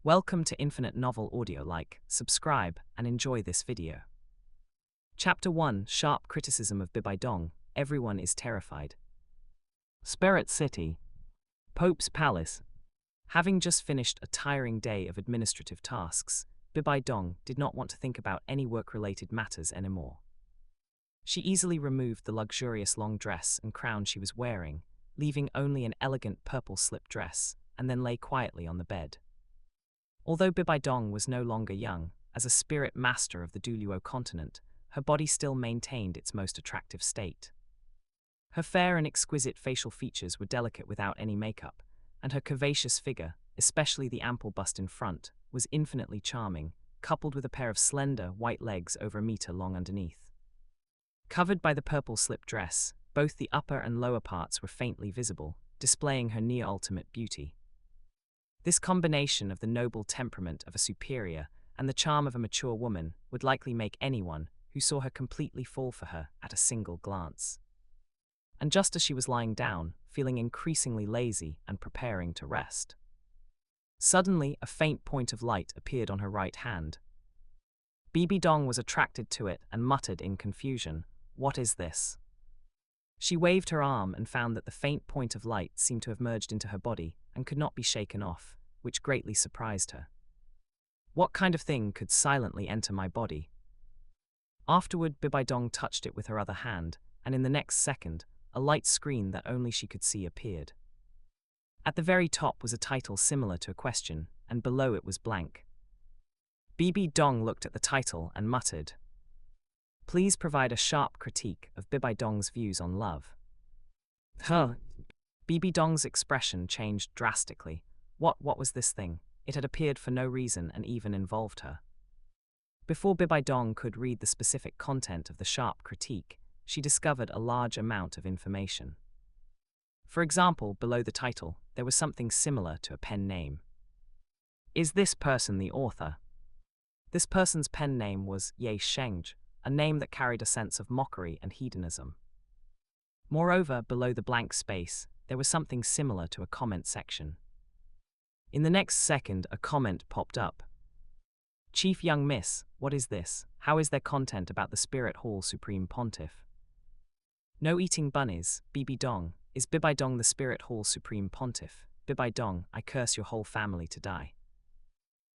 Welcome to Infinite Novel Audio. Like, subscribe, and enjoy this video. Chapter 1: Sharp Criticism of Bibi Dong. Everyone is terrified. Spirit City. Pope's Palace. Having just finished a tiring day of administrative tasks, Bibi Dong did not want to think about any work-related matters anymore. She easily removed the luxurious long dress and crown she was wearing, leaving only an elegant purple slip dress, and then lay quietly on the bed. Although Bibi Dong was no longer young, as a spirit master of the Douluo Continent, her body still maintained its most attractive state. Her fair and exquisite facial features were delicate without any makeup, and her curvaceous figure, especially the ample bust in front, was infinitely charming, coupled with a pair of slender, white legs over a meter long underneath. Covered by the purple slip dress, both the upper and lower parts were faintly visible, displaying her near-ultimate beauty. This combination of the noble temperament of a superior and the charm of a mature woman would likely make anyone who saw her completely fall for her at a single glance. And just as she was lying down, feeling increasingly lazy and preparing to rest, suddenly a faint point of light appeared on her right hand. Bibi Dong was attracted to it and muttered in confusion, "What is this?" She waved her arm and found that the faint point of light seemed to have merged into her body and could not be shaken off, which greatly surprised her. What kind of thing could silently enter my body? Afterward, Bibi Dong touched it with her other hand, and in the next second, a light screen that only she could see appeared. At the very top was a title similar to a question, and below it was blank. Bibi Dong looked at the title and muttered, "Please provide a sharp critique of Bibi Dong's views on love." Huh. Bibi Dong's expression changed drastically. What was this thing? It had appeared for no reason and even involved her. Before Bibi Dong could read the specific content of the sharp critique, she discovered a large amount of information. For example, below the title, there was something similar to a pen name. Is this person the author? This person's pen name was Ye Sheng, a name that carried a sense of mockery and hedonism. Moreover, below the blank space, there was something similar to a comment section. In the next second, a comment popped up. "Chief Young Miss, what is this? How is there content about the Spirit Hall Supreme Pontiff? No eating bunnies, Bibi Dong. Is Bibi Dong the Spirit Hall Supreme Pontiff? Bibi Dong, I curse your whole family to die."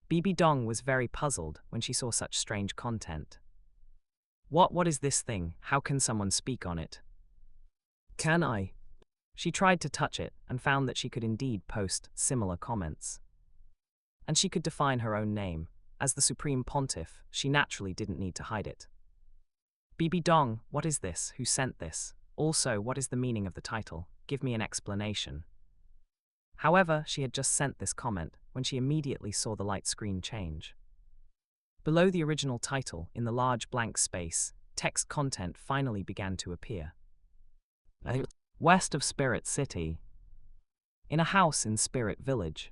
Bibi Dong was very puzzled when she saw such strange content. What is this thing? How can someone speak on it? Can I? She tried to touch it and found that she could indeed post similar comments. And she could define her own name. As the Supreme Pontiff, she naturally didn't need to hide it. Bibi Dong, what is this? Who sent this? Also, what is the meaning of the title? Give me an explanation. However, she had just sent this comment when she immediately saw the light screen change. Below the original title, in the large blank space, text content finally began to appear. West of Spirit City. In a house in Spirit Village.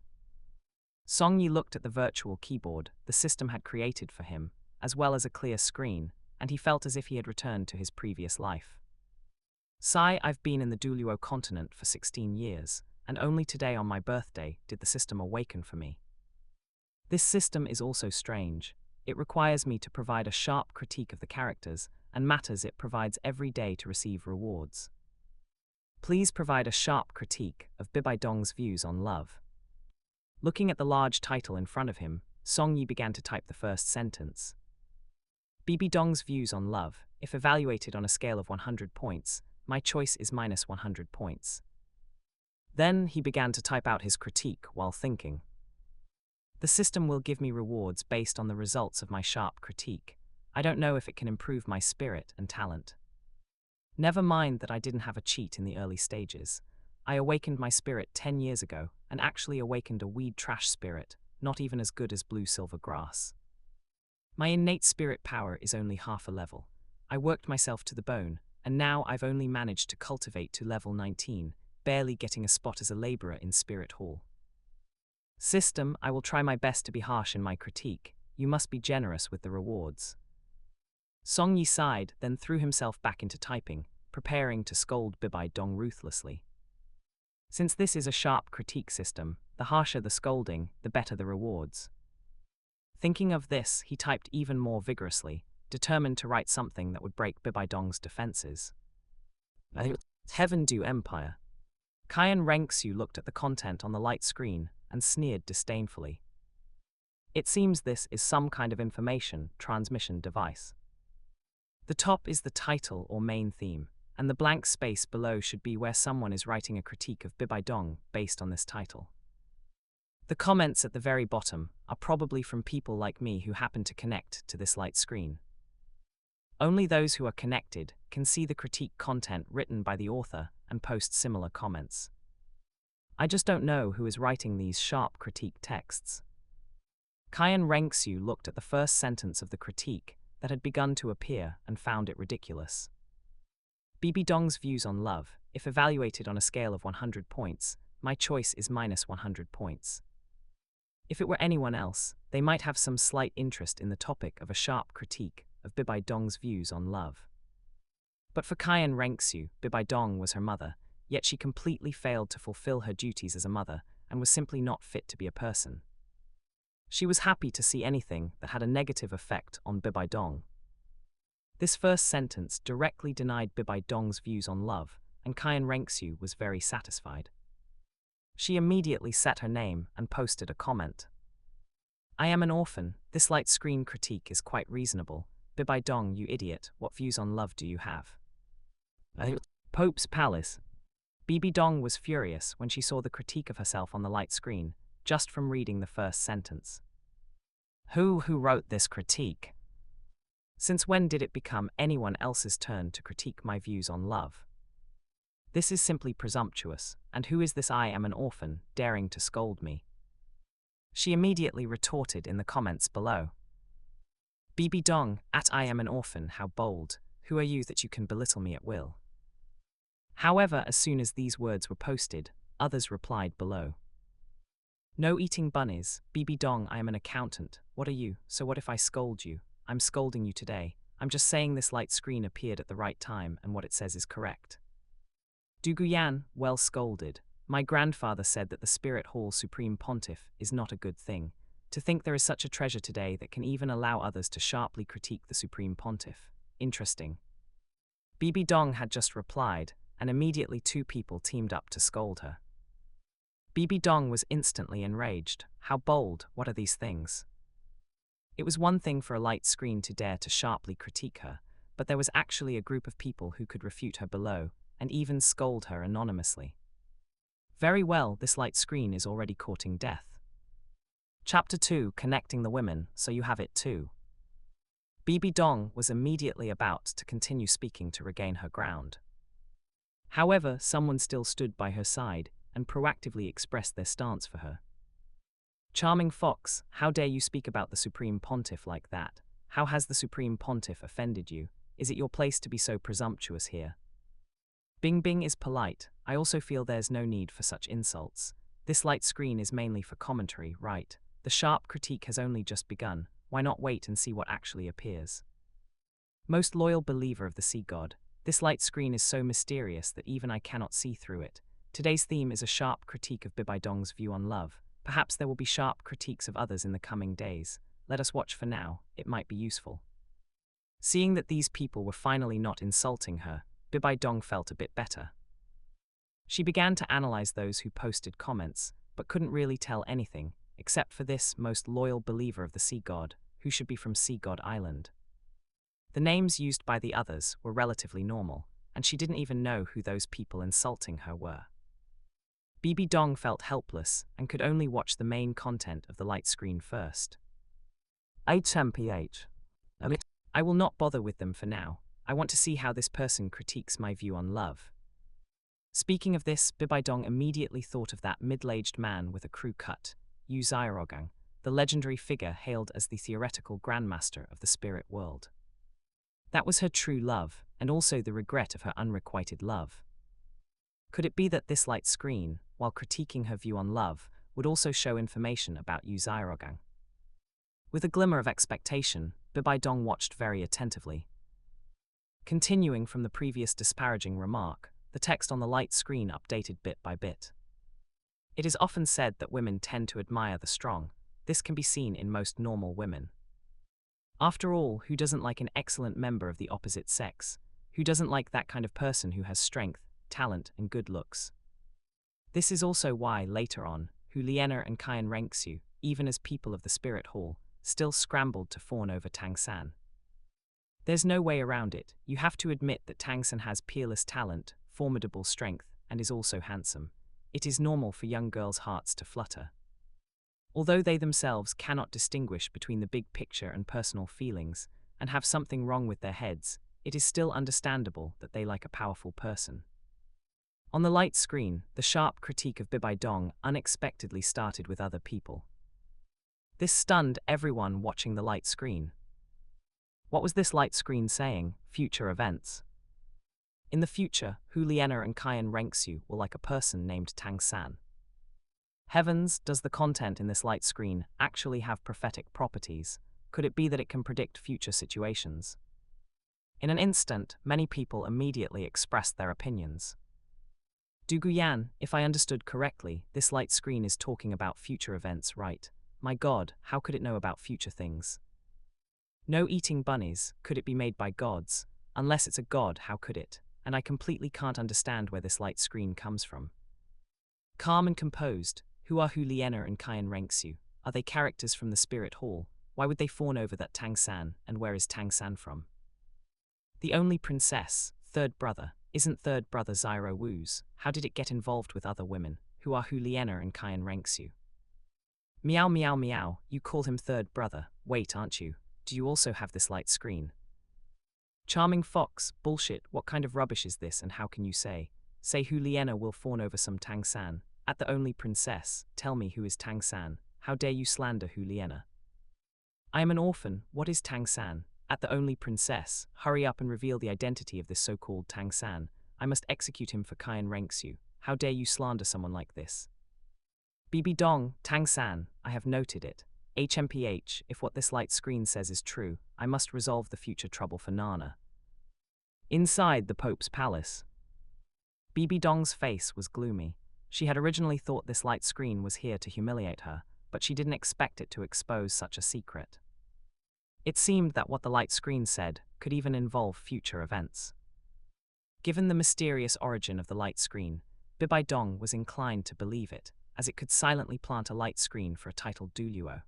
Song Yi looked at the virtual keyboard the system had created for him, as well as a clear screen, and he felt as if he had returned to his previous life. Sigh, I've been in the Douluo Continent for 16 years, and only today on my birthday did the system awaken for me. This system is also strange. It requires me to provide a sharp critique of the characters and matters it provides every day to receive rewards. Please provide a sharp critique of Bibi Dong's views on love. Looking at the large title in front of him, Song Yi began to type the first sentence. Bibi Dong's views on love, if evaluated on a scale of 100 points, my choice is minus 100 points. Then he began to type out his critique while thinking. The system will give me rewards based on the results of my sharp critique. I don't know if it can improve my spirit and talent. Never mind that I didn't have a cheat in the early stages. I awakened my spirit 10 years ago and actually awakened a weed trash spirit, not even as good as blue silver grass. My innate spirit power is only half a level. I worked myself to the bone, and now I've only managed to cultivate to level 19, barely getting a spot as a laborer in Spirit Hall. System, I will try my best to be harsh in my critique. You must be generous with the rewards. Song Yi sighed, then threw himself back into typing, preparing to scold Bibi Dong ruthlessly. Since this is a sharp critique system, the the harsher the scolding, the better the rewards. Thinking of this, he typed even more vigorously, determined to write something that would break Bibi Dong's defenses. Heaven do Empire. Qian Rengxu looked at the content on the light screen and sneered disdainfully. It seems this is some kind of information transmission device. The top is the title or main theme, and the blank space below should be where someone is writing a critique of Bibi Dong based on this title. The comments at the very bottom are probably from people like me who happen to connect to this light screen. Only those who are connected can see the critique content written by the author and post similar comments. I just don't know who is writing these sharp critique texts. Qian Rengxu looked at the first sentence of the critique that had begun to appear and found it ridiculous. Bibi Dong's views on love, if evaluated on a scale of 100 points, my choice is minus 100 points. If it were anyone else, they might have some slight interest in the topic of a sharp critique of Bibi Dong's views on love. But for Qian Rengxu, Bibi Dong was her mother, yet she completely failed to fulfill her duties as a mother and was simply not fit to be a person. She was happy to see anything that had a negative effect on Bibi Dong. This first sentence directly denied Bibi Dong's views on love, and Qian Rengxu was very satisfied. She immediately set her name and posted a comment. I am an orphan, this light screen critique is quite reasonable. Bibi Dong, you idiot, what views on love do you have? Pope's Palace. Bibi Dong was furious when she saw the critique of herself on the light screen, just from reading the first sentence. Who wrote this critique? Since when did it become anyone else's turn to critique my views on love? This is simply presumptuous, and who is this I am an orphan, daring to scold me? She immediately retorted in the comments below. Bibi Dong, at I am an orphan, how bold, who are you that you can belittle me at will? However, as soon as these words were posted, others replied below. No eating bunnies, Bibi Dong, I am an accountant, what are you, so what if I scold you? I'm scolding you today, I'm just saying this light screen appeared at the right time and what it says is correct. Duguyan, well scolded. My grandfather said that the Spirit Hall Supreme Pontiff is not a good thing. To think there is such a treasure today that can even allow others to sharply critique the Supreme Pontiff. Interesting. Bibi Dong had just replied, and immediately two people teamed up to scold her. Bibi Dong was instantly enraged. How bold, what are these things? It was one thing for a light screen to dare to sharply critique her, but there was actually a group of people who could refute her below, and even scold her anonymously. Very well, this light screen is already courting death. Chapter 2, Connecting the Women, so you have it too. Bibi Dong was immediately about to continue speaking to regain her ground. However, someone still stood by her side and proactively expressed their stance for her. Charming Fox, how dare you speak about the Supreme Pontiff like that? How has the Supreme Pontiff offended you? Is it your place to be so presumptuous here? Bing Bing is polite. I also feel there's no need for such insults. This light screen is mainly for commentary, right? The sharp critique has only just begun. Why not wait and see what actually appears? Most loyal believer of the sea god, this light screen is so mysterious that even I cannot see through it. Today's theme is a sharp critique of Bibi Dong's view on love. Perhaps there will be sharp critiques of others in the coming days. Let us watch for now, it might be useful. Seeing that these people were finally not insulting her, Bibi Dong felt a bit better. She began to analyze those who posted comments, but couldn't really tell anything, except for this most loyal believer of the sea god, who should be from Sea God Island. The names used by the others were relatively normal, and she didn't even know who those people insulting her were. Bibi Dong felt helpless and could only watch the main content of the light screen first. HMPH. I will not bother with them for now. I want to see how this person critiques my view on love. Speaking of this, Bibi Dong immediately thought of that middle-aged man with a crew cut, Zhu Zhuqing, the legendary figure hailed as the theoretical grandmaster of the spirit world. That was her true love, and also the regret of her unrequited love. Could it be that this light screen, while critiquing her view on love, would also show information about Zhu Zhuqing? With a glimmer of expectation, Bibi Dong watched very attentively. Continuing from the previous disparaging remark, the text on the light screen updated bit by bit. It is often said that women tend to admire the strong. This can be seen in most normal women. After all, who doesn't like an excellent member of the opposite sex? Who doesn't like that kind of person who has strength, talent, and good looks? This is also why, later on, Hu Liena and Qian Renxiu, even as people of the Spirit Hall, still scrambled to fawn over Tang San. There's no way around it. You have to admit that Tang San has peerless talent, formidable strength, and is also handsome. It is normal for young girls' hearts to flutter. Although they themselves cannot distinguish between the big picture and personal feelings, and have something wrong with their heads, it is still understandable that they like a powerful person. On the light screen, the sharp critique of Bibi Dong unexpectedly started with other people. This stunned everyone watching the light screen. What was this light screen saying? Future events. In the future, Hu Liena and Qian Renxiu will like a person named Tang San. Heavens, does the content in this light screen actually have prophetic properties? Could it be that it can predict future situations? In an instant, many people immediately expressed their opinions. Du Guyan, if I understood correctly, this light screen is talking about future events, right? My God, how could it know about future things? No eating bunnies, could it be made by gods? Unless it's a god, how could it? And I completely can't understand where this light screen comes from. Calm and composed, who are Hu Liena and Qian Renxiu? Are they characters from the Spirit Hall? Why would they fawn over that Tang San, and where is Tang San from? The only princess, third brother, isn't third brother Xiao Wu's. How did it get involved with other women, who are Hu Liena and Qian Renxiu? Meow meow meow, you call him third brother, wait aren't you? Do you also have this light screen? Charming fox, bullshit, what kind of rubbish is this and how can you say Hu Liena will fawn over some Tang San? At the only princess, tell me who is Tang San, how dare you slander Hu Liena? I am an orphan, what is Tang San? At the only princess, hurry up and reveal the identity of this so-called Tang San. I must execute him for Qian Renxiu. How dare you slander someone like this? Bibi Dong, Tang San, I have noted it. HMPH, if what this light screen says is true, I must resolve the future trouble for Nana. Inside the Pope's palace. Bibi Dong's face was gloomy. She had originally thought this light screen was here to humiliate her, but she didn't expect it to expose such a secret. It seemed that what the light screen said could even involve future events. Given the mysterious origin of the light screen, Bibi Dong was inclined to believe it, as it could silently plant a light screen for a titled Douluo.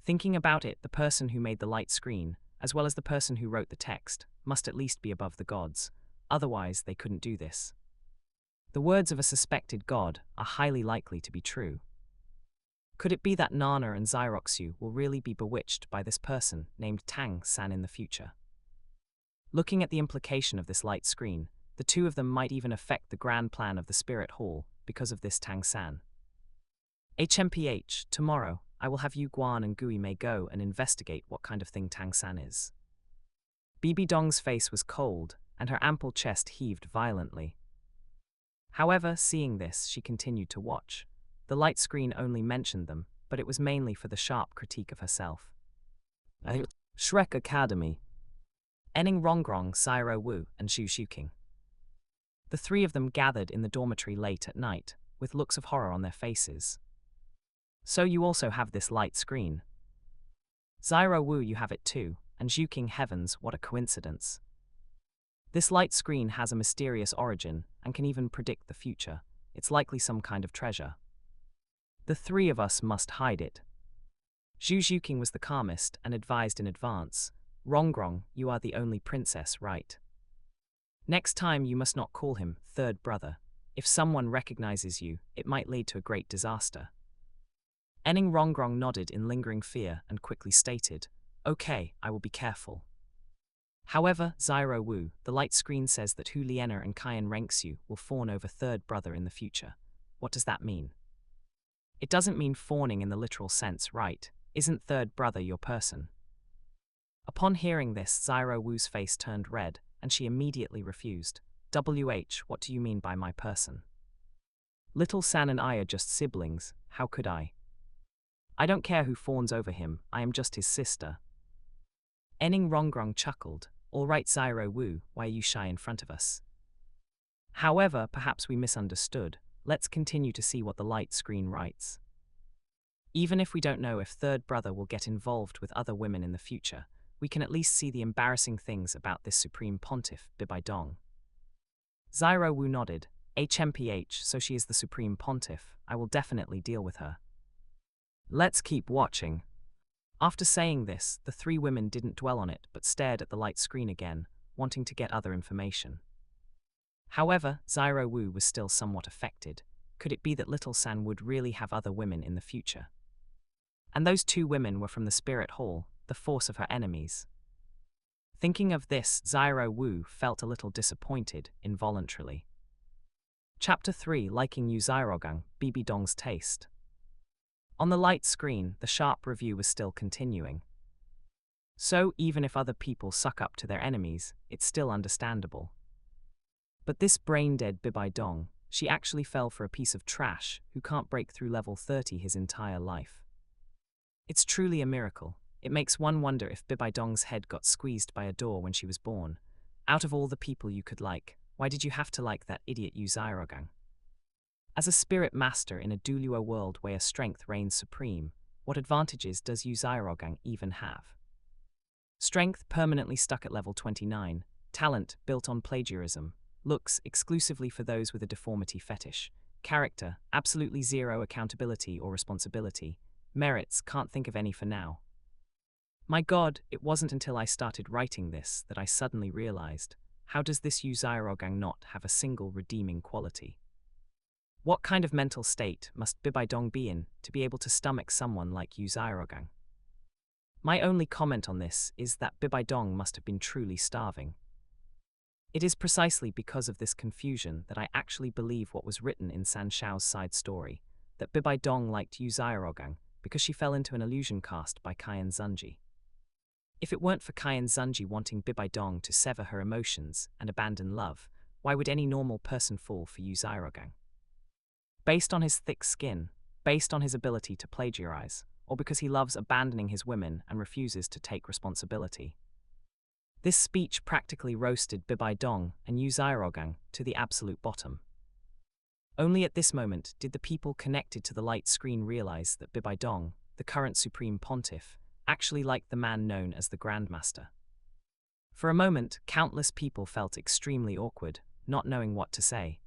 Thinking about it, the person who made the light screen, as well as the person who wrote the text, must at least be above the gods, otherwise they couldn't do this. The words of a suspected god are highly likely to be true. Could it be that Nana and Xiroxu will really be bewitched by this person named Tang San in the future? Looking at the implication of this light screen, the two of them might even affect the grand plan of the Spirit Hall because of this Tang San. HMPH, tomorrow, I will have Yu Guan and Gui Mei go and investigate what kind of thing Tang San is. Bibi Dong's face was cold, and her ample chest heaved violently. However, seeing this, she continued to watch. The light screen only mentioned them, but it was mainly for the sharp critique of herself. Shrek Academy. Ning Rongrong, Xiao Wu, and Zhu Zhuqing. The three of them gathered in the dormitory late at night, with looks of horror on their faces. So you also have this light screen. Xiao Wu, you have it too, and Zhuqing, heavens, what a coincidence. This light screen has a mysterious origin and can even predict the future. It's likely some kind of treasure. The three of us must hide it. Zhu Zhuqing was the calmest and advised in advance. Rongrong, you are the only princess, right? Next time you must not call him third brother. If someone recognizes you, it might lead to a great disaster. Ning Rongrong nodded in lingering fear and quickly stated, okay, I will be careful. However, Xiao Wu, the light screen says that Hu Liena and Qian Renxiu will fawn over third brother in the future. What does that mean? It doesn't mean fawning in the literal sense, right? Isn't third brother your person? Upon hearing this, Xiao Wu's face turned red, and she immediately refused. What do you mean by my person? Little San and I are just siblings, how could I? I don't care who fawns over him, I am just his sister. Ning Rongrong chuckled. All right, Xiao Wu, why are you shy in front of us? However, perhaps we misunderstood. let's continue to see what the light screen writes. Even if we don't know if third brother will get involved with other women in the future, we can at least see the embarrassing things about this supreme pontiff, Bibi Dong. Xiao Wu nodded. HMPH, so she is the supreme pontiff. I will definitely deal with her. Let's keep watching. After saying this, the three women didn't dwell on it but stared at the light screen again, wanting to get other information. However, Xiao Wu was still somewhat affected. Could it be that Little San would really have other women in the future? And those two women were from the Spirit Hall, the force of her enemies. Thinking of this, Xiao Wu felt a little disappointed, involuntarily. Chapter 3, Liking Yu Xiaogang, Bibi Dong's Taste. On the light screen, the sharp review was still continuing. So, even if other people suck up to their enemies, it's still understandable. But this brain-dead Bibi Dong, she actually fell for a piece of trash who can't break through level 30 his entire life. It's truly a miracle. It makes one wonder if Bibi Dong's head got squeezed by a door when she was born. Out of all the people you could like, why did you have to like that idiot Yu Xiaogang? As a spirit master in a Douluo world where strength reigns supreme, what advantages does Yu Xiaogang even have? Strength permanently stuck at level 29, talent built on plagiarism, looks exclusively for those with a deformity fetish, character absolutely zero accountability or responsibility, merits can't think of any for now. My God, it wasn't until I started writing this that I suddenly realized, how does this Yu Xiaogang not have a single redeeming quality? What kind of mental state must Bibi Dong be in to be able to stomach someone like Yu Xiaogang? My only comment on this is that Bibi Dong must have been truly starving. It is precisely because of this confusion that I actually believe what was written in San Shao's side story, that Bibi Dong liked Yu Xiaogang because she fell into an illusion cast by Qian Zunji. If it weren't for Qian Zunji wanting Bibi Dong to sever her emotions and abandon love, why would any normal person fall for Yu Xiaogang? Based on his thick skin, based on his ability to plagiarize, or because he loves abandoning his women and refuses to take responsibility. This speech practically roasted Bibi Dong and Yu Xiaogang to the absolute bottom. Only at this moment did the people connected to the light screen realize that Bibi Dong, the current supreme pontiff, actually liked the man known as the Grandmaster. For a moment, countless people felt extremely awkward, not knowing what to say.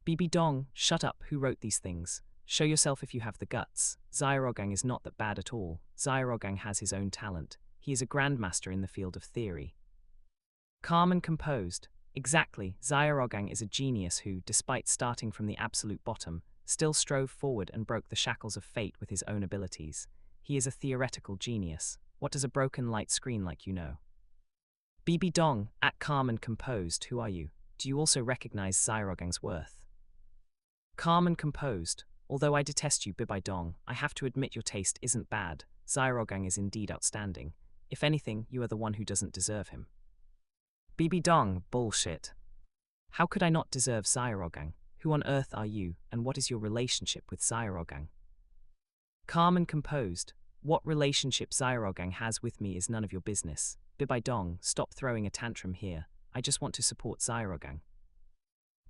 Bibi Dong, shut up, who wrote these things? Show yourself if you have the guts. Xiaogang is not that bad at all. Xiaogang has his own talent. He is a grandmaster in the field of theory. Calm and composed. Exactly, Xiaogang is a genius who, despite starting from the absolute bottom, still strove forward and broke the shackles of fate with his own abilities. He is a theoretical genius. What does a broken light screen like you know? Bibi Dong, at calm and composed, who are you? Do you also recognize Xiaogang's worth? Calm and composed. Although I detest you, Bibi Dong, I have to admit your taste isn't bad. Xiaogang is indeed outstanding. If anything, you are the one who doesn't deserve him. Bibi Dong, bullshit. How could I not deserve Xiaogang? Who on earth are you, and what is your relationship with Xiaogang? Calm and composed. What relationship Xiaogang has with me is none of your business. Bibi Dong, stop throwing a tantrum here. I just want to support Xiaogang.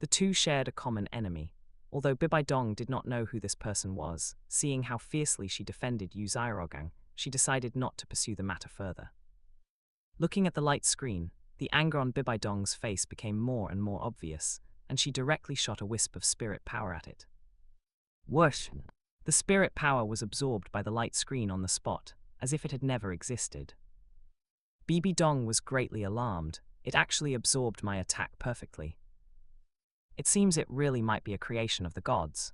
The two shared a common enemy. Although Bibi Dong did not know who this person was, seeing how fiercely she defended Yu Xiaogang, she decided not to pursue the matter further. Looking at the light screen, the anger on Bibi Dong's face became more and more obvious, and she directly shot a wisp of spirit power at it. Whoosh! The spirit power was absorbed by the light screen on the spot, as if it had never existed. Bibi Dong was greatly alarmed. It actually absorbed my attack perfectly. It seems it really might be a creation of the gods.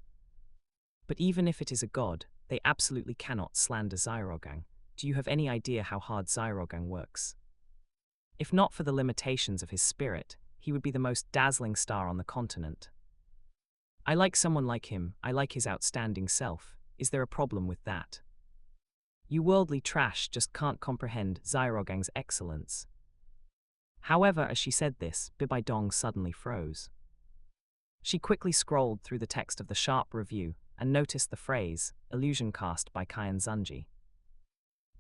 But even if it is a god, they absolutely cannot slander Xiaogang. Do you have any idea how hard Xiaogang works? If not for the limitations of his spirit, he would be the most dazzling star on the continent. I like someone like him. I like his outstanding self. Is there a problem with that? You worldly trash just can't comprehend Xiaogang's excellence. However, as she said this, Bibi Dong suddenly froze. She quickly scrolled through the text of the sharp review and noticed the phrase, illusion cast by Qian Zunji.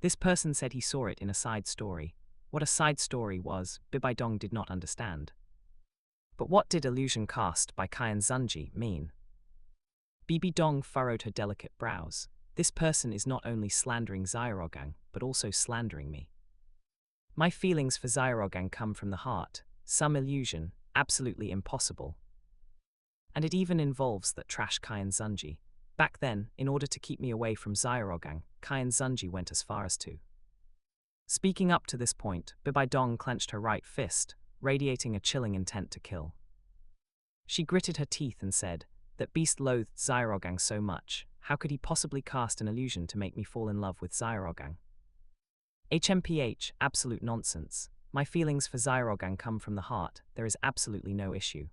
This person said he saw it in a side story. What a side story was, Bibi Dong did not understand. But what did illusion cast by Qian Zunji mean? Bibi Dong furrowed her delicate brows. This person is not only slandering Xiaogang, but also slandering me. My feelings for Xiaogang come from the heart, some illusion, absolutely impossible. And it even involves that trash Qian Zunji. Back then, in order to keep me away from Xiaogang, Qian Zunji went as far as to. Speaking up to this point, Bibi Dong clenched her right fist, radiating a chilling intent to kill. She gritted her teeth and said, "That beast loathed Xiaogang so much, how could he possibly cast an illusion to make me fall in love with Xiaogang? HMPH, absolute nonsense. My feelings for Xiaogang come from the heart, there is absolutely no issue."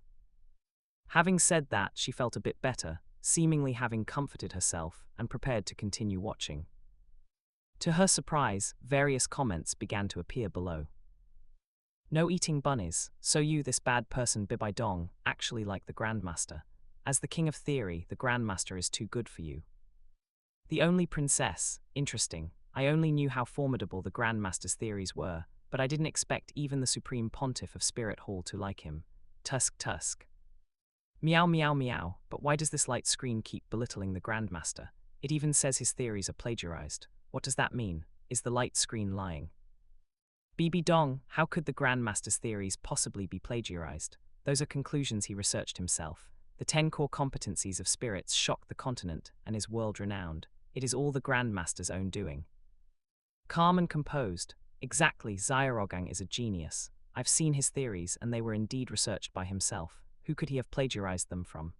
Having said that, she felt a bit better, seemingly having comforted herself, and prepared to continue watching. To her surprise, various comments began to appear below. "No eating bunnies, so you, this bad person Bibi Dong, actually like the Grandmaster. As the king of theory, the Grandmaster is too good for you. The only princess, interesting. I only knew how formidable the Grandmaster's theories were, but I didn't expect even the Supreme Pontiff of Spirit Hall to like him. Tusk. Meow meow meow, but why does this light screen keep belittling the Grandmaster? It even says his theories are plagiarized. What does that mean? Is the light screen lying? Bibi Dong, how could the Grandmaster's theories possibly be plagiarized? Those are conclusions he researched himself. The 10 core competencies of spirits shocked the continent and is world-renowned. It is all the Grandmaster's own doing. Calm and composed. Exactly, Xiaogang is a genius. I've seen his theories and they were indeed researched by himself. Who could he have plagiarized them from?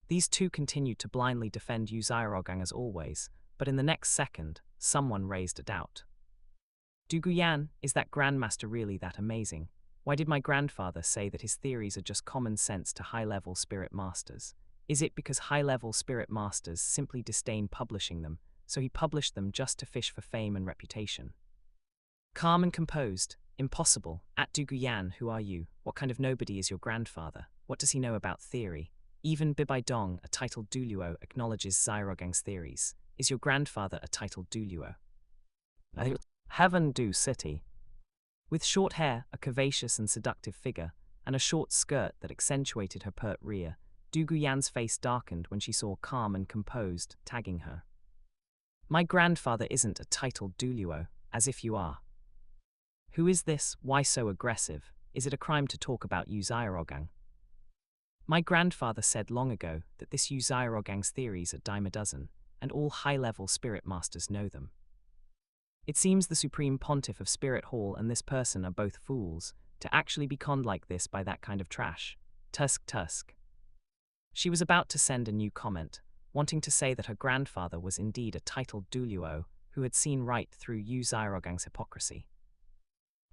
These two continued to blindly defend Yu Xiaogang as always, but in the next second, someone raised a doubt. Zhu Zhuqing, is that Grandmaster really that amazing? Why did my grandfather say that his theories are just common sense to high-level spirit masters? Is it because high-level spirit masters simply disdain publishing them, so he published them just to fish for fame and reputation? Calm and composed. Impossible. At Zhu Zhuqing, who are you? What kind of nobody is your grandfather? What does he know about theory? Even Bibi Dong, a titled Douluo, acknowledges Xiaogang's theories. Is your grandfather a titled Douluo? Heaven Do City. With short hair, a curvaceous and seductive figure, and a short skirt that accentuated her pert rear, Zhu Zhuqing's face darkened when she saw Calm and Composed tagging her. My grandfather isn't a titled Douluo, as if you are. Who is this? Why so aggressive? Is it a crime to talk about Yu Xiaogang? My grandfather said long ago that this Yu Xiaogang's theories are dime a dozen, and all high-level spirit masters know them. It seems the Supreme Pontiff of Spirit Hall and this person are both fools, to actually be conned like this by that kind of trash. Tusk. She was about to send a new comment, wanting to say that her grandfather was indeed a titled Douluo who had seen right through Yu Xiaogang's hypocrisy.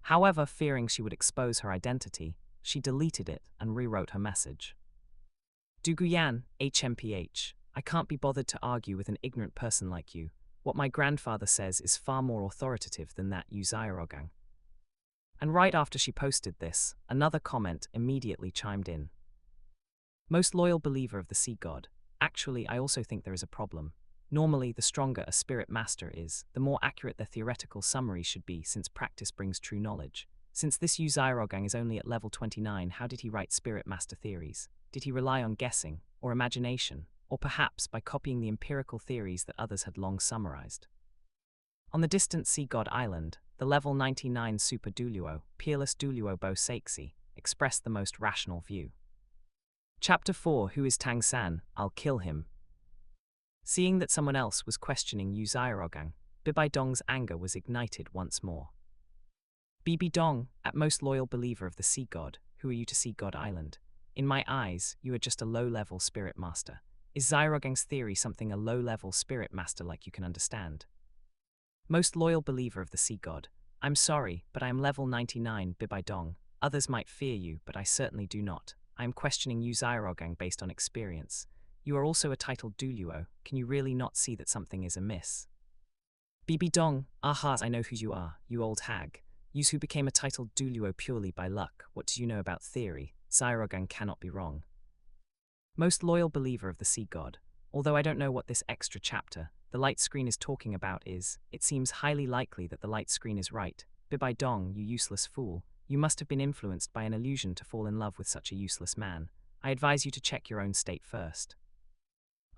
However, fearing she would expose her identity, she deleted it and rewrote her message. Zhu Zhuqing, HMPH, I can't be bothered to argue with an ignorant person like you. What my grandfather says is far more authoritative than that Yu Xiaogang. And right after she posted this, another comment immediately chimed in. Most loyal believer of the sea god. Actually, I also think there is a problem. Normally, the stronger a spirit master is, the more accurate their theoretical summary should be, since practice brings true knowledge. Since this Yu Xiaogang is only at level 29, how did he write spirit master theories? Did he rely on guessing, or imagination, or perhaps by copying the empirical theories that others had long summarized? On the distant sea god island, the level 99 Super Douluo, Peerless Douluo Bo Seixi, expressed the most rational view. Chapter 4. Who is Tang San? I'll kill him. Seeing that someone else was questioning Yu Xiaogang, Bibi Dong's anger was ignited once more. Bibi Dong, at most loyal believer of the sea god, who are you to Sea God Island? In my eyes, you are just a low-level spirit master. Is Xiaogang's theory something a low-level spirit master like you can understand? Most loyal believer of the sea god, I'm sorry, but I am level 99, Bibi Dong. Others might fear you, but I certainly do not. I am questioning Yu Xiaogang based on experience. You are also a titled Douluo. Can you really not see that something is amiss? Bibi Dong, aha, I know who you are, you old hag. You who became a titled Douluo purely by luck. What do you know about theory? Xiaogang cannot be wrong. Most loyal believer of the sea god. Although I don't know what this extra chapter, the light screen is talking about is, it seems highly likely that the light screen is right. Bibi Dong, you useless fool. You must have been influenced by an illusion to fall in love with such a useless man. I advise you to check your own state first.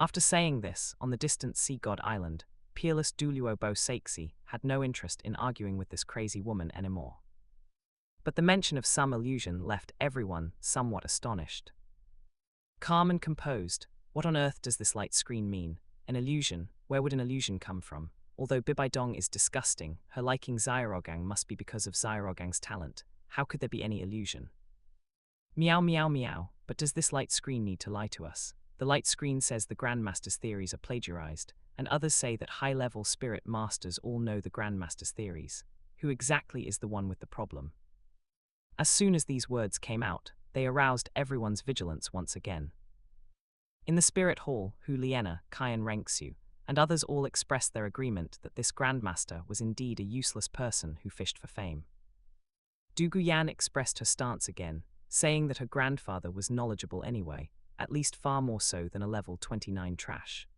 After saying this, on the distant sea god island, peerless Douluo Continent had no interest in arguing with this crazy woman anymore. But the mention of some illusion left everyone somewhat astonished. Calm and composed, what on earth does this light screen mean? An illusion? Where would an illusion come from? Although Bibi Dong is disgusting, her liking Zhu Zhuqing must be because of Zhu Zhuqing's talent. How could there be any illusion? Meow meow meow, but does this light screen need to lie to us? The light screen says the Grandmaster's theories are plagiarized, and others say that high-level spirit masters all know the Grandmaster's theories. Who exactly is the one with the problem? As soon as these words came out, they aroused everyone's vigilance once again. In the spirit hall, Hu Liena, Kaian Renxu, and others all expressed their agreement that this Grandmaster was indeed a useless person who fished for fame. Du Guyan expressed her stance again, saying that her grandfather was knowledgeable anyway, at least far more so than a level 29 trash.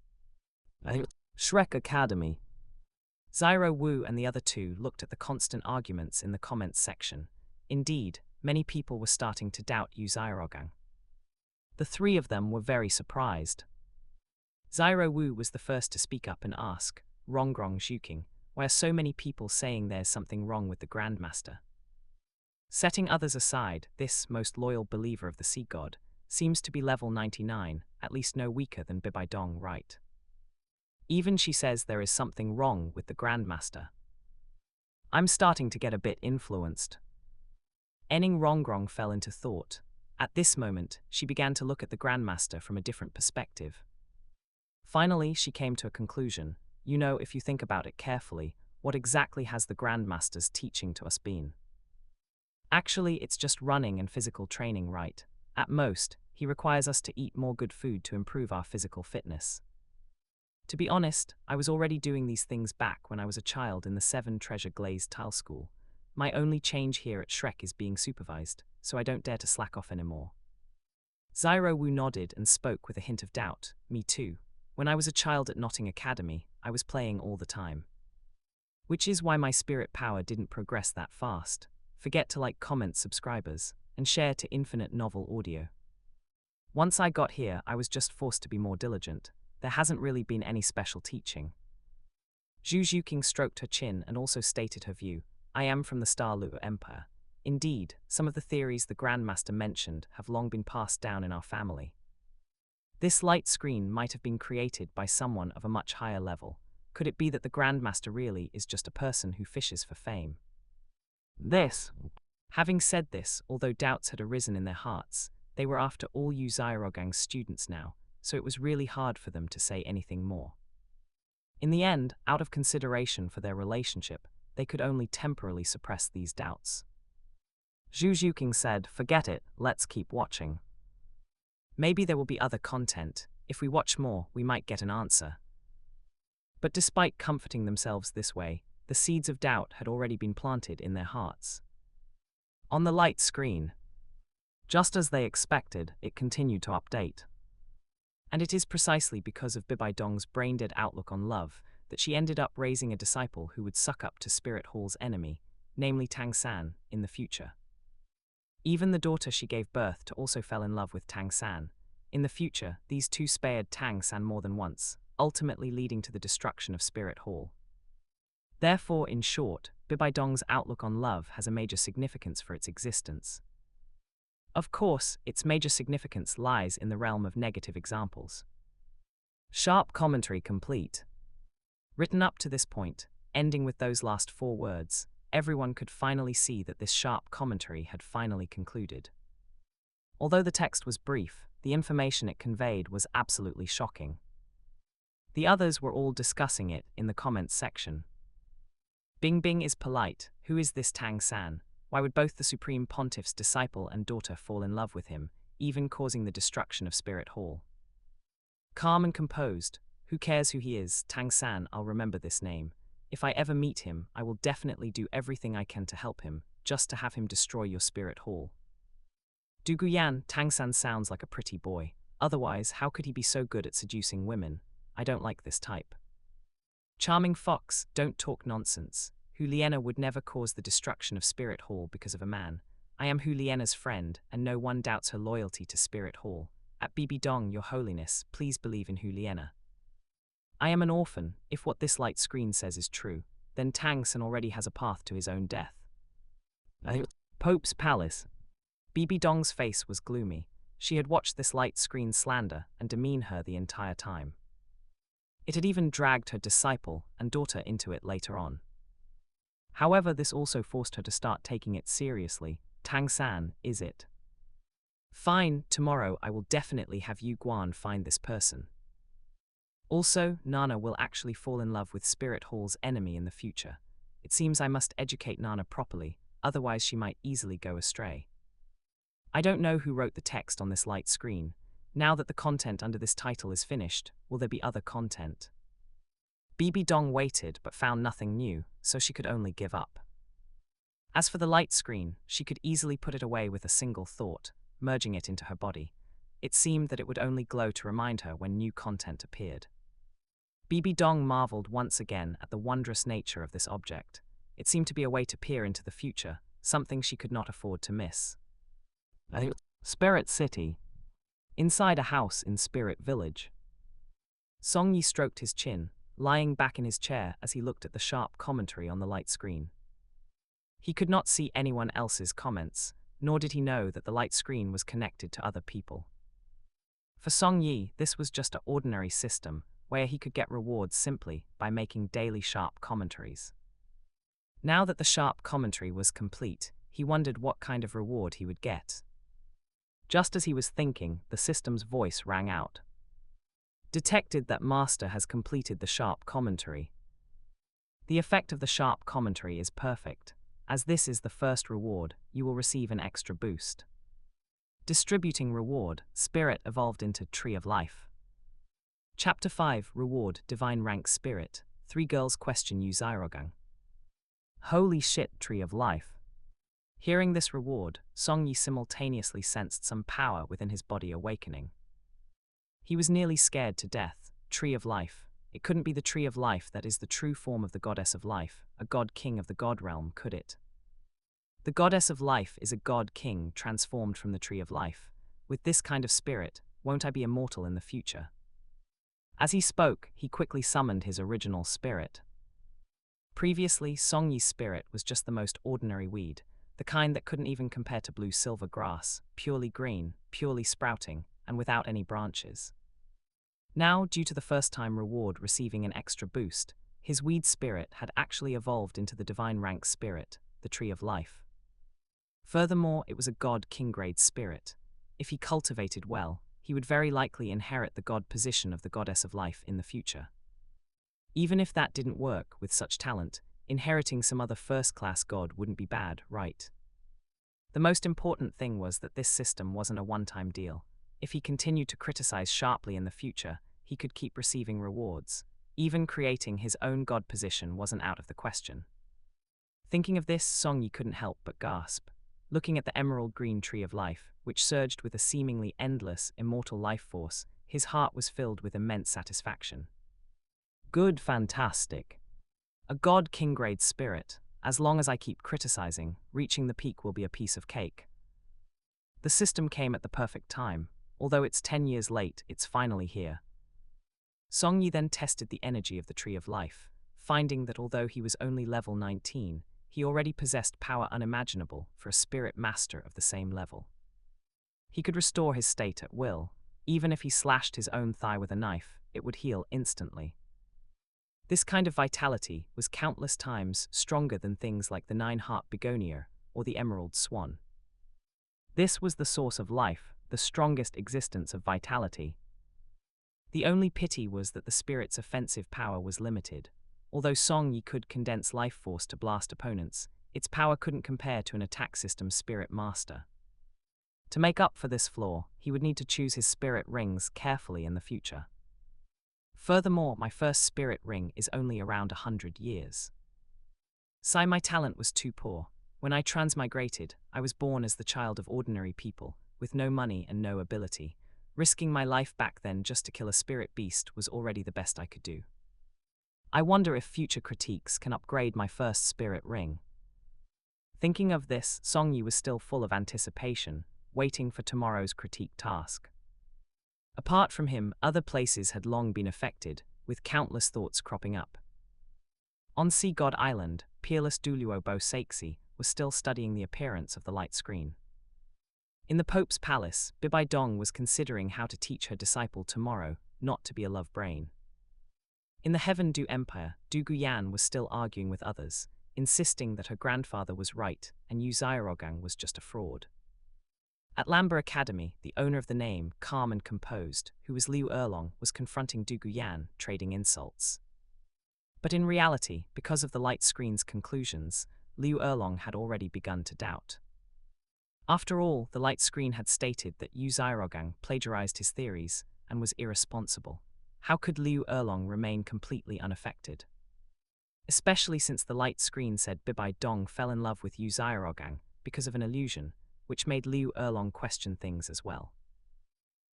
Shrek Academy. Xiao Wu and the other two looked at the constant arguments in the comments section. Indeed, many people were starting to doubt Zhu Zhuqing. The three of them were very surprised. Xiao Wu was the first to speak up and ask, Rongrong Zhuqing, why are so many people saying there's something wrong with the Grandmaster? Setting others aside, this most loyal believer of the sea god seems to be level 99, at least no weaker than Bibi Dong, right? Even she says there is something wrong with the Grandmaster. I'm starting to get a bit influenced. Ning Rongrong fell into thought. At this moment, she began to look at the Grandmaster from a different perspective. Finally, she came to a conclusion. You know, if you think about it carefully, what exactly has the Grandmaster's teaching to us been? Actually, it's just running and physical training, right? At most, he requires us to eat more good food to improve our physical fitness. To be honest, I was already doing these things back when I was a child in the 7 Treasure Glazed Tile School. My only change here at Shrek is being supervised, so I don't dare to slack off anymore. Xiao Wu nodded and spoke with a hint of doubt. Me too. When I was a child at Notting Academy, I was playing all the time. Which is why my spirit power didn't progress that fast. Forget to like, comment, subscribers, and share to Infinite Novel Audio. Once I got here, I was just forced to be more diligent. There hasn't really been any special teaching. Zhu Zhuqing stroked her chin and also stated her view. I am from the Dalu Empire. Indeed, some of the theories the Grandmaster mentioned have long been passed down in our family. This light screen might have been created by someone of a much higher level. Could it be that the Grandmaster really is just a person who fishes for fame? Having said this, although doubts had arisen in their hearts, they were after all Zhu Zhuqing's students now, so it was really hard for them to say anything more. In the end, out of consideration for their relationship, they could only temporarily suppress these doubts. Zhu Zhuqing said, forget it, let's keep watching. Maybe there will be other content. If we watch more, we might get an answer. But despite comforting themselves this way, the seeds of doubt had already been planted in their hearts. On the light screen, just as they expected, it continued to update. And it is precisely because of Bibi Dong's brain-dead outlook on love that she ended up raising a disciple who would suck up to Spirit Hall's enemy, namely Tang San, in the future. Even the daughter she gave birth to also fell in love with Tang San. In the future, these two spared Tang San more than once, ultimately leading to the destruction of Spirit Hall. Therefore, in short, Bibi Dong's outlook on love has a major significance for its existence. Of course, its major significance lies in the realm of negative examples. Sharp commentary complete. Written up to this point, ending with those last 4 words, everyone could finally see that this sharp commentary had finally concluded. Although the text was brief, the information it conveyed was absolutely shocking. The others were all discussing it in the comments section. Bing Bing is polite. Who is this Tang San? Why would both the Supreme Pontiff's disciple and daughter fall in love with him, even causing the destruction of Spirit Hall? Calm and composed. Who cares who he is? Tang San, I'll remember this name. If I ever meet him, I will definitely do everything I can to help him, just to have him destroy your Spirit Hall. Du Guyan, Tang San sounds like a pretty boy. Otherwise, how could he be so good at seducing women? I don't like this type. Charming Fox, don't talk nonsense. Hu Liena would never cause the destruction of Spirit Hall because of a man. I am Hu Liena's friend, and no one doubts her loyalty to Spirit Hall. At Bibi Dong, Your Holiness, please believe in Huliena. I am an orphan. If what this light screen says is true, then Tang San already has a path to his own death. Pope's Palace. Bibi Dong's face was gloomy. She had watched this light screen slander and demean her the entire time. It had even dragged her disciple and daughter into it later on. However, this also forced her to start taking it seriously. Tang San, is it? Fine, tomorrow I will definitely have Yu Guan find this person. Also, Nana will actually fall in love with Spirit Hall's enemy in the future. It seems I must educate Nana properly, otherwise she might easily go astray. I don't know who wrote the text on this light screen. Now that the content under this title is finished, will there be other content? Bibi Dong waited but found nothing new, so she could only give up. As for the light screen, she could easily put it away with a single thought, merging it into her body. It seemed that it would only glow to remind her when new content appeared. Bibi Dong marveled once again at the wondrous nature of this object. It seemed to be a way to peer into the future, something she could not afford to miss. Spirit City. Inside a house in Spirit Village. Song Yi stroked his chin, lying back in his chair as he looked at the sharp commentary on the light screen. He could not see anyone else's comments, nor did he know that the light screen was connected to other people. For Song Yi, this was just an ordinary system, where he could get rewards simply by making daily sharp commentaries. Now that the sharp commentary was complete, he wondered what kind of reward he would get. Just as he was thinking, the system's voice rang out. Detected that Master has completed the sharp commentary. The effect of the sharp commentary is perfect. As this is the first reward, you will receive an extra boost. Distributing reward, Spirit evolved into Tree of Life. Chapter 5, Reward, Divine Rank Spirit. 3 girls question Yu Zhuqing. Holy shit, Tree of Life. Hearing this reward, Song Yi simultaneously sensed some power within his body awakening. He was nearly scared to death. Tree of Life. It couldn't be the Tree of Life that is the true form of the Goddess of Life, a God King of the God Realm, could it? The Goddess of Life is a God King transformed from the Tree of Life. With this kind of spirit, won't I be immortal in the future? As he spoke, he quickly summoned his original spirit. Previously, Song Yi's spirit was just the most ordinary weed, the kind that couldn't even compare to blue-silver grass, purely green, purely sprouting, and without any branches. Now, due to the first-time reward receiving an extra boost, his weed spirit had actually evolved into the divine rank spirit, the Tree of Life. Furthermore, it was a God King-grade spirit. If he cultivated well, he would very likely inherit the God position of the Goddess of Life in the future. Even if that didn't work with such talent, inheriting some other first-class god wouldn't be bad, right? The most important thing was that this system wasn't a one-time deal. If he continued to criticize sharply in the future, he could keep receiving rewards. Even creating his own god position wasn't out of the question. Thinking of this, Song Yi couldn't help but gasp. Looking at the emerald green Tree of Life, which surged with a seemingly endless, immortal life force, his heart was filled with immense satisfaction. Good, fantastic. A God King-grade spirit. As long as I keep criticizing, reaching the peak will be a piece of cake. The system came at the perfect time. Although it's 10 years late, it's finally here. Song Yi then tested the energy of the Tree of Life, finding that although he was only level 19, he already possessed power unimaginable for a spirit master of the same level. He could restore his state at will. Even if he slashed his own thigh with a knife, it would heal instantly. This kind of vitality was countless times stronger than things like the 9-heart begonia or the emerald swan. This was the source of life, the strongest existence of vitality. The only pity was that the spirit's offensive power was limited. Although Song Yi could condense life force to blast opponents, its power couldn't compare to an attack system spirit master. To make up for this flaw, he would need to choose his spirit rings carefully in the future. Furthermore, my first spirit ring is only around 100 years. My talent was too poor. When I transmigrated, I was born as the child of ordinary people, with no money and no ability. Risking my life back then just to kill a spirit beast was already the best I could do. I wonder if future critiques can upgrade my first spirit ring. Thinking of this, Song Yi was still full of anticipation, waiting for tomorrow's critique task. Apart from him, other places had long been affected, with countless thoughts cropping up. On Sea God Island, peerless Douluo was still studying the appearance of the light screen. In the Pope's palace, Bibi Dong was considering how to teach her disciple tomorrow not to be a love brain. In the Heaven Du Empire, Du Guyan was still arguing with others, insisting that her grandfather was right and Yu Xiaorogang was just a fraud. At Lambert Academy, the owner of the name, calm and composed, who was Liu Erlong, was confronting Du Guyan, trading insults. But in reality, because of the light screen's conclusions, Liu Erlong had already begun to doubt. After all, the light screen had stated that Yu Xiaorogang plagiarized his theories and was irresponsible. How could Liu Erlong remain completely unaffected? Especially since the light screen said Bibi Dong fell in love with Yu Xiaorogang because of an illusion, which made Liu Erlong question things as well.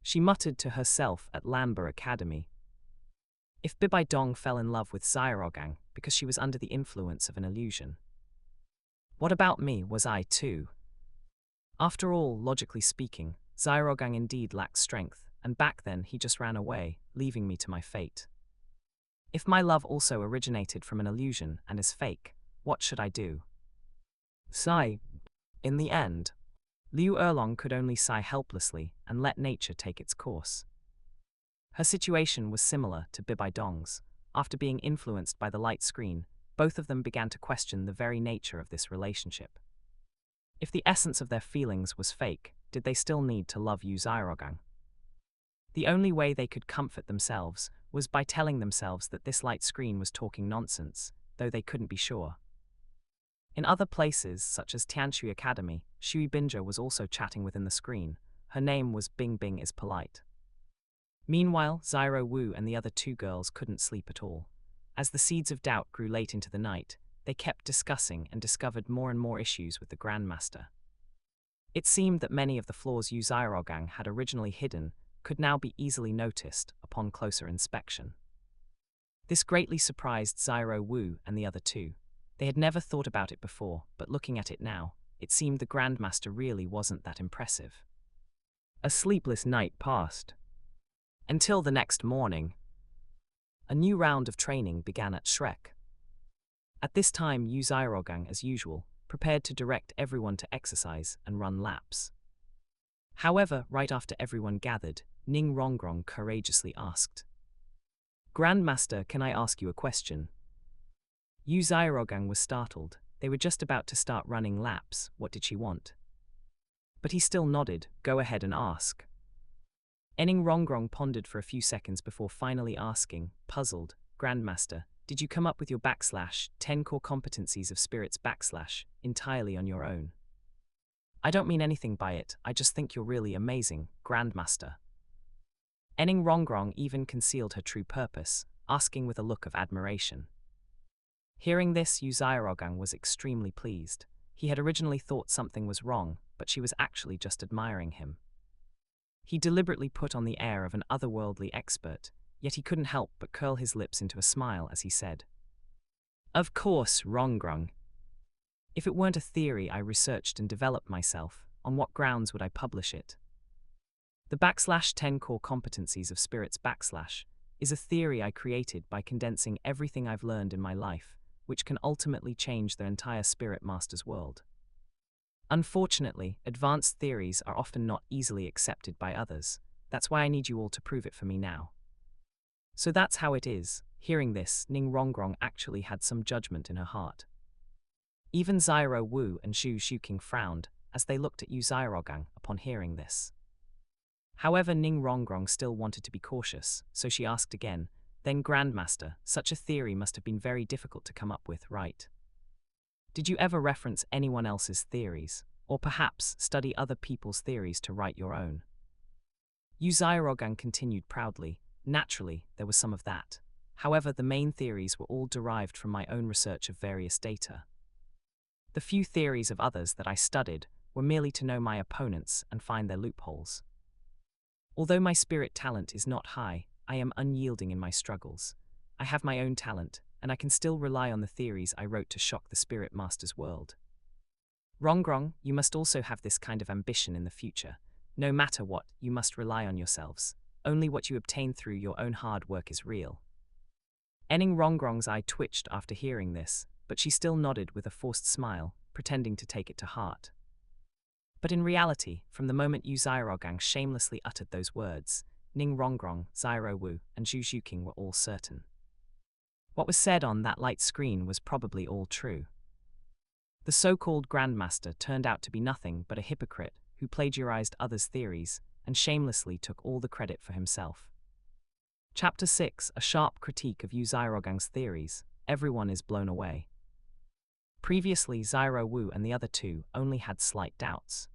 She muttered to herself at Lambert Academy. If Bibi Dong fell in love with Xiaorogang because she was under the influence of an illusion, what about me? Was I too? After all, logically speaking, Xiaorogang indeed lacked strength, and back then he just ran away, leaving me to my fate. If my love also originated from an illusion and is fake, what should I do? Sigh. In the end, Liu Erlong could only sigh helplessly and let nature take its course. Her situation was similar to Bibi Dong's. After being influenced by the light screen, both of them began to question the very nature of this relationship. If the essence of their feelings was fake, did they still need to love Yu Xiaorogang? The only way they could comfort themselves was by telling themselves that this light screen was talking nonsense, though they couldn't be sure. In other places, such as Tianshui Academy, Shui Binja was also chatting within the screen. Her name was Bing Bing is Polite. Meanwhile, Xiao Wu and the other two girls couldn't sleep at all. As the seeds of doubt grew late into the night, they kept discussing and discovered more and more issues with the Grandmaster. It seemed that many of the flaws Yu Xiaorogang had originally hidden could now be easily noticed upon closer inspection. This greatly surprised Xiao Wu and the other two. They had never thought about it before, but looking at it now, it seemed the Grandmaster really wasn't that impressive. A sleepless night passed. Until the next morning, a new round of training began at Shrek. At this time, Yu Xiaorogang, as usual, prepared to direct everyone to exercise and run laps. However, right after everyone gathered, Ning Rongrong courageously asked, "Grandmaster, can I ask you a question?" Yu Xiaorogang was startled. They were just about to start running laps. What did she want? But he still nodded. "Go ahead and ask." Ning Rongrong pondered for a few seconds before finally asking, puzzled, "Grandmaster, did you come up with your /10 core competencies of spirits entirely on your own?" "I don't mean anything by it, I just think you're really amazing, Grandmaster." Ning Rongrong even concealed her true purpose, asking with a look of admiration. Hearing this, Yu Xiaorogang was extremely pleased. He had originally thought something was wrong, but she was actually just admiring him. He deliberately put on the air of an otherworldly expert, yet he couldn't help but curl his lips into a smile as he said, "Of course, Rongrong. If it weren't a theory I researched and developed myself, on what grounds would I publish it? The /10 core competencies of spirits is a theory I created by condensing everything I've learned in my life, which can ultimately change the entire Spirit Master's world. Unfortunately, advanced theories are often not easily accepted by others. That's why I need you all to prove it for me now." So that's how it is. Hearing this, Ning Rongrong actually had some judgment in her heart. Even Xiao Wu and Zhu Zhuqing frowned as they looked at Yu Xiaorogang upon hearing this. However, Ning Rongrong still wanted to be cautious, so she asked again, "Then Grandmaster, such a theory must have been very difficult to come up with, right? Did you ever reference anyone else's theories, or perhaps study other people's theories to write your own?" Yu Xiaorogang continued proudly, "Naturally, there was some of that. However, the main theories were all derived from my own research of various data. The few theories of others that I studied were merely to know my opponents and find their loopholes. Although my spirit talent is not high, I am unyielding in my struggles. I have my own talent, and I can still rely on the theories I wrote to shock the Spirit Master's world. Rongrong, you must also have this kind of ambition in the future. No matter what, you must rely on yourselves. only what you obtain through your own hard work is real. Ning Rongrong's eye twitched after hearing this, but she still nodded with a forced smile, pretending to take it to heart. But in reality, from the moment Yu Xiaogang shamelessly uttered those words, Ning Rongrong, Xiao Wu, and Zhu Zhuqing were all certain. What was said on that light screen was probably all true. The so-called Grandmaster turned out to be nothing but a hypocrite who plagiarized others' theories and shamelessly took all the credit for himself. Chapter 6, a sharp critique of Yu Xiaogang's theories. Everyone is blown away. Previously, Xiao Wu and the other two only had slight doubts.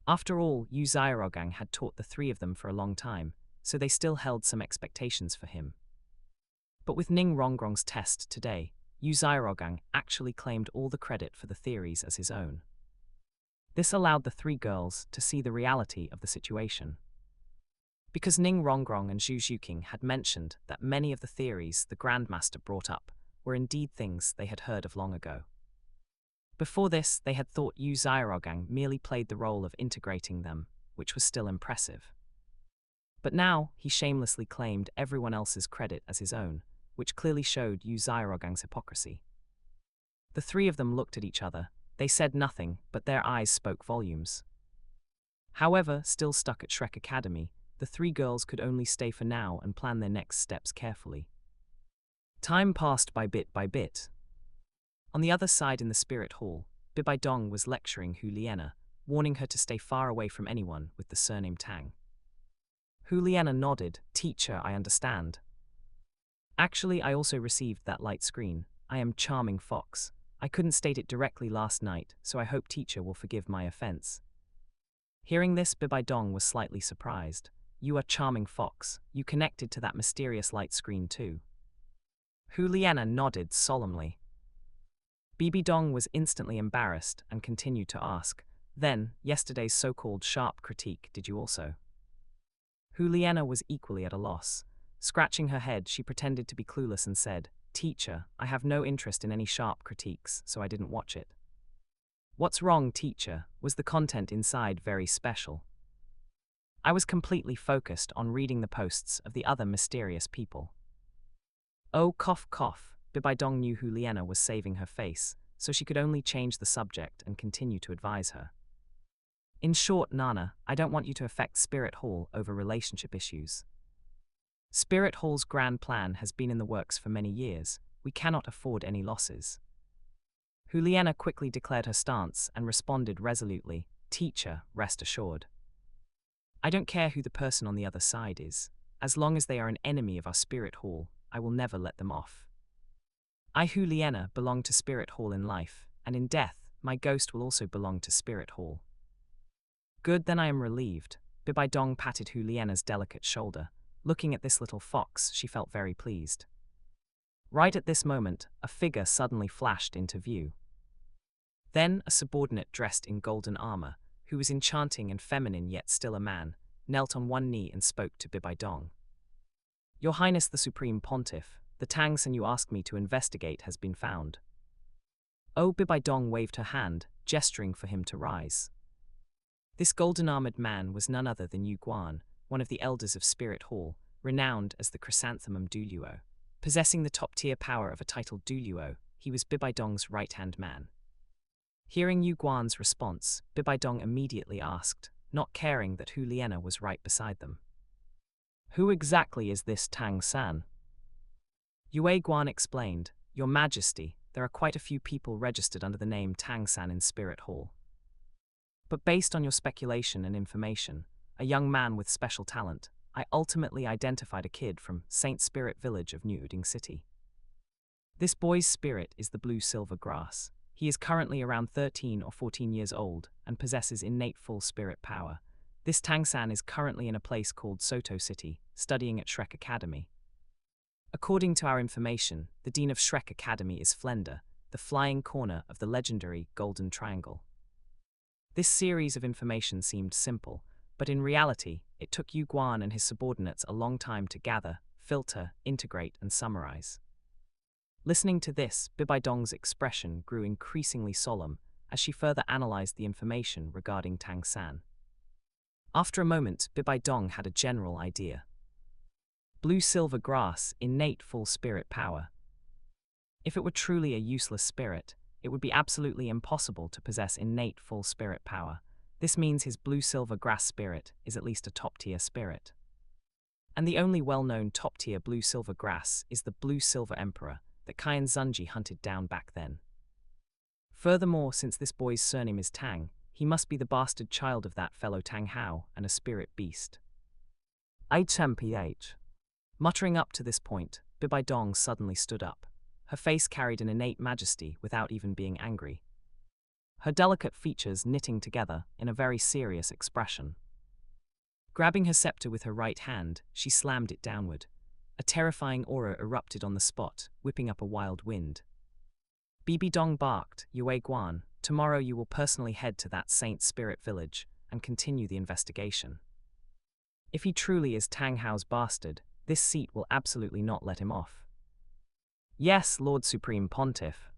After all, Yu Xiaogang had taught the three of them for a long time, so they still held some expectations for him. But with Ning Rongrong's test today, Yu Xiaogang actually claimed all the credit for the theories as his own. This allowed the three girls to see the reality of the situation. Because Ning Rongrong and Zhu Zhuqing had mentioned that many of the theories the Grandmaster brought up were indeed things they had heard of long ago. Before this, they had thought Yu Xiaogang merely played the role of integrating them, which was still impressive. But now, he shamelessly claimed everyone else's credit as his own, which clearly showed Yu Xiaogang's hypocrisy. The three of them looked at each other. They said nothing, but their eyes spoke volumes. However, still stuck at Shrek Academy, the three girls could only stay for now and plan their next steps carefully. Time passed by bit. On the other side in the spirit hall, Bibi Dong was lecturing Hu Liena, warning her to stay far away from anyone with the surname Tang. Hu Liena nodded. "Teacher, I understand. Actually, I also received that light screen. I am Charming Fox. I couldn't state it directly last night, so I hope teacher will forgive my offense." Hearing this, Bibi Dong was slightly surprised. "You are Charming Fox. You connected to that mysterious light screen too?" Hu Liena nodded solemnly. Bibi Dong was instantly embarrassed and continued to ask, "Then, yesterday's so-called sharp critique, did you also?" Hu Liena was equally at a loss. Scratching her head, she pretended to be clueless and said, "Teacher, I have no interest in any sharp critiques, so I didn't watch it." "What's wrong, teacher? Was the content inside very special?" "I was completely focused on reading the posts of the other mysterious people." "Oh, cough cough." Bibi Dong knew Hu Liena was saving her face, so she could only change the subject and continue to advise her. "In short, Nana, I don't want you to affect Spirit Hall over relationship issues. Spirit Hall's grand plan has been in the works for many years. We cannot afford any losses." Hu Liena quickly declared her stance and responded resolutely, "Teacher, rest assured. I don't care who the person on the other side is. As long as they are an enemy of our Spirit Hall, I will never let them off. I, Hu Liena, belong to Spirit Hall in life, and in death, my ghost will also belong to Spirit Hall." "Good, then I am relieved." Bibi Dong patted Hu Liena's delicate shoulder. Looking at this little fox, she felt very pleased. Right at this moment, a figure suddenly flashed into view. Then, a subordinate dressed in golden armor, who was enchanting and feminine yet still a man, knelt on one knee and spoke to Bibi Dong. "Your Highness the Supreme Pontiff, the Tang San you asked me to investigate has been found." Oh, Bibi Dong waved her hand, gesturing for him to rise. This golden-armored man was none other than Yu Guan, one of the elders of Spirit Hall, renowned as the chrysanthemum Douluo. Possessing the top-tier power of a titled Douluo, he was Bibi Dong's right-hand man. Hearing Yu Guan's response, Bibi Dong immediately asked, not caring that Hu Liena was right beside them. "Who exactly is this Tang San?" Yue Guan explained, "Your Majesty, there are quite a few people registered under the name Tang San in Spirit Hall. But based on your speculation and information, a young man with special talent, I ultimately identified a kid from Saint Spirit Village of New Uding City. This boy's spirit is the blue-silver grass. He is currently around 13 or 14 years old and possesses innate full spirit power. This Tang San is currently in a place called Soto City, studying at Shrek Academy. According to our information, the Dean of Shrek Academy is Flender, the flying corner of the legendary Golden Triangle." This series of information seemed simple, but in reality, it took Yu Guan and his subordinates a long time to gather, filter, integrate, and summarize. Listening to this, Bibi Dong's expression grew increasingly solemn as she further analyzed the information regarding Tang San. After a moment, Bibi Dong had a general idea. Blue-silver grass, innate full spirit power. If it were truly a useless spirit, it would be absolutely impossible to possess innate full spirit power. This means his blue-silver grass spirit is at least a top-tier spirit. And the only well-known top-tier blue-silver grass is the blue-silver emperor that Qian Zunji hunted down back then. Furthermore, since this boy's surname is Tang, he must be the bastard child of that fellow Tang Hao and a spirit beast. HMPH. Muttering up to this point, Bibi Dong suddenly stood up. Her face carried an innate majesty without even being angry. Her delicate features knitting together in a very serious expression. Grabbing her scepter with her right hand, she slammed it downward. A terrifying aura erupted on the spot, whipping up a wild wind. Bibi Dong barked, "Yue Guan, tomorrow you will personally head to that Saint Spirit village and continue the investigation. If he truly is Tang Hao's bastard, this seat will absolutely not let him off." "Yes, Lord Supreme Pontiff."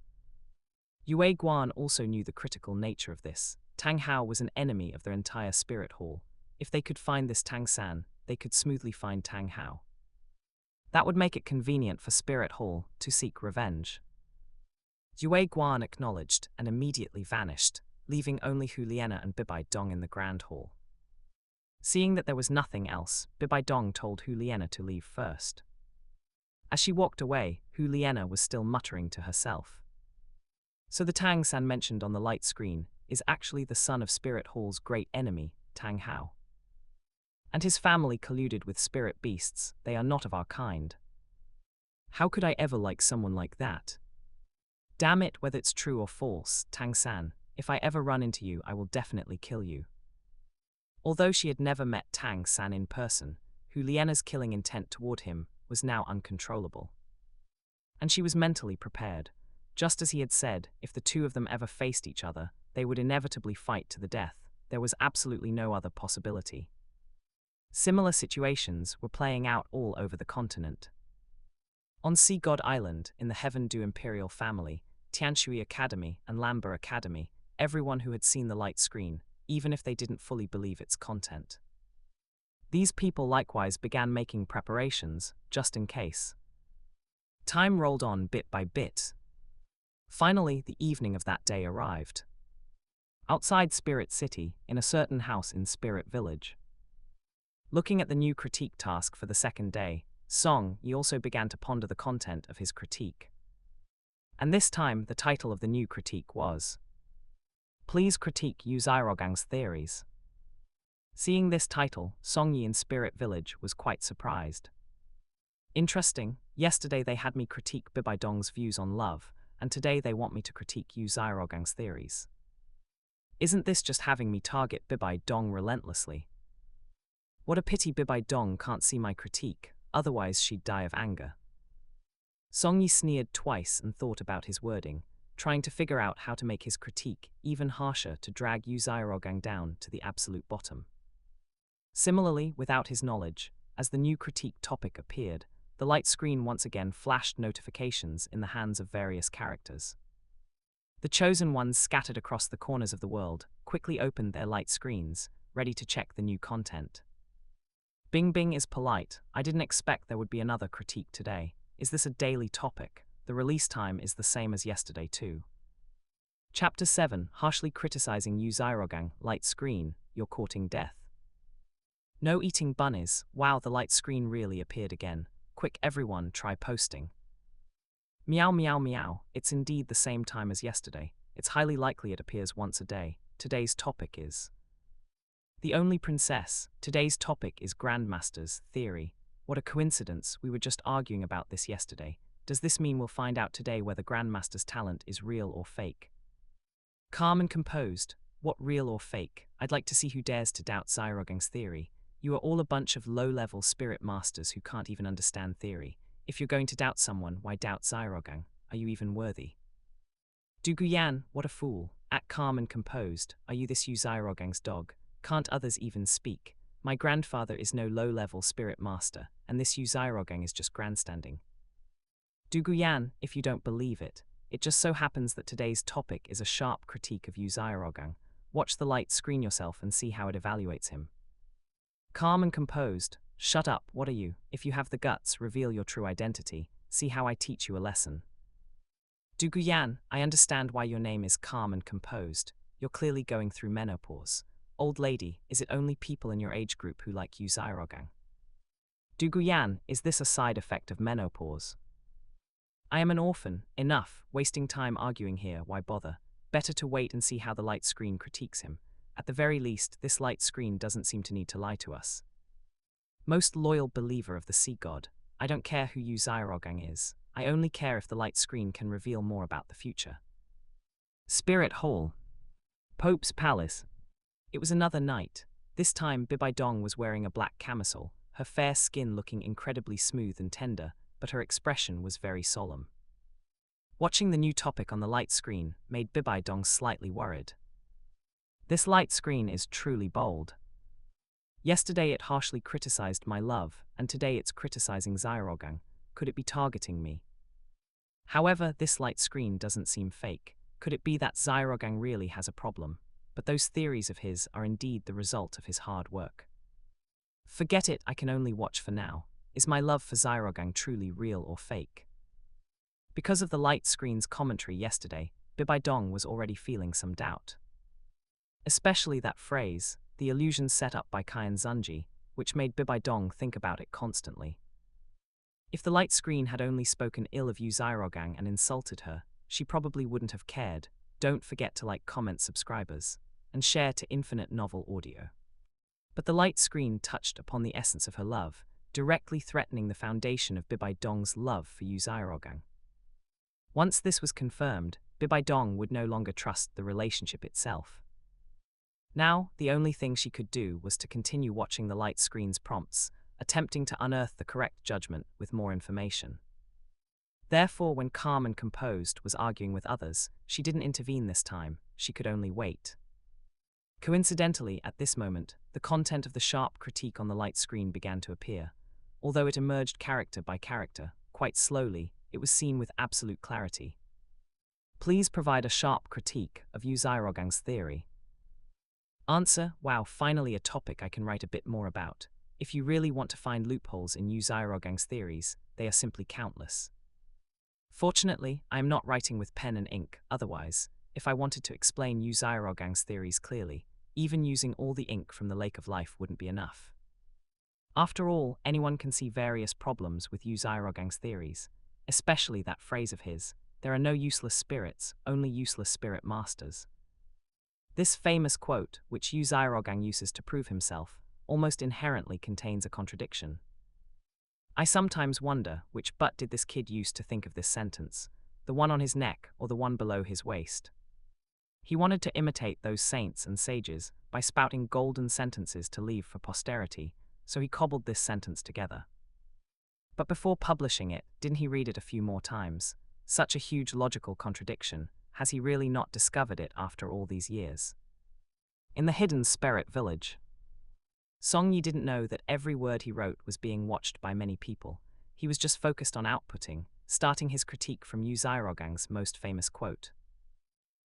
Yue Guan also knew the critical nature of this. Tang Hao was an enemy of their entire spirit hall. If they could find this Tang San, they could smoothly find Tang Hao. That would make it convenient for Spirit Hall to seek revenge. Yue Guan acknowledged and immediately vanished, leaving only Hu Liena and Bibi Dong in the Grand Hall. Seeing that there was nothing else, Bibi Dong told Hu Liena to leave first. As she walked away, Hu Liena was still muttering to herself. So the Tang San mentioned on the light screen is actually the son of Spirit Hall's great enemy, Tang Hao. And his family colluded with spirit beasts. They are not of our kind. How could I ever like someone like that? Damn it, whether it's true or false, Tang San, if I ever run into you, I will definitely kill you. Although she had never met Tang San in person, Hu Liena's killing intent toward him was now uncontrollable. And she was mentally prepared. Just as he had said, if the two of them ever faced each other, they would inevitably fight to the death. There was absolutely no other possibility. Similar situations were playing out all over the continent. On Sea God Island, in the Heaven Du Imperial family, Tianshui Academy and Lambda Academy, everyone who had seen the light screen, even if they didn't fully believe its content. These people likewise began making preparations, just in case. Time rolled on bit by bit. Finally, the evening of that day arrived. Outside Spirit City, in a certain house in Spirit Village. Looking at the new critique task for the second day, Song Yi also began to ponder the content of his critique. And this time, the title of the new critique was, "Please critique Yu Zhairogang's theories." Seeing this title, Song Yi in Spirit Village was quite surprised. Interesting, yesterday they had me critique Bibi Dong's views on love, and today they want me to critique Yu Zhairogang's theories. Isn't this just having me target Bibi Dong relentlessly? What a pity Bibi Dong can't see my critique, otherwise she'd die of anger. Song Yi sneered twice and thought about his wording, trying to figure out how to make his critique even harsher to drag Yu Zhairogang down to the absolute bottom. Similarly, without his knowledge, as the new critique topic appeared, the light screen once again flashed notifications in the hands of various characters. The chosen ones scattered across the corners of the world quickly opened their light screens, ready to check the new content. Bing Bing is polite. I didn't expect there would be another critique today. Is this a daily topic? The release time is the same as yesterday too. Chapter 7, harshly criticizing Yu Zhairogang, light screen, you're courting death. No eating bunnies. Wow, the light screen really appeared again. Quick everyone, try posting. Meow meow meow, it's indeed the same time as yesterday. It's highly likely it appears once a day. Today's topic is The Only Princess. Today's topic is Grandmaster's theory. What a coincidence, we were just arguing about this yesterday. Does this mean we'll find out today whether Grandmaster's talent is real or fake? Calm and composed. What real or fake? I'd like to see who dares to doubt Zhairogang's theory. You are all a bunch of low-level spirit masters who can't even understand theory. If you're going to doubt someone, why doubt Zhairogang? Are you even worthy? Du Guyan, what a fool. Act calm and composed. Are you this Yu Zhairogang's dog? Can't others even speak? My grandfather is no low-level spirit master, and this Yu Zhairogang is just grandstanding. Du Guyan, if you don't believe it, it just so happens that today's topic is a sharp critique of Yu Zhairogang. Watch the light screen yourself and see how it evaluates him. Calm and composed. Shut up, what are you? If you have the guts, reveal your true identity. See how I teach you a lesson. Duguyan, I understand why your name is calm and composed. You're clearly going through menopause. Old lady, is it only people in your age group who like Yu Zairogang? Duguyan, is this a side effect of menopause? I am an orphan. Enough. Wasting time arguing here, why bother? Better to wait and see how the light screen critiques him. At the very least, this light screen doesn't seem to need to lie to us. Most loyal believer of the sea god, I don't care who Yu Zairogang is. I only care if the light screen can reveal more about the future. Spirit Hall. Pope's Palace. It was another night. This time, Bibi Dong was wearing a black camisole, her fair skin looking incredibly smooth and tender, but her expression was very solemn. Watching the new topic on the light screen made Bibi Dong slightly worried. This light screen is truly bold. Yesterday it harshly criticized my love, and today it's criticizing Zairogang. Could it be targeting me? However, this light screen doesn't seem fake. Could it be that Zairogang really has a problem? But those theories of his are indeed the result of his hard work. Forget it, I can only watch for now. Is my love for Zairogang truly real or fake? Because of the light screen's commentary yesterday, Bibi Dong was already feeling some doubt. Especially that phrase, the illusion set up by Qian Zunji, which made Bibi Dong think about it constantly. If the light screen had only spoken ill of Yu Zairogang and insulted her, she probably wouldn't have cared. Don't forget to like, comment, subscribers, and share to Infinite Novel Audio. But the light screen touched upon the essence of her love, directly threatening the foundation of Bibi Dong's love for Yu Zairogang. Once this was confirmed, Bibi Dong would no longer trust the relationship itself. Now, the only thing she could do was to continue watching the light screen's prompts, attempting to unearth the correct judgment with more information. Therefore, when calm and composed was arguing with others, she didn't intervene this time, she could only wait. Coincidentally, at this moment, the content of the sharp critique on the light screen began to appear. Although it emerged character by character, quite slowly, it was seen with absolute clarity. Please provide a sharp critique of Yu Zairogang's theory. Answer: wow, finally a topic I can write a bit more about. If you really want to find loopholes in Yu Zairogang's theories, they are simply countless. Fortunately, I am not writing with pen and ink, otherwise, if I wanted to explain Yu Zairogang's theories clearly, even using all the ink from the Lake of Life wouldn't be enough. After all, anyone can see various problems with Yu Zairogang's theories, especially that phrase of his, there are no useless spirits, only useless spirit masters. This famous quote, which Yu Zairogang uses to prove himself, almost inherently contains a contradiction. I sometimes wonder which butt did this kid use to think of this sentence, the one on his neck or the one below his waist. He wanted to imitate those saints and sages by spouting golden sentences to leave for posterity, so he cobbled this sentence together. But before publishing it, didn't he read it a few more times? Such a huge logical contradiction, has he really not discovered it after all these years? In the hidden spirit village, Song Yi didn't know that every word he wrote was being watched by many people. He was just focused on outputting, starting his critique from Yu Zairogang's most famous quote.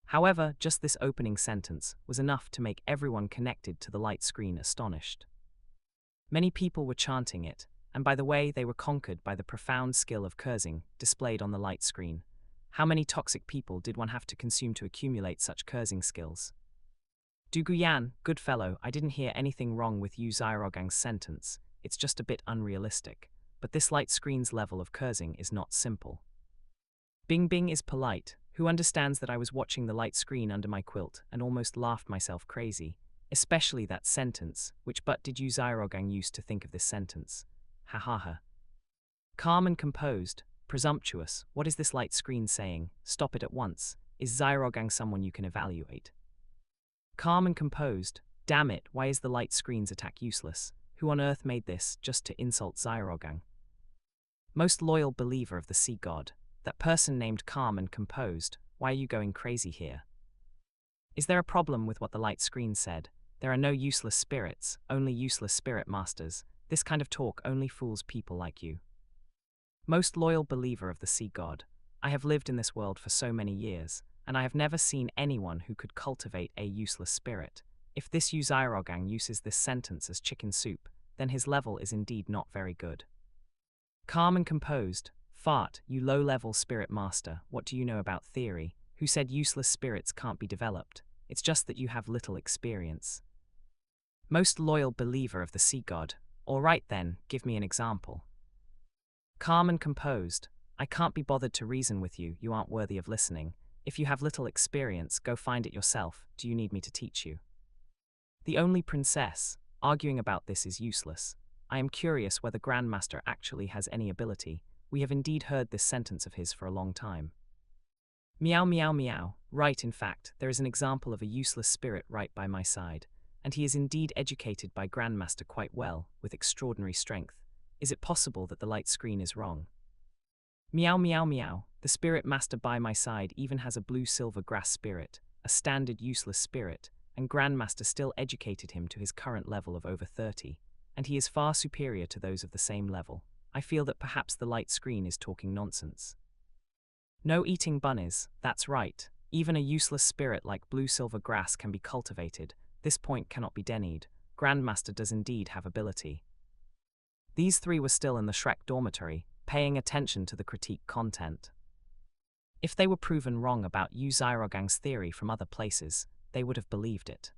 However, just this opening sentence was enough to make everyone connected to the light screen astonished. Many people were chanting it, and by the way, they were conquered by the profound skill of cursing displayed on the light screen. How many toxic people did one have to consume to accumulate such cursing skills? Du Guyan, good fellow, I didn't hear anything wrong with Yu Zairogang's sentence, it's just a bit unrealistic, but this light screen's level of cursing is not simple. Bing Bing is polite, who understands that I was watching the light screen under my quilt and almost laughed myself crazy, especially that sentence, which but did Yu Zairogang use to think of this sentence? Ha ha ha. Calm and composed, presumptuous, what is this light screen saying? Stop it at once. Is Zairogang someone you can evaluate? Calm and composed, damn it, why is the light screen's attack useless? Who on earth made this just to insult Zairogang? Most loyal believer of the sea god, that person named Calm and Composed, why are you going crazy here? Is there a problem with what the light screen said? There are no useless spirits, only useless spirit masters. This kind of talk only fools people like you. Most loyal believer of the sea god, I have lived in this world for so many years, and I have never seen anyone who could cultivate a useless spirit. If this Yu Zairogang uses this sentence as chicken soup, then his level is indeed not very good. Calm and composed. Fart, you low-level spirit master, what do you know about theory? Who said useless spirits can't be developed? It's just that you have little experience. Most loyal believer of the sea god. All right then, give me an example. Calm and composed. I can't be bothered to reason with you, you aren't worthy of listening. If you have little experience, go find it yourself. Do you need me to teach you? The only princess. Arguing about this is useless. I am curious whether Grandmaster actually has any ability. We have indeed heard this sentence of his for a long time. Meow meow meow. Right, in fact, there is an example of a useless spirit right by my side, and he is indeed educated by Grandmaster quite well, with extraordinary strength. Is it possible that the light screen is wrong? Meow meow meow. The spirit master by my side even has a blue-silver grass spirit, a standard useless spirit, and Grandmaster still educated him to his current level of over 30, and he is far superior to those of the same level. I feel that perhaps the light screen is talking nonsense. No eating bunnies, that's right. Even a useless spirit like blue-silver grass can be cultivated. This point cannot be denied. Grandmaster does indeed have ability. These three were still in the Shrek dormitory, paying attention to the critique content. If they were proven wrong about Yu Zhaorong's theory from other places, they would have believed it.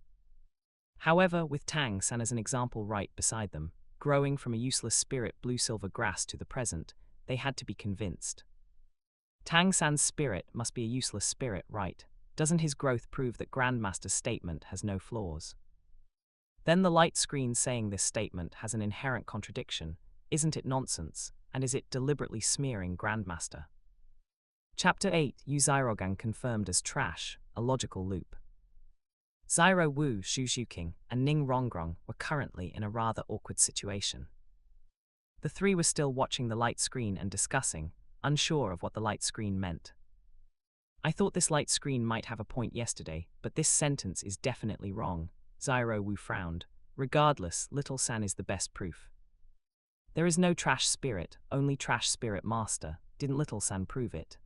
However, with Tang San as an example right beside them, growing from a useless spirit blue-silver grass to the present, they had to be convinced. Tang San's spirit must be a useless spirit, right? Doesn't his growth prove that Grandmaster's statement has no flaws? Then the light screen saying this statement has an inherent contradiction. Isn't it nonsense? And is it deliberately smearing Grandmaster? Chapter 8, Yu Zhaorong confirmed as trash, a logical loop. Xiao Wu, Zhu Zhuqing, and Ning Rongrong were currently in a rather awkward situation. The three were still watching the light screen and discussing, unsure of what the light screen meant. I thought this light screen might have a point yesterday, but this sentence is definitely wrong. Xiao Wu frowned. Regardless, Little San is the best proof. There is no trash spirit, only trash spirit master. Didn't Little San prove it?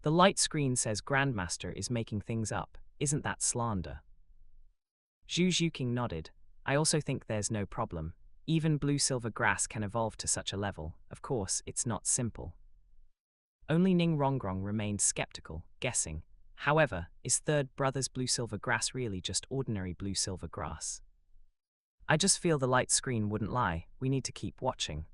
The light screen says Grandmaster is making things up. Isn't that slander? Zhu Zhuqing nodded. I also think there's no problem. Even blue-silver grass can evolve to such a level. Of course, it's not simple. Only Ning Rongrong remained skeptical, guessing. However, is third brother's blue-silver grass really just ordinary blue-silver grass? I just feel the light screen wouldn't lie. We need to keep watching.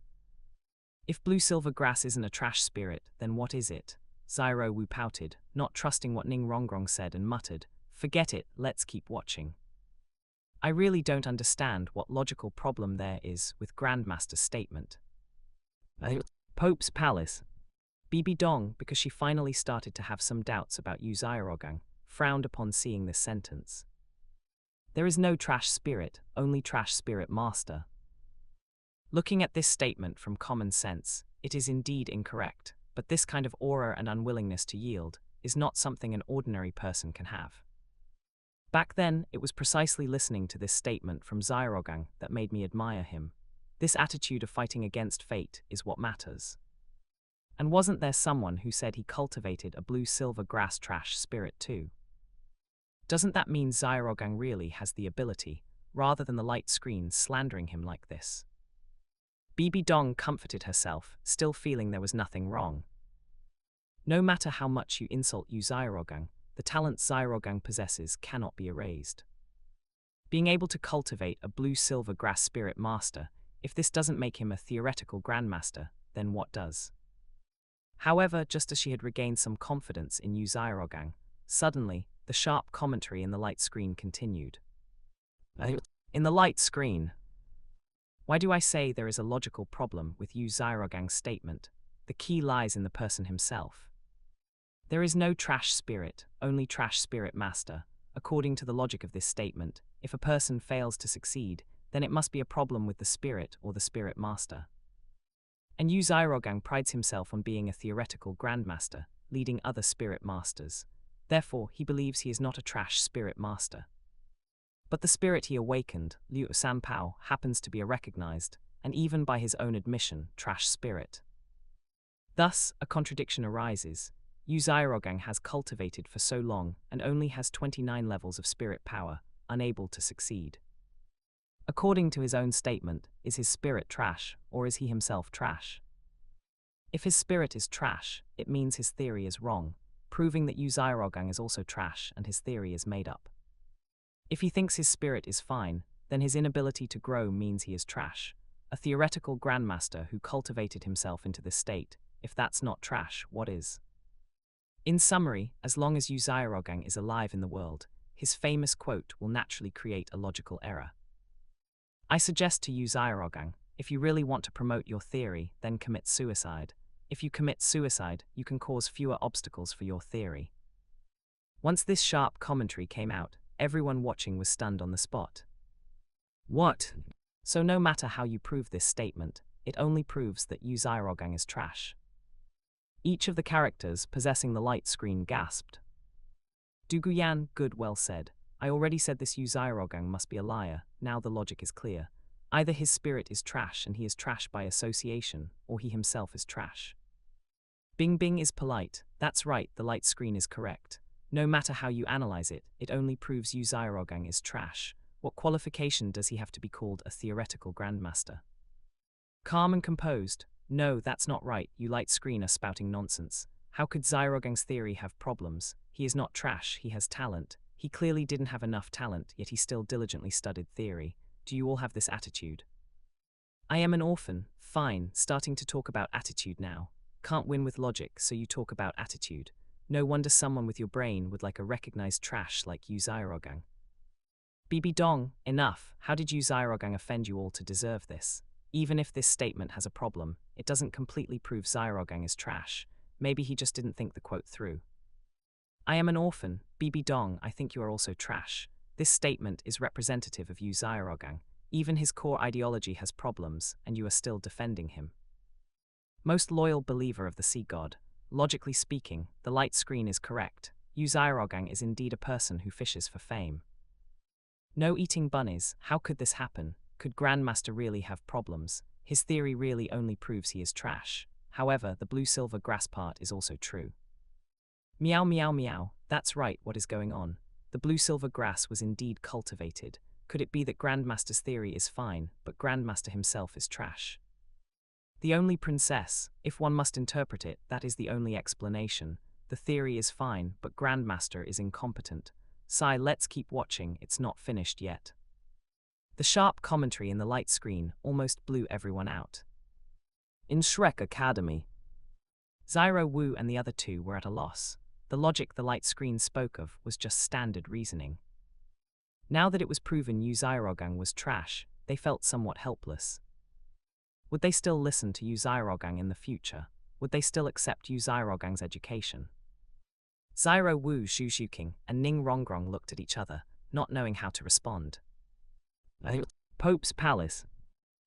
If blue-silver grass isn't a trash spirit, then what is it? Xiao Wu pouted, not trusting what Ning Rongrong said, and muttered, forget it, let's keep watching. I really don't understand what logical problem there is with Grandmaster's statement. Pope's Palace. Bibi Dong, because she finally started to have some doubts about Yu Zhaorong, frowned upon seeing this sentence. There is no trash spirit, only trash spirit master. Looking at this statement from common sense, it is indeed incorrect, but this kind of aura and unwillingness to yield is not something an ordinary person can have. Back then, it was precisely listening to this statement from Zhaorong that made me admire him. This attitude of fighting against fate is what matters. And wasn't there someone who said he cultivated a blue-silver grass trash spirit too? Doesn't that mean Zhaorong really has the ability, rather than the light screen slandering him like this? Bibi Dong comforted herself, still feeling there was nothing wrong. No matter how much you insult Yu Zhaorong, the talent Zhaorong possesses cannot be erased. Being able to cultivate a blue-silver grass spirit master, if this doesn't make him a theoretical grandmaster, then what does? However, just as she had regained some confidence in Yu Zhaorong, suddenly, the sharp commentary in the light screen continued. In the light screen. Why do I say there is a logical problem with Yu Zhaorong's statement? The key lies in the person himself. There is no trash spirit, only trash spirit master. According to the logic of this statement, if a person fails to succeed, then it must be a problem with the spirit or the spirit master. And Yu Zhaorong prides himself on being a theoretical grandmaster, leading other spirit masters. Therefore, he believes he is not a trash spirit master. But the spirit he awakened, Liu Sanpao, happens to be a recognized, and even by his own admission, trash spirit. Thus, a contradiction arises. Yu Zhaorong has cultivated for so long and only has 29 levels of spirit power, unable to succeed. According to his own statement, is his spirit trash, or is he himself trash? If his spirit is trash, it means his theory is wrong, proving that Yu Zairogang is also trash and his theory is made up. If he thinks his spirit is fine, then his inability to grow means he is trash, a theoretical grandmaster who cultivated himself into this state. If that's not trash, what is? In summary, as long as Yu Zairogang is alive in the world, his famous quote will naturally create a logical error. I suggest to Yu Zairogang, if you really want to promote your theory, then commit suicide. If you commit suicide, you can cause fewer obstacles for your theory. Once this sharp commentary came out, everyone watching was stunned on the spot. What? So no matter how you prove this statement, it only proves that Yu Zairogang is trash. Each of the characters possessing the light screen gasped. Duguyan, good, well said. I already said this Yu Zairogang must be a liar, now the logic is clear. Either his spirit is trash and he is trash by association, or he himself is trash. Bing Bing is polite. That's right, the light screen is correct. No matter how you analyze it, it only proves Yu Zairogang is trash. What qualification does he have to be called a theoretical grandmaster? Calm and composed. No, that's not right, you light screen are spouting nonsense. How could Zairogang's theory have problems? He is not trash, he has talent. He clearly didn't have enough talent, yet he still diligently studied theory. Do you all have this attitude? I am an orphan. Fine, starting to talk about attitude now. Can't win with logic, so you talk about attitude. No wonder someone with your brain would like a recognized trash like Yu Zairogang. Bibi Dong, enough. How did Yu Zairogang offend you all to deserve this? Even if this statement has a problem, it doesn't completely prove Zairogang is trash. Maybe he just didn't think the quote through. I am an orphan. Bibi Dong, I think you are also trash. This statement is representative of Yu Zairogang. Even his core ideology has problems, and you are still defending him. Most loyal believer of the sea god. Logically speaking, the light screen is correct. Yu Zairogang is indeed a person who fishes for fame. No eating bunnies. How could this happen? Could Grandmaster really have problems? His theory really only proves he is trash. However, the blue-silver grass part is also true. Meow meow meow. That's right, what is going on? The blue-silver grass was indeed cultivated. Could it be that Grandmaster's theory is fine, but Grandmaster himself is trash? The only princess, if one must interpret it, that is the only explanation. The theory is fine, but Grandmaster is incompetent. Sigh, let's keep watching, it's not finished yet. The sharp commentary in the light screen almost blew everyone out. In Shrek Academy, Xiao Wu and the other two were at a loss. The logic the light screen spoke of was just standard reasoning. Now that it was proven Yu Zairogang was trash, they felt somewhat helpless. Would they still listen to Yu Zairogang in the future? Would they still accept Yu Zairogang's education? Zhu Zhuqing and Ning Rongrong looked at each other, not knowing how to respond. Pope's Palace.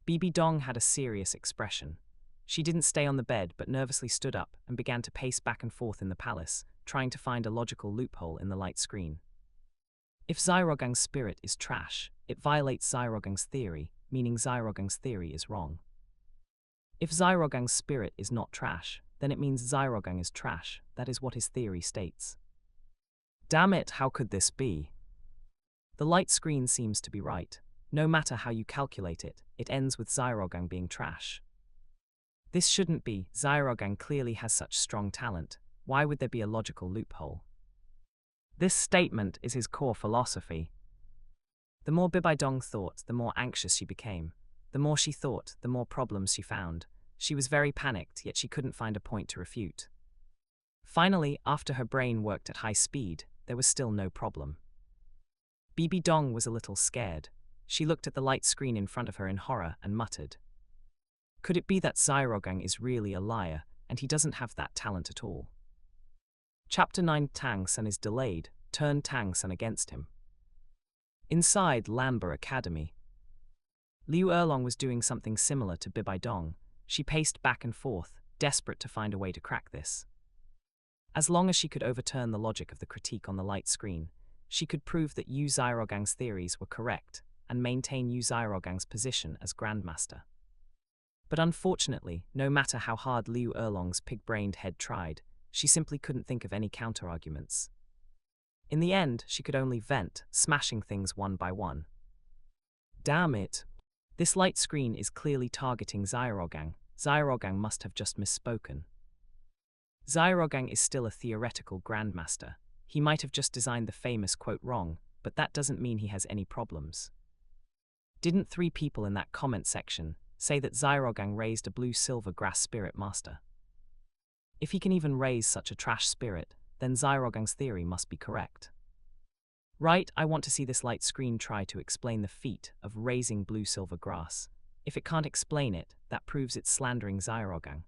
Bibi Dong had a serious expression. She didn't stay on the bed but nervously stood up and began to pace back and forth in the palace, trying to find a logical loophole in the light screen. If Zairogang's spirit is trash, it violates Zairogang's theory, meaning Zairogang's theory is wrong. If Zairogang's spirit is not trash, then it means Zairogang is trash, that is what his theory states. Damn it, how could this be? The light screen seems to be right. No matter how you calculate it, it ends with Zairogang being trash. This shouldn't be. Zairogang clearly has such strong talent. Why would there be a logical loophole? This statement is his core philosophy. The more Bibi Dong thought, the more anxious she became. The more she thought, the more problems she found. She was very panicked, yet she couldn't find a point to refute. Finally, after her brain worked at high speed, there was still no problem. Bibi Dong was a little scared. She looked at the light screen in front of her in horror and muttered. Could it be that Zairogang is really a liar, and he doesn't have that talent at all? Chapter 9 Tang Sun is delayed, turn Tang Sun against him. Inside Lanba Academy, Liu Erlong was doing something similar to Bibi Dong. She paced back and forth, desperate to find a way to crack this. As long as she could overturn the logic of the critique on the light screen, she could prove that Yu Zairogang's theories were correct and maintain Yu Zairogang's position as Grandmaster. But unfortunately, no matter how hard Liu Erlong's pig-brained head tried, she simply couldn't think of any counter-arguments. In the end, she could only vent, smashing things one by one. Damn it. This light screen is clearly targeting Xiaogang. Xiaogang must have just misspoken. Xiaogang is still a theoretical grandmaster. He might have just designed the famous quote wrong, but that doesn't mean he has any problems. Didn't 3 people in that comment section say that Xiaogang raised a blue-silver grass spirit master? If he can even raise such a trash spirit, then Xiaogang's theory must be correct. Right, I want to see this light screen try to explain the feat of raising blue-silver grass. If it can't explain it, that proves it's slandering Xiaogang.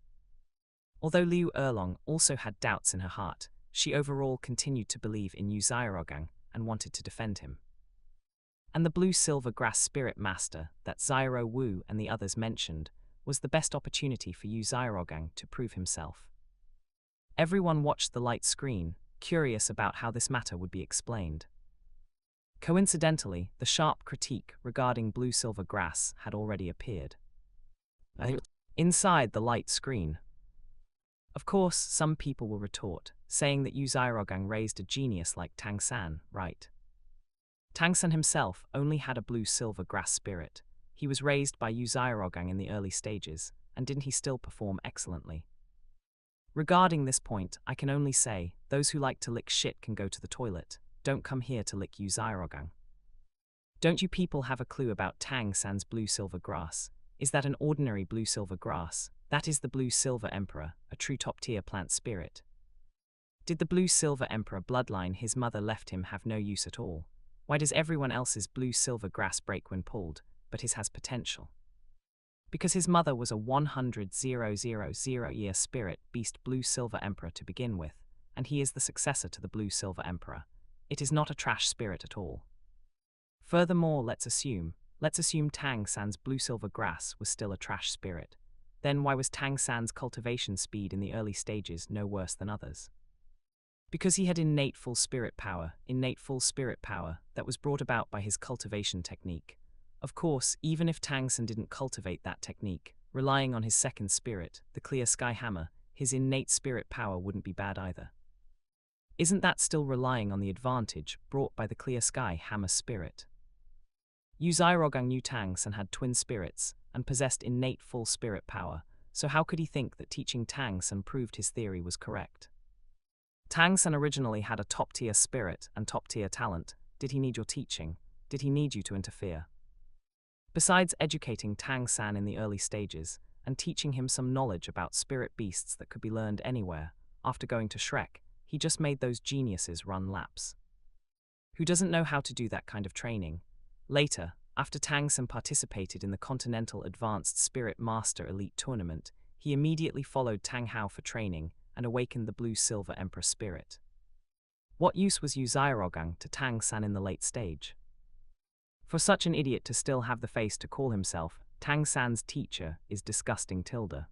Although Liu Erlong also had doubts in her heart, she overall continued to believe in Yu Xiaogang and wanted to defend him. And the blue-silver grass spirit master that Xiao Wu and the others mentioned was the best opportunity for Yu Xiaogang to prove himself. Everyone watched the light screen, curious about how this matter would be explained. Coincidentally, the sharp critique regarding blue-silver grass had already appeared. Inside the light screen. Of course, some people will retort, saying that Yu Xiaogang raised a genius like Tang San, right? Tang San himself only had a blue-silver grass spirit. He was raised by Yu Xiaogang in the early stages, and didn't he still perform excellently? Regarding this point, I can only say, those who like to lick shit can go to the toilet. Don't come here to lick Yu Xiaogang. Don't you people have a clue about Tang San's blue-silver grass? Is that an ordinary blue-silver grass? That is the blue-silver emperor, a true top-tier plant spirit. Did the blue-silver emperor bloodline his mother left him have no use at all? Why does everyone else's blue-silver grass break when pulled, but his has potential? Because his mother was a 100,000-year spirit beast blue-silver emperor to begin with, and he is the successor to the blue-silver emperor. It is not a trash spirit at all. Furthermore, let's assume Tang San's blue-silver grass was still a trash spirit. Then why was Tang San's cultivation speed in the early stages no worse than others? Because he had innate full spirit power that was brought about by his cultivation technique. Of course, even if Tang San didn't cultivate that technique, relying on his second spirit, the clear sky hammer, his innate spirit power wouldn't be bad either. Isn't that still relying on the advantage brought by the clear sky hammer spirit? Yu Xiaogang knew Tang San had twin spirits and possessed innate full spirit power, so how could he think that teaching Tang San proved his theory was correct? Tang San originally had a top-tier spirit and top-tier talent. Did he need your teaching? Did he need you to interfere? Besides educating Tang San in the early stages and teaching him some knowledge about spirit beasts that could be learned anywhere, after going to Shrek, he just made those geniuses run laps. Who doesn't know how to do that kind of training? Later, after Tang San participated in the Continental Advanced Spirit Master Elite Tournament, he immediately followed Tang Hao for training and awakened the blue-silver emperor spirit. What use was Yu Xiaogang to Tang San in the late stage? For such an idiot to still have the face to call himself Tang San's teacher is disgusting tilde.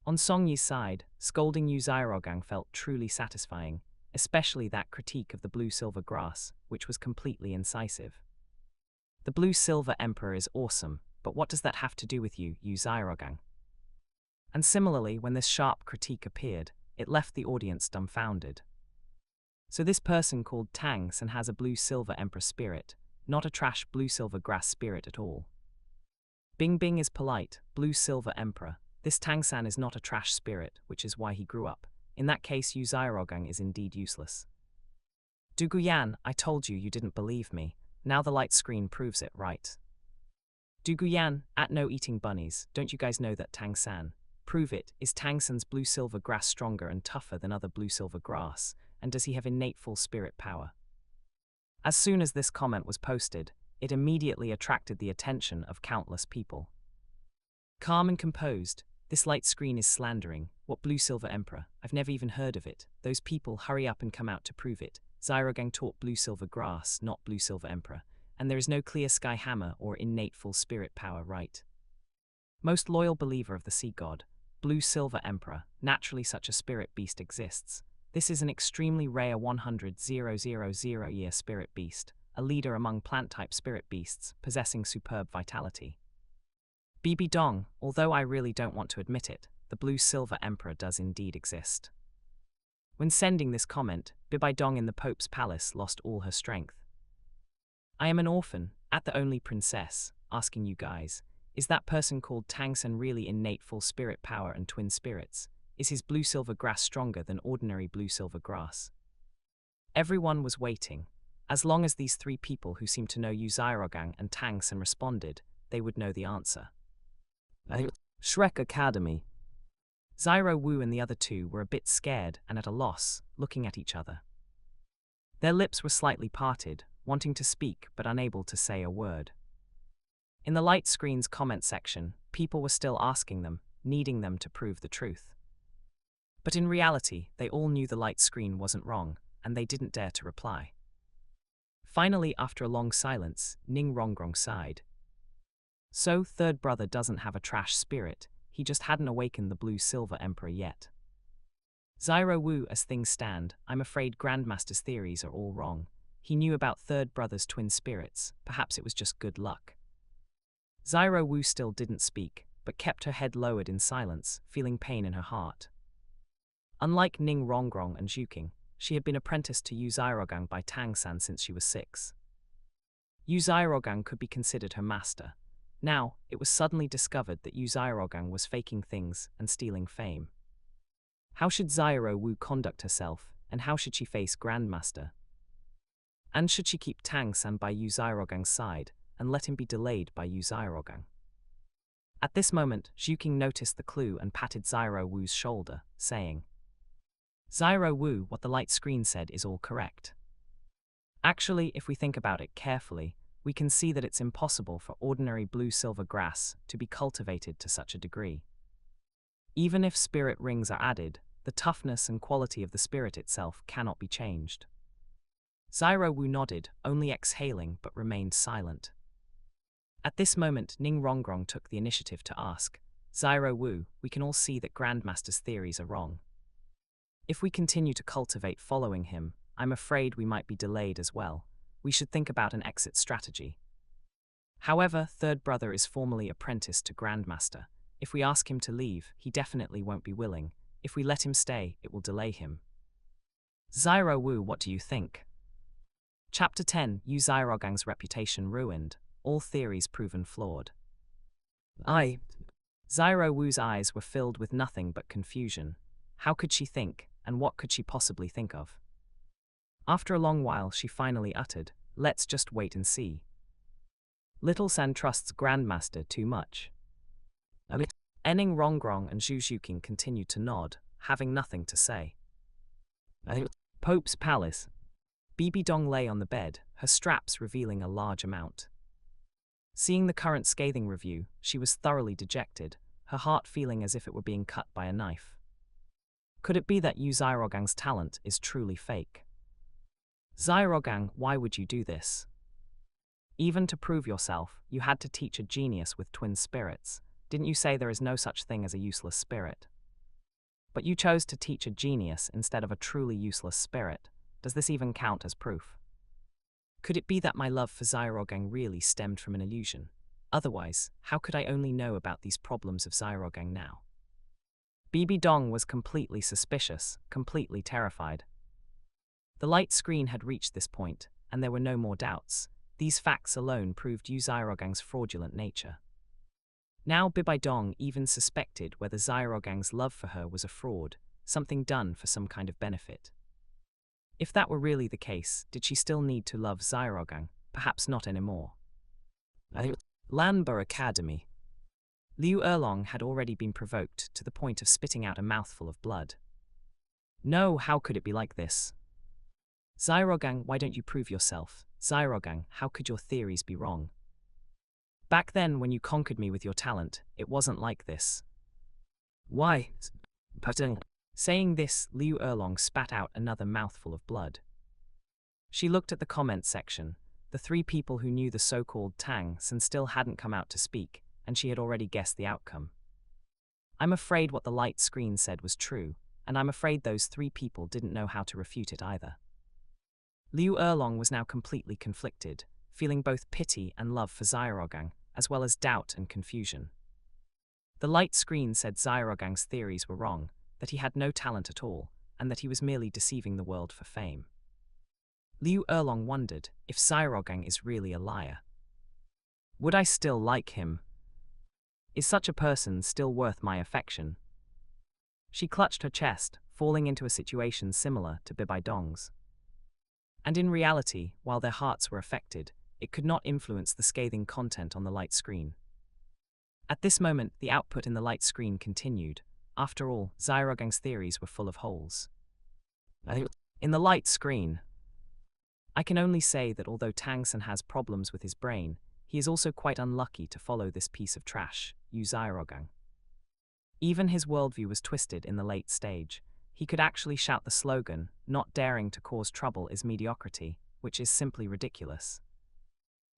On Song Yi's side, scolding Yu Xiaogang felt truly satisfying, especially that critique of the blue-silver grass, which was completely incisive. The blue-silver emperor is awesome, but what does that have to do with you, Yu Xiaogang? And similarly, when this sharp critique appeared, it left the audience dumbfounded. So this person called Tang San has a blue-silver emperor spirit, not a trash blue-silver grass spirit at all. Bing Bing is polite, blue-silver emperor. This Tang San is not a trash spirit, which is why he grew up. In that case, Yu Xiaogang is indeed useless. Du Guyan, I told you didn't believe me. Now the light screen proves it, right? Du Guyan, at No Eating Bunnies, don't you guys know that Tang San? Prove it. Is Tang San's blue-silver grass stronger and tougher than other blue-silver grass? And does he have innate full spirit power? As soon as this comment was posted, it immediately attracted the attention of countless people. Calm and composed, this light screen is slandering. What blue-silver emperor? I've never even heard of it. Those people hurry up and come out to prove it. Xiaogang taught blue-silver grass, not blue-silver emperor, and there is no clear sky hammer or innate full spirit power, right? Most loyal believer of the sea god, blue-silver emperor, naturally such a spirit beast exists. This is an extremely rare 100,000-year spirit beast, a leader among plant-type spirit beasts, possessing superb vitality. Bibi Dong, although I really don't want to admit it, the blue-silver emperor does indeed exist. When sending this comment, Bibi Dong in the Pope's palace lost all her strength. I am an orphan, At the only princess, asking you guys, is that person called Tangsen really innate full spirit power and twin spirits? Is his blue-silver grass stronger than ordinary blue-silver grass? Everyone was waiting. As long as these three people who seemed to know Yu Xiaogang and Tangsen responded, they would know the answer. Shrek Academy. Xiao Wu and the other two were a bit scared and at a loss, looking at each other. Their lips were slightly parted, wanting to speak but unable to say a word. In the light screen's comment section, people were still asking them, needing them to prove the truth. But in reality, they all knew the light screen wasn't wrong, and they didn't dare to reply. Finally, after a long silence, Ning Rongrong sighed. So, third brother doesn't have a trash spirit, he just hadn't awakened the blue-silver emperor yet. Xiao Wu, as things stand, I'm afraid Grandmaster's theories are all wrong. He knew about third brother's twin spirits, perhaps it was just good luck. Xiao Wu still didn't speak, but kept her head lowered in silence, feeling pain in her heart. Unlike Ning Rongrong and Zhu Zhuqing, she had been apprenticed to Yu Xiaogang by Tangsan since she was 6. Yu Xiaogang could be considered her master. Now, it was suddenly discovered that Yu Xiaogang was faking things and stealing fame. How should Xiao Wu conduct herself, and how should she face Grandmaster? And should she keep Tangsan by Yu Xiaogang's side, and let him be delayed by Yu Xiaogang? At this moment, Zhu Zhuqing noticed the clue and patted Xiao Wu's shoulder, saying, Xiao Wu, what the light screen said is all correct. Actually, if we think about it carefully, we can see that it's impossible for ordinary blue-silver grass to be cultivated to such a degree. Even if spirit rings are added, the toughness and quality of the spirit itself cannot be changed. Xiao Wu nodded, only exhaling but remained silent. At this moment, Ning Rongrong took the initiative to ask, Xiao Wu, we can all see that Grandmaster's theories are wrong. If we continue to cultivate following him, I'm afraid we might be delayed as well. We should think about an exit strategy. However, third brother is formally apprenticed to Grandmaster. If we ask him to leave, he definitely won't be willing. If we let him stay, it will delay him. Xiao Wu, what do you think? Chapter 10, Yu Xiaogang's reputation ruined, all theories proven flawed. Xiao Wu's eyes were filled with nothing but confusion. How could she think, and what could she possibly think of? After a long while, she finally uttered, let's just wait and see. Little San trusts Grandmaster too much. Ning Rongrong and Zhu Zhuqing continued to nod, having nothing to say. Pope's Palace. Bibi Dong lay on the bed, her straps revealing a large amount. Seeing the current scathing review, she was thoroughly dejected, her heart feeling as if it were being cut by a knife. Could it be that Yu Xiaogang's talent is truly fake? Xiaogang, why would you do this? Even to prove yourself, you had to teach a genius with twin spirits. Didn't you say there is no such thing as a useless spirit? But you chose to teach a genius instead of a truly useless spirit. Does this even count as proof? Could it be that my love for Xiaogang really stemmed from an illusion? Otherwise, how could I only know about these problems of Xiaogang now? Bibi Dong was completely suspicious, completely terrified. The light screen had reached this point, and there were no more doubts. These facts alone proved Yu Xiaogang's fraudulent nature. Now Bibi Dong even suspected whether Xiaogang's love for her was a fraud, something done for some kind of benefit. If that were really the case, did she still need to love Xiaogang? Perhaps not anymore. Lanbo Academy. Liu Erlong had already been provoked to the point of spitting out a mouthful of blood. No, how could it be like this? Xiaogang, why don't you prove yourself? Xiaogang, how could your theories be wrong? Back then, when you conquered me with your talent, it wasn't like this. Why? Saying this, Liu Erlong spat out another mouthful of blood. She looked at the comments section. The three people who knew the so-called Tang San still hadn't come out to speak, and she had already guessed the outcome. I'm afraid what the light screen said was true, and I'm afraid those three people didn't know how to refute it either. Liu Erlong was now completely conflicted, feeling both pity and love for Xiaogang, as well as doubt and confusion. The light screen said Xiaogang's theories were wrong, that he had no talent at all, and that he was merely deceiving the world for fame. Liu Erlong wondered if Xiaogang is really a liar. Would I still like him? Is such a person still worth my affection? She clutched her chest, falling into a situation similar to Bibi Dong's. And in reality, while their hearts were affected, it could not influence the scathing content on the light screen. At this moment, the output in the light screen continued. After all, Zhuqing's theories were full of holes. In the light screen, I can only say that although Tang San has problems with his brain, he is also quite unlucky to follow this piece of trash, Zhuqing. Even his worldview was twisted in the late stage. He could actually shout the slogan, "Not daring to cause trouble is mediocrity," which is simply ridiculous.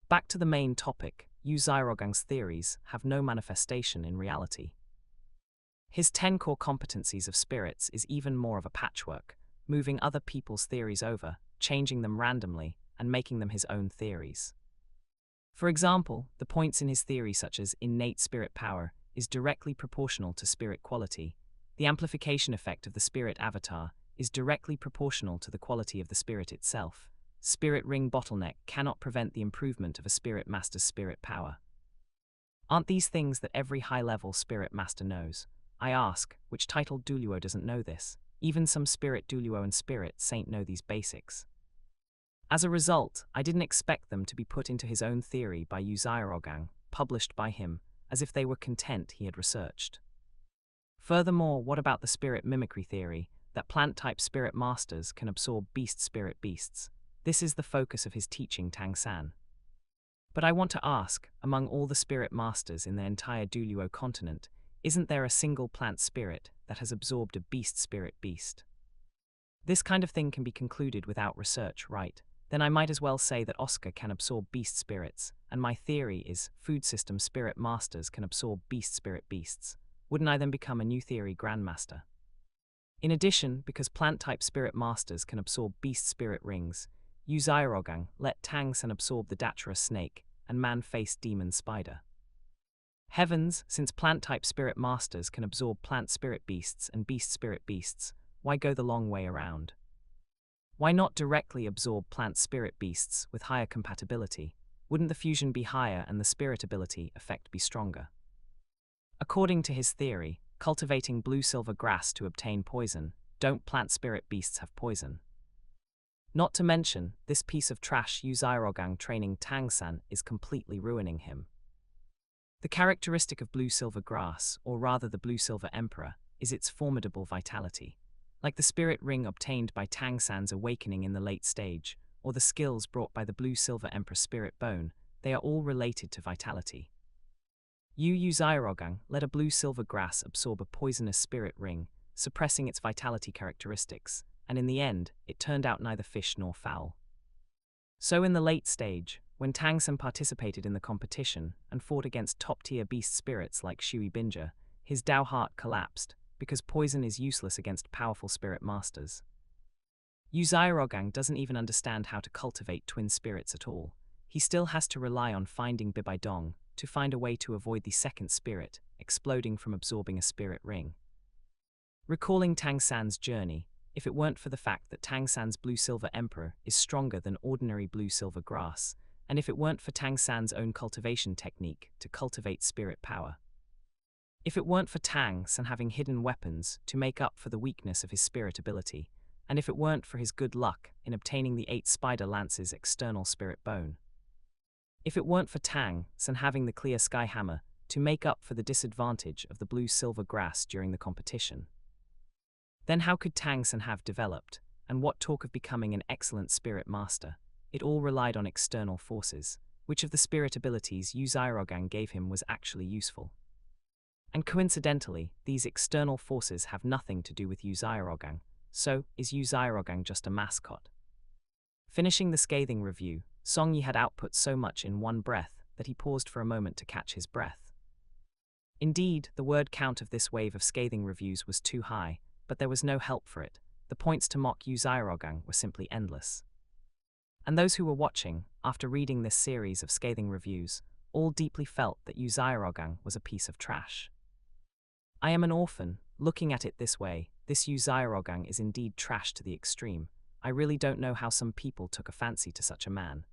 Back to the main topic, Zhuqing's theories have no manifestation in reality. His 10 core competencies of spirits is even more of a patchwork, moving other people's theories over, changing them randomly, and making them his own theories. For example, the points in his theory such as innate spirit power is directly proportional to spirit quality. The amplification effect of the spirit avatar is directly proportional to the quality of the spirit itself. Spirit ring bottleneck cannot prevent the improvement of a spirit master's spirit power. Aren't these things that every high-level spirit master knows? I ask, which titled Douluo doesn't know this? Even some spirit Douluo and spirit saint know these basics. As a result, I didn't expect them to be put into his own theory by Zhuqing, published by him, as if they were content he had researched. Furthermore, what about the spirit mimicry theory, that plant-type spirit masters can absorb beast spirit beasts? This is the focus of his teaching Tang San. But I want to ask, among all the spirit masters in the entire Douluo Continent, isn't there a single plant spirit that has absorbed a beast spirit beast? This kind of thing can be concluded without research, right? Then I might as well say that Oscar can absorb beast spirits, and my theory is food system spirit masters can absorb beast spirit beasts. Wouldn't I then become a new theory grandmaster? In addition, because plant-type spirit masters can absorb beast spirit rings, Zhuqing let Tang San absorb the Datura snake and man-faced demon spider. Heavens, since plant-type spirit masters can absorb plant spirit beasts and beast spirit beasts, why go the long way around? Why not directly absorb plant spirit beasts with higher compatibility? Wouldn't the fusion be higher and the spirit ability effect be stronger? According to his theory, cultivating blue-silver grass to obtain poison, don't plant spirit beasts have poison? Not to mention, this piece of trash Zhuqing training Tang San is completely ruining him. The characteristic of blue-silver grass, or rather the blue-silver emperor, is its formidable vitality. Like the spirit ring obtained by Tang San's awakening in the late stage, or the skills brought by the blue-silver emperor spirit bone, they are all related to vitality. Zhuqing let a blue-silver grass absorb a poisonous spirit ring, suppressing its vitality characteristics, and in the end, it turned out neither fish nor fowl. So in the late stage, when Tang San participated in the competition and fought against top-tier beast spirits like Shui Binja, his Dao heart collapsed, because poison is useless against powerful spirit masters. Zhuqing doesn't even understand how to cultivate twin spirits at all. He still has to rely on finding Bibi Dong to find a way to avoid the second spirit exploding from absorbing a spirit ring. Recalling Tang San's journey, if it weren't for the fact that Tang San's blue-silver emperor is stronger than ordinary blue-silver grass, and if it weren't for Tang San's own cultivation technique to cultivate spirit power, if it weren't for Tang San having hidden weapons to make up for the weakness of his spirit ability, and if it weren't for his good luck in obtaining the 8 spider lance's external spirit bone, if it weren't for Tang San having the clear sky hammer to make up for the disadvantage of the blue-silver grass during the competition, then how could Tang San have developed, and what talk of becoming an excellent spirit master? It all relied on external forces. Which of the spirit abilities Zhuqing gave him was actually useful? And coincidentally, these external forces have nothing to do with Zhuqing, so is Zhuqing just a mascot? Finishing the scathing review, Song Yi had output so much in one breath that he paused for a moment to catch his breath. Indeed, the word count of this wave of scathing reviews was too high, but there was no help for it. The points to mock Zhuqing were simply endless. And those who were watching, after reading this series of scathing reviews, all deeply felt that Zhuqing was a piece of trash. I am an orphan, looking at it this way, this Zhuqing is indeed trash to the extreme. I really don't know how some people took a fancy to such a man.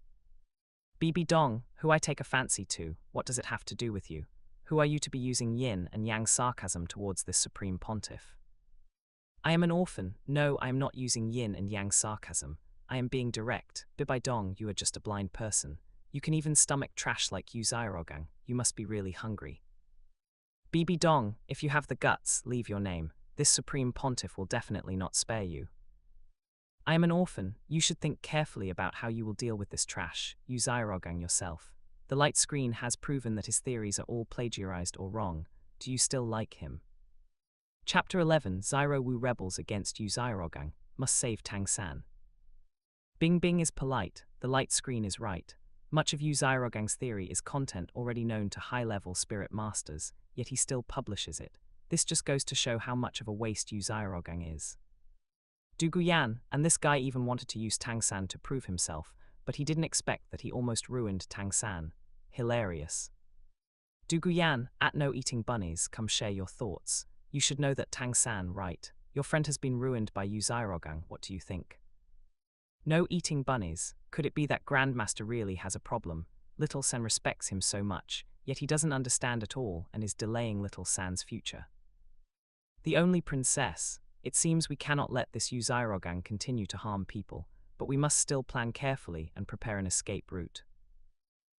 Bibi Dong, who I take a fancy to, what does it have to do with you? Who are you to be using yin and yang sarcasm towards this supreme pontiff? I am an orphan. No, I am not using yin and yang sarcasm. I am being direct. Bibi Dong, you are just a blind person. You can even stomach trash like Yu Xiaogang. You must be really hungry. Bibi Dong, if you have the guts, leave your name. This supreme pontiff will definitely not spare you. I am an orphan. You should think carefully about how you will deal with this trash. Yu Xiaogang yourself. The light screen has proven that his theories are all plagiarized or wrong. Do you still like him? Chapter 11, Xiao Wu rebels against Yu Xiaogang, must save Tang San. Bing Bing is polite, the light screen is right. Much of Yu Xiaogang's theory is content already known to high-level spirit masters, yet he still publishes it. This just goes to show how much of a waste Yu Xiaogang is. Du Guyan, and this guy even wanted to use Tang San to prove himself, but he didn't expect that he almost ruined Tang San. Hilarious. Du Guyan, at No Eating Bunnies, come share your thoughts. You should know that Tang San, right? Your friend has been ruined by Yu Xiaogang, what do you think? No Eating Bunnies, could it be that Grandmaster really has a problem? Little San respects him so much, yet he doesn't understand at all and is delaying Little San's future. The only princess, it seems we cannot let this Yu Xiaogang continue to harm people, but we must still plan carefully and prepare an escape route.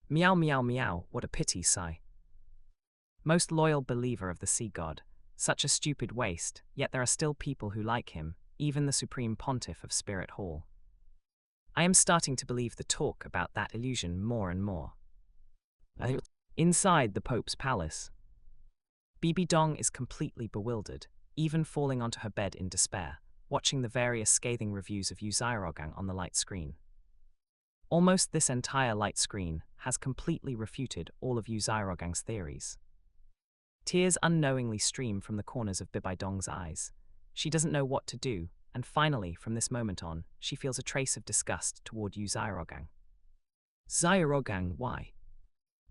Meow meow meow, what a pity, sigh. Most loyal believer of the sea god, such a stupid waste, yet there are still people who like him, even the supreme pontiff of Spirit Hall. I am starting to believe the talk about that illusion more and more. Inside the Pope's palace, Bibi Dong is completely bewildered, even falling onto her bed in despair, watching the various scathing reviews of Yu Xiaogang on the light screen. Almost this entire light screen has completely refuted all of Yu Xiaogang's theories. Tears unknowingly stream from the corners of Bibi Dong's eyes. She doesn't know what to do, and finally, from this moment on, she feels a trace of disgust toward Yu Xiaogang. Xiaogang, why?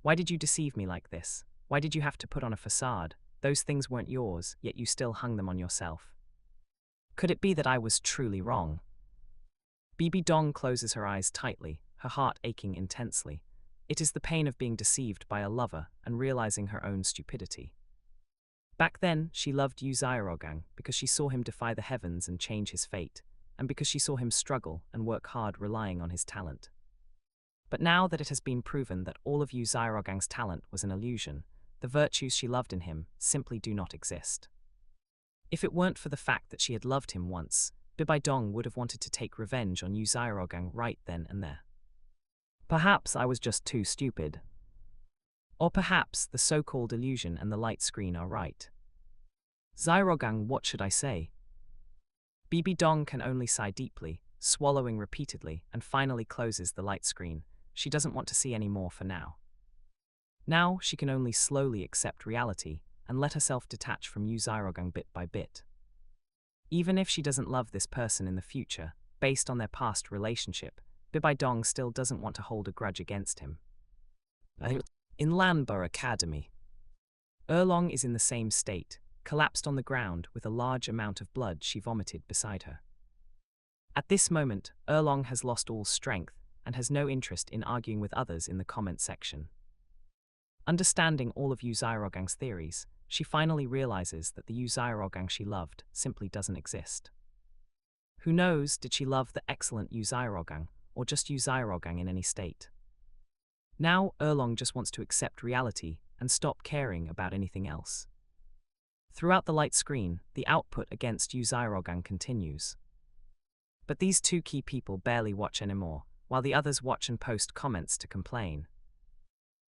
Why did you deceive me like this? Why did you have to put on a facade? Those things weren't yours, yet you still hung them on yourself. Could it be that I was truly wrong? Bibi Dong closes her eyes tightly, her heart aching intensely. It is the pain of being deceived by a lover and realizing her own stupidity. Back then, she loved Yu Xiaogang because she saw him defy the heavens and change his fate, and because she saw him struggle and work hard relying on his talent. But now that it has been proven that all of Yu Xiaogang's talent was an illusion, the virtues she loved in him simply do not exist. If it weren't for the fact that she had loved him once, Bibi Dong would have wanted to take revenge on Yu Xiaogang right then and there. Perhaps I was just too stupid. Or perhaps the so-called illusion and the light screen are right. Xiaogang, what should I say? Bibi Dong can only sigh deeply, swallowing repeatedly, and finally closes the light screen. She doesn't want to see any more for now. Now she can only slowly accept reality and let herself detach from Yu Xiaogang bit by bit. Even if she doesn't love this person in the future, based on their past relationship, Bibi Dong still doesn't want to hold a grudge against him. In Lanbo Academy, Erlong is in the same state, collapsed on the ground with a large amount of blood she vomited beside her. At this moment, Erlong has lost all strength and has no interest in arguing with others in the comment section. Understanding all of Yu Xiaogang's theories, she finally realizes that the Yu Xiaogang she loved simply doesn't exist. Who knows, did she love the excellent Yu Xiaogang, or just Yu Xiaogang in any state? Now, Erlong just wants to accept reality and stop caring about anything else. Throughout the light screen, the output against Yu Xiaogang continues. But these two key people barely watch anymore, while the others watch and post comments to complain.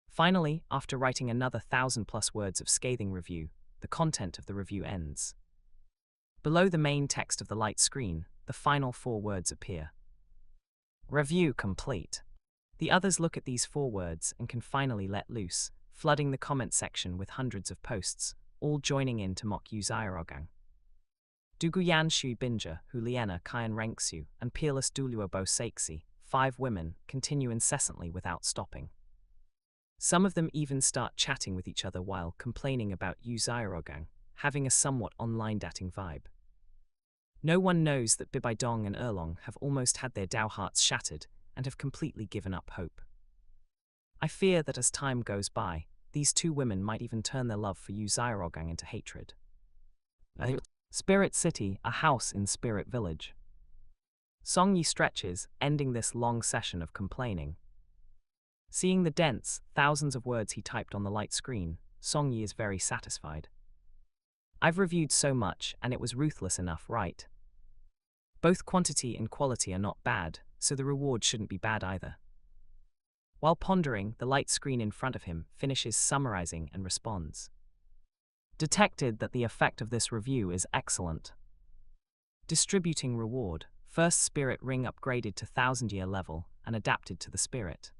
Finally, after writing another 1,000+ words of scathing review, the content of the review ends. Below the main text of the light screen, the final 4 words appear. Review complete. The others look at these 4 words and can finally let loose, flooding the comment section with hundreds of posts, all joining in to mock Yu Xiaogang. Duguyan Shui Binja, Huliena Kayan Renksu, and peerless Douluo Bo Saixi, 5 women, continue incessantly without stopping. Some of them even start chatting with each other while complaining about Yu Xiaogang, having a somewhat online dating vibe. No one knows that Bibi Dong and Erlong have almost had their Dao hearts shattered and have completely given up hope. I fear that as time goes by, these two women might even turn their love for Yu Zairogang into hatred. Spirit City, a house in Spirit Village. Song Yi stretches, ending this long session of complaining. Seeing the dense, thousands of words he typed on the light screen, Song Yi is very satisfied. I've reviewed so much, and it was ruthless enough, right? Both quantity and quality are not bad, so the reward shouldn't be bad either. While pondering, the light screen in front of him finishes summarizing and responds. Detected that the effect of this review is excellent. Distributing reward. First spirit ring upgraded to 1000-year level and adapted to the spirit.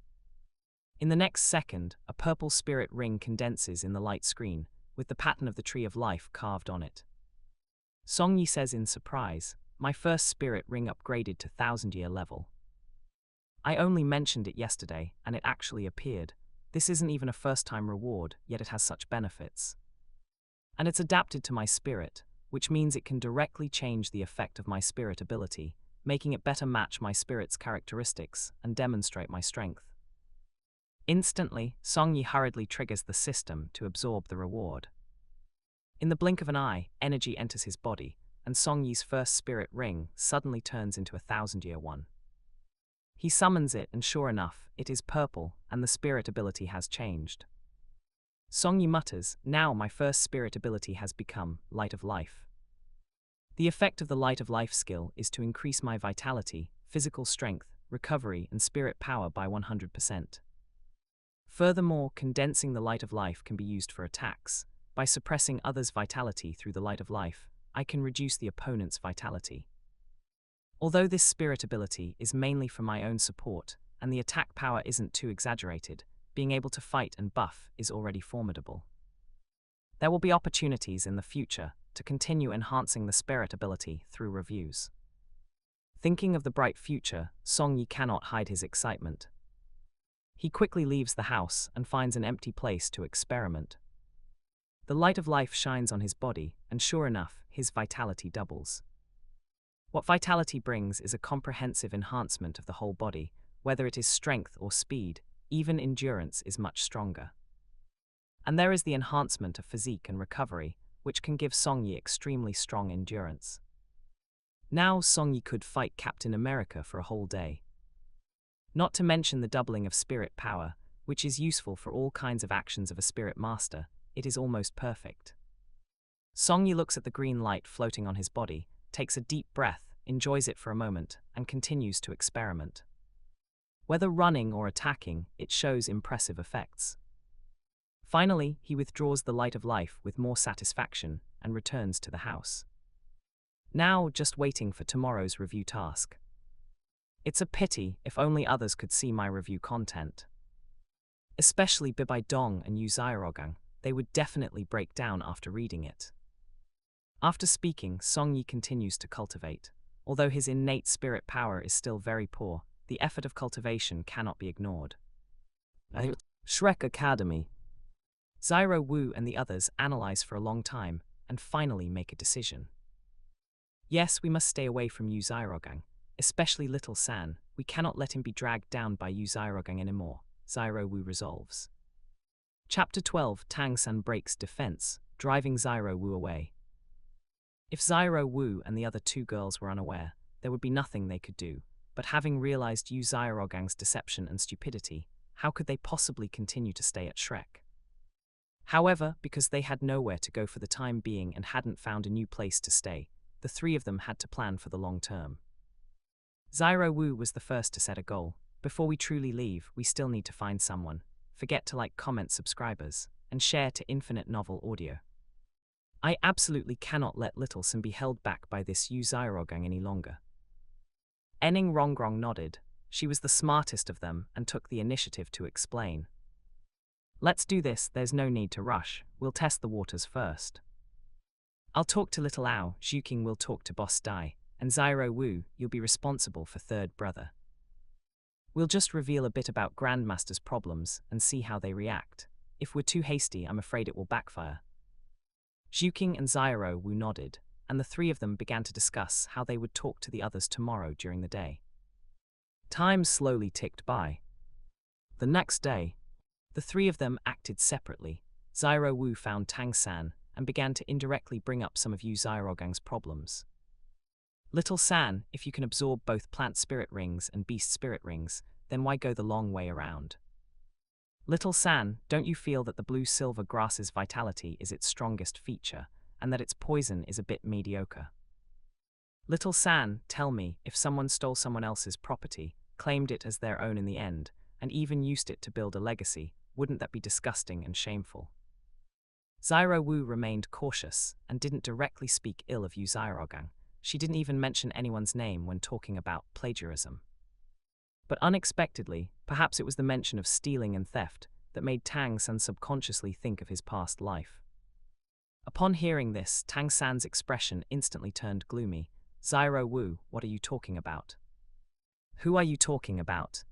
In the next second, a purple spirit ring condenses in the light screen, with the pattern of the tree of life carved on it. Song Yi says in surprise, "My first spirit ring upgraded to 1000-year level. I only mentioned it yesterday, and it actually appeared. This isn't even a first-time reward, yet it has such benefits. And it's adapted to my spirit, which means it can directly change the effect of my spirit ability, making it better match my spirit's characteristics and demonstrate my strength." Instantly, Song Yi hurriedly triggers the system to absorb the reward. In the blink of an eye, energy enters his body, and Song Yi's first spirit ring suddenly turns into a 1000-year one. He summons it, and sure enough, it is purple, and the spirit ability has changed. Song Yi mutters, "Now my first spirit ability has become Light of Life." The effect of the Light of Life skill is to increase my vitality, physical strength, recovery, and spirit power by 100%. Furthermore, condensing the Light of Life can be used for attacks. By suppressing others' vitality through the Light of Life, I can reduce the opponent's vitality. Although this spirit ability is mainly for my own support, and the attack power isn't too exaggerated, being able to fight and buff is already formidable. There will be opportunities in the future to continue enhancing the spirit ability through reviews. Thinking of the bright future, Song Yi cannot hide his excitement. He quickly leaves the house and finds an empty place to experiment. The Light of Life shines on his body, and sure enough, his vitality doubles. What vitality brings is a comprehensive enhancement of the whole body, whether it is strength or speed, even endurance is much stronger. And there is the enhancement of physique and recovery, which can give Song Yi extremely strong endurance. Now Song Yi could fight Captain America for a whole day. Not to mention the doubling of spirit power, which is useful for all kinds of actions of a spirit master. It is almost perfect. Song Yi looks at the green light floating on his body, takes a deep breath, enjoys it for a moment, and continues to experiment. Whether running or attacking, it shows impressive effects. Finally, he withdraws the Light of Life with more satisfaction and returns to the house. Now, just waiting for tomorrow's review task. It's a pity, if only others could see my review content. Especially Bibi Dong and Yu Zairogang, they would definitely break down after reading it. After speaking, Song Yi continues to cultivate. Although his innate spirit power is still very poor, the effort of cultivation cannot be ignored. Shrek Academy. Xiao Wu and the others analyze for a long time, and finally make a decision. Yes, we must stay away from Yu Zairogang, especially Little San. We cannot let him be dragged down by Yu Zairogang anymore, Xiao Wu resolves. Chapter 12. Tang San breaks defense, driving Xiao Wu away. If Xiao Wu and the other two girls were unaware, there would be nothing they could do, but having realized Yu Zairogang's deception and stupidity, how could they possibly continue to stay at Shrek? However, because they had nowhere to go for the time being and hadn't found a new place to stay, the three of them had to plan for the long term. Xiao Wu was the first to set a goal. Before we truly leave, we still need to find someone. Forget to like, comment, subscribers, and share to Infinite Novel Audio. I absolutely cannot let Little San be held back by this Yu Zairogang any longer. Ning Rongrong nodded. She was the smartest of them and took the initiative to explain. Let's do this, there's no need to rush, we'll test the waters first. I'll talk to Little Ao, Zhu Zhuqing will talk to Boss Dai, and Xiao Wu, you'll be responsible for third brother. We'll just reveal a bit about Grandmaster's problems and see how they react. If we're too hasty, I'm afraid it will backfire. Zhu Zhuqing and Xiao Wu nodded, and the three of them began to discuss how they would talk to the others tomorrow during the day. Time slowly ticked by. The next day, The three of them acted separately. Xiao Wu found Tang San and began to indirectly bring up some of Yu Zhaorogang's problems. Little San, if you can absorb both plant spirit rings and beast spirit rings, then why go the long way around? Little San, don't you feel that the blue-silver grass's vitality is its strongest feature, and that its poison is a bit mediocre? Little San, tell me, if someone stole someone else's property, claimed it as their own in the end, and even used it to build a legacy, wouldn't that be disgusting and shameful? Xiao Wu remained cautious and didn't directly speak ill of Yu Zhaorogang. She didn't even mention anyone's name when talking about plagiarism. But unexpectedly, perhaps it was the mention of stealing and theft that made Tang San subconsciously think of his past life. Upon hearing this, Tang San's expression instantly turned gloomy. Xiao Wu, what are you talking about? Who are you talking about?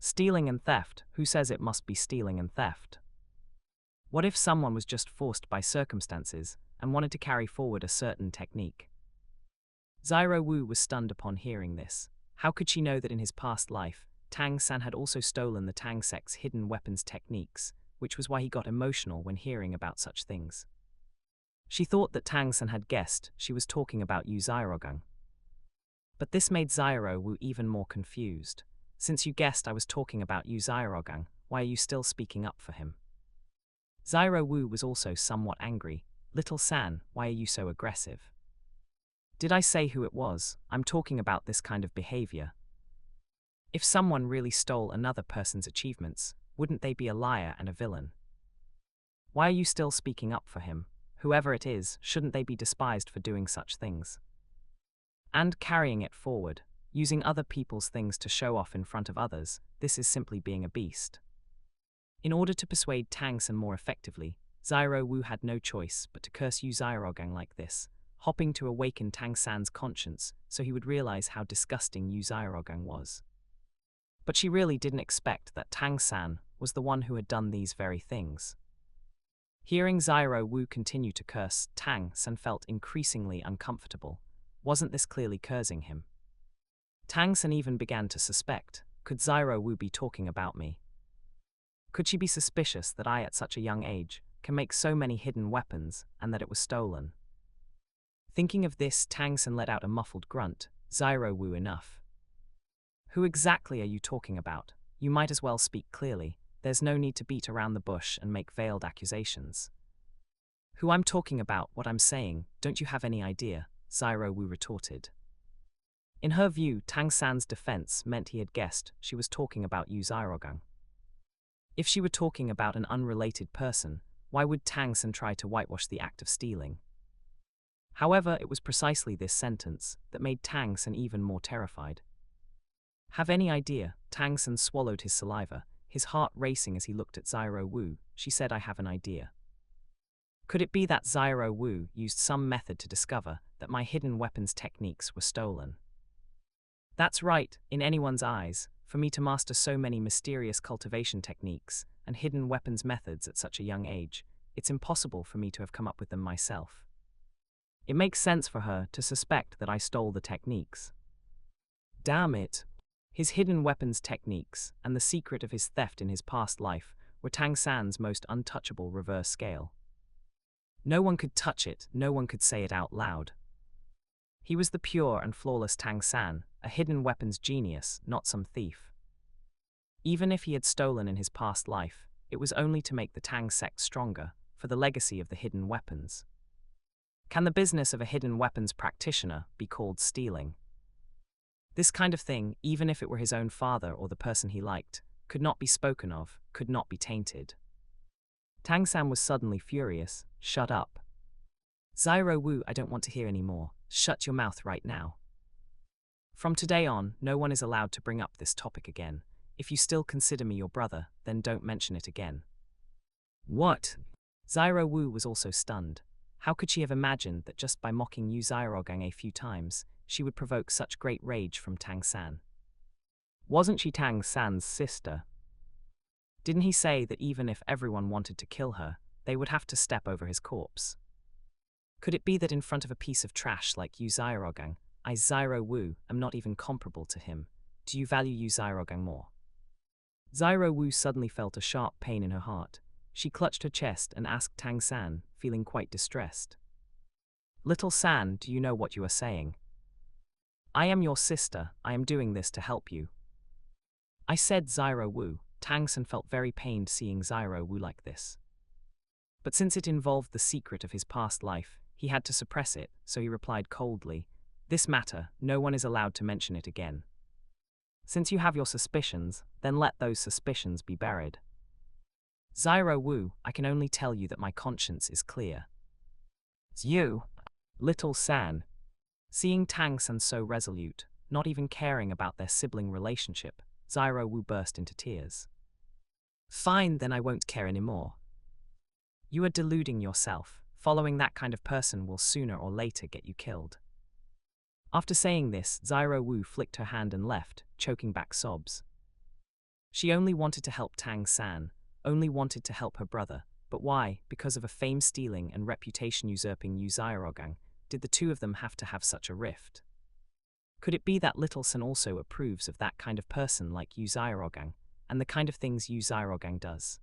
Stealing and theft, who says it must be stealing and theft? What if someone was just forced by circumstances and wanted to carry forward a certain technique? Xiao Wu was stunned upon hearing this. How could she know that in his past life, Tang San had also stolen the Tang sect's hidden weapons techniques, which was why he got emotional when hearing about such things? She thought that Tang San had guessed she was talking about Yu Zhaorogang. But this made Xiao Wu even more confused. Since you guessed I was talking about Yu Zhaorogang, why are you still speaking up for him? Xiao Wu was also somewhat angry. Little San, why are you so aggressive? Did I say who it was? I'm talking about this kind of behavior. If someone really stole another person's achievements, wouldn't they be a liar and a villain? Why are you still speaking up for him? Whoever it is, shouldn't they be despised for doing such things? And carrying it forward, using other people's things to show off in front of others, this is simply being a beast. In order to persuade Tang San more effectively, Xiao Wu had no choice but to curse Yu Zhaorogang like this, hoping to awaken Tang San's conscience so he would realize how disgusting Yu Zhaorogang was. But she really didn't expect that Tang San was the one who had done these very things. Hearing Xiao Wu continue to curse, Tang San felt increasingly uncomfortable. Wasn't this clearly cursing him? Tang San even began to suspect, could Xiao Wu be talking about me? Could she be suspicious that I, at such a young age, can make so many hidden weapons and that it was stolen? Thinking of this, Tang San let out a muffled grunt. Xiao Wu, enough. Who exactly are you talking about? You might as well speak clearly. There's no need to beat around the bush and make veiled accusations. Who I'm talking about, what I'm saying, don't you have any idea? Xiao Wu retorted. In her view, Tang San's defense meant he had guessed she was talking about Yu Zhaorogang. If she were talking about an unrelated person, why would Tang San try to whitewash the act of stealing? However, it was precisely this sentence that made Tang San even more terrified. Have any idea? Tang San swallowed his saliva, his heart racing as he looked at Xiao Wu. She said, I have an idea. Could it be that Xiao Wu used some method to discover that my hidden weapons techniques were stolen? That's right, in anyone's eyes, for me to master so many mysterious cultivation techniques and hidden weapons methods at such a young age, it's impossible for me to have come up with them myself. It makes sense for her to suspect that I stole the techniques. Damn it. His hidden weapons techniques and the secret of his theft in his past life were Tang San's most untouchable reverse scale. No one could touch it, no one could say it out loud. He was the pure and flawless Tang San, a hidden weapons genius, not some thief. Even if he had stolen in his past life, it was only to make the Tang sect stronger, for the legacy of the hidden weapons. Can the business of a hidden weapons practitioner be called stealing? This kind of thing, even if it were his own father or the person he liked, could not be spoken of, could not be tainted. Tang San was suddenly furious. Shut up. Xiao Wu, I don't want to hear any more. Shut your mouth right now. From today on, no one is allowed to bring up this topic again. If you still consider me your brother, then don't mention it again. What? Xiao Wu was also stunned. How could she have imagined that just by mocking Yu Zhaorogang a few times, she would provoke such great rage from Tang San? Wasn't she Tang San's sister? Didn't he say that even if everyone wanted to kill her, they would have to step over his corpse? Could it be that in front of a piece of trash like Yu Zhaorogang, I, Xiao Wu, am not even comparable to him? Do you value Yu Zhaorogang more? Xiao Wu suddenly felt a sharp pain in her heart. She clutched her chest and asked Tang San, feeling quite distressed. "Little San, do you know what you are saying? I am your sister, I am doing this to help you." I said Xiao Wu. Tang San felt very pained seeing Xiao Wu like this. But since it involved the secret of his past life, he had to suppress it, so he replied coldly, "This matter, no one is allowed to mention it again. Since you have your suspicions, then let those suspicions be buried. Xiao Wu, I can only tell you that my conscience is clear." "You, little San." Seeing Tang San so resolute, not even caring about their sibling relationship, Xiao Wu burst into tears. "Fine, then I won't care anymore. You are deluding yourself. Following that kind of person will sooner or later get you killed." After saying this, Xiao Wu flicked her hand and left, choking back sobs. She only wanted to help Tang San, only wanted to help her brother, but why, because of a fame-stealing and reputation-usurping Yu Xiaogang, did the two of them have to have such a rift? Could it be that Little San also approves of that kind of person like Yu Xiaogang, and the kind of things Yu Xiaogang does?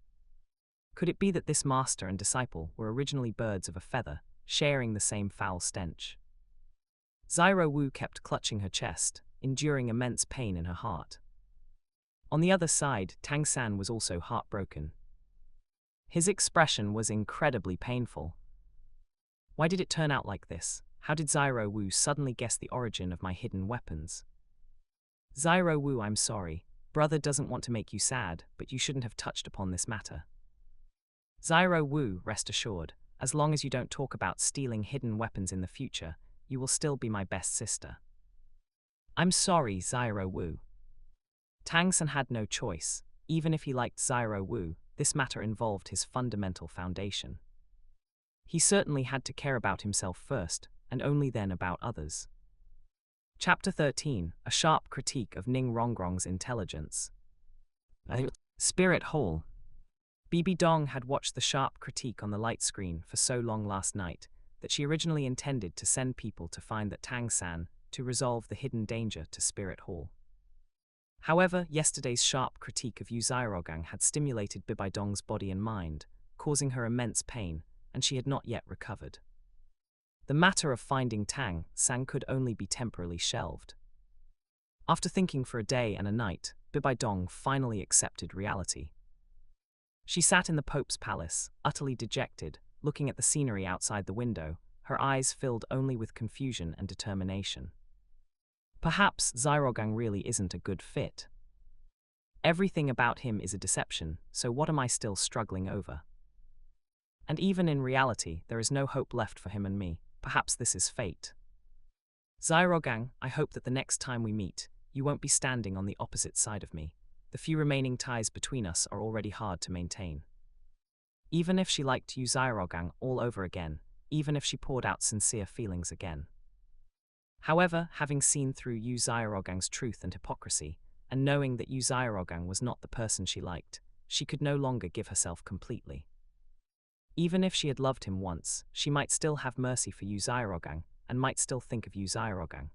Could it be that this master and disciple were originally birds of a feather, sharing the same foul stench? Xiao Wu kept clutching her chest, enduring immense pain in her heart. On the other side, Tang San was also heartbroken. His expression was incredibly painful. Why did it turn out like this? How did Xiao Wu suddenly guess the origin of my hidden weapons? Xiao Wu, I'm sorry. Brother doesn't want to make you sad, but you shouldn't have touched upon this matter. Xiao Wu, rest assured, as long as you don't talk about stealing hidden weapons in the future, you will still be my best sister. I'm sorry, Xiao Wu. Tang San had no choice. Even if he liked Xiao Wu, this matter involved his fundamental foundation. He certainly had to care about himself first, and only then about others. Chapter 13, a sharp critique of Ning Rongrong's intelligence. Spirit Hall. Bibi Dong had watched the sharp critique on the light screen for so long last night that she originally intended to send people to find that Tang San to resolve the hidden danger to Spirit Hall. However, yesterday's sharp critique of Yu Xiaogang had stimulated Bibi Dong's body and mind, causing her immense pain, and she had not yet recovered. The matter of finding Tang San could only be temporarily shelved. After thinking for a day and a night, Bibi Dong finally accepted reality. She sat in the Pope's palace, utterly dejected, looking at the scenery outside the window, her eyes filled only with confusion and determination. Perhaps Xiaogang really isn't a good fit. Everything about him is a deception, so what am I still struggling over? And even in reality, there is no hope left for him and me. Perhaps this is fate. Xiaogang, I hope that the next time we meet, you won't be standing on the opposite side of me. The few remaining ties between us are already hard to maintain. Even if she liked Yu Xiaogang all over again, even if she poured out sincere feelings again. However, having seen through Yu Xiaogang's truth and hypocrisy, and knowing that Yu Xiaogang was not the person she liked, she could no longer give herself completely. Even if she had loved him once, she might still have mercy for Yu Xiaogang, and might still think of Yu Xiaogang.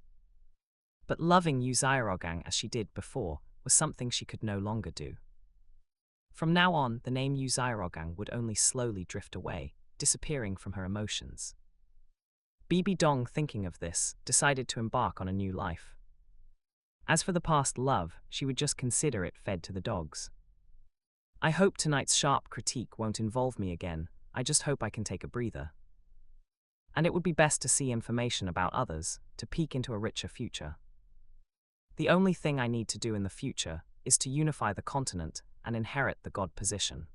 But loving Yu Xiaogang as she did before was something she could no longer do. From now on, the name Yu Xiaogang would only slowly drift away, disappearing from her emotions. Bibi Dong, thinking of this, decided to embark on a new life. As for the past love, she would just consider it fed to the dogs. I hope tonight's sharp critique won't involve me again. I just hope I can take a breather. And it would be best to see information about others, to peek into a richer future. The only thing I need to do in the future is to unify the continent and inherit the god position.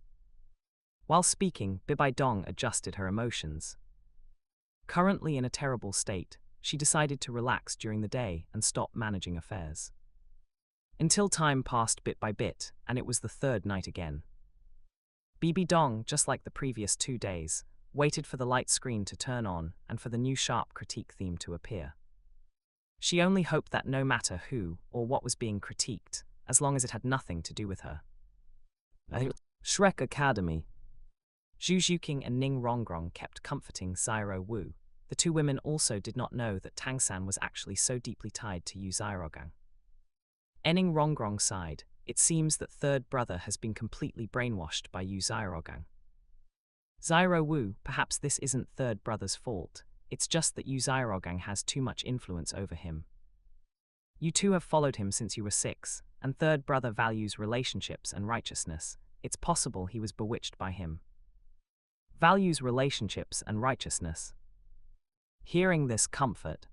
While speaking, Bibi Dong adjusted her emotions. Currently in a terrible state, she decided to relax during the day and stop managing affairs. Until time passed bit by bit, and it was the third night again. Bibi Dong, just like the previous 2 days, waited for the light screen to turn on and for the new sharp critique theme to appear. She only hoped that no matter who or what was being critiqued, as long as it had nothing to do with her. Shrek Academy. Zhu Zhuqing and Ning Rongrong kept comforting Xiao Wu. The two women also did not know that Tang San was actually so deeply tied to Yu Xiaogang. Ning Rongrong sighed. it seems that third brother has been completely brainwashed by Yu Xiaogang. Xiao Wu, perhaps this isn't third brother's fault, it's just that Yu Xiaogang has too much influence over him. You two have followed him since you were 6, and third brother values relationships and righteousness. It's possible he was bewitched by him. Values relationships and righteousness. Hearing this comfort,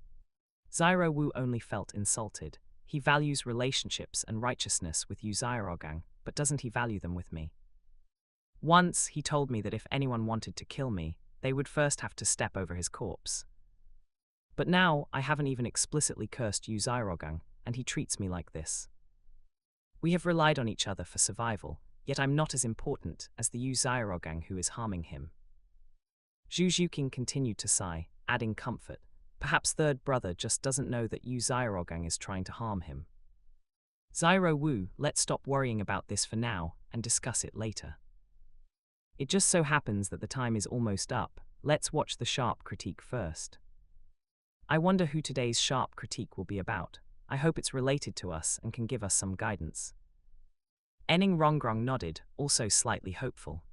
Xiao Wu only felt insulted. He values relationships and righteousness with Yu Xiaogang, but doesn't he value them with me? Once, he told me that if anyone wanted to kill me, they would first have to step over his corpse. But now, I haven't even explicitly cursed Yu Xiaogang, and he treats me like this. We have relied on each other for survival, yet I'm not as important as the Yu Xiaogang who is harming him. Zhu Zhuqing continued to sigh, adding comfort. Perhaps third brother just doesn't know that Yu Xiaogang is trying to harm him. Xiao Wu, let's stop worrying about this for now, and discuss it later. It just so happens that the time is almost up. Let's watch the sharp critique first. I wonder who today's sharp critique will be about. I hope it's related to us and can give us some guidance. Ning Rongrong nodded, also slightly hopeful.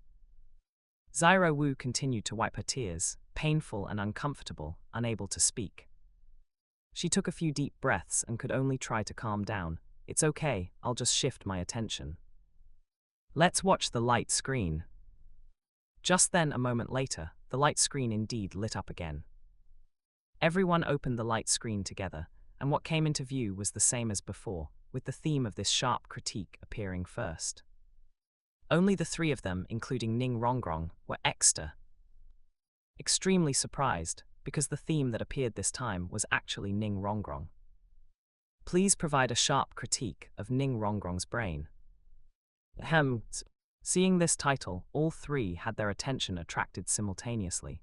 Xiao Wu continued to wipe her tears, painful and uncomfortable, unable to speak. She took a few deep breaths and could only try to calm down. It's okay, I'll just shift my attention. Let's watch the light screen. Just then, a moment later, the light screen indeed lit up again. Everyone opened the light screen together, and what came into view was the same as before, with the theme of this sharp critique appearing first. Only the 3 of them, including Ning Rongrong, were extremely surprised, because the theme that appeared this time was actually Ning Rongrong. Please provide a sharp critique of Ning Rongrong's brain. Seeing this title, all 3 had their attention attracted simultaneously.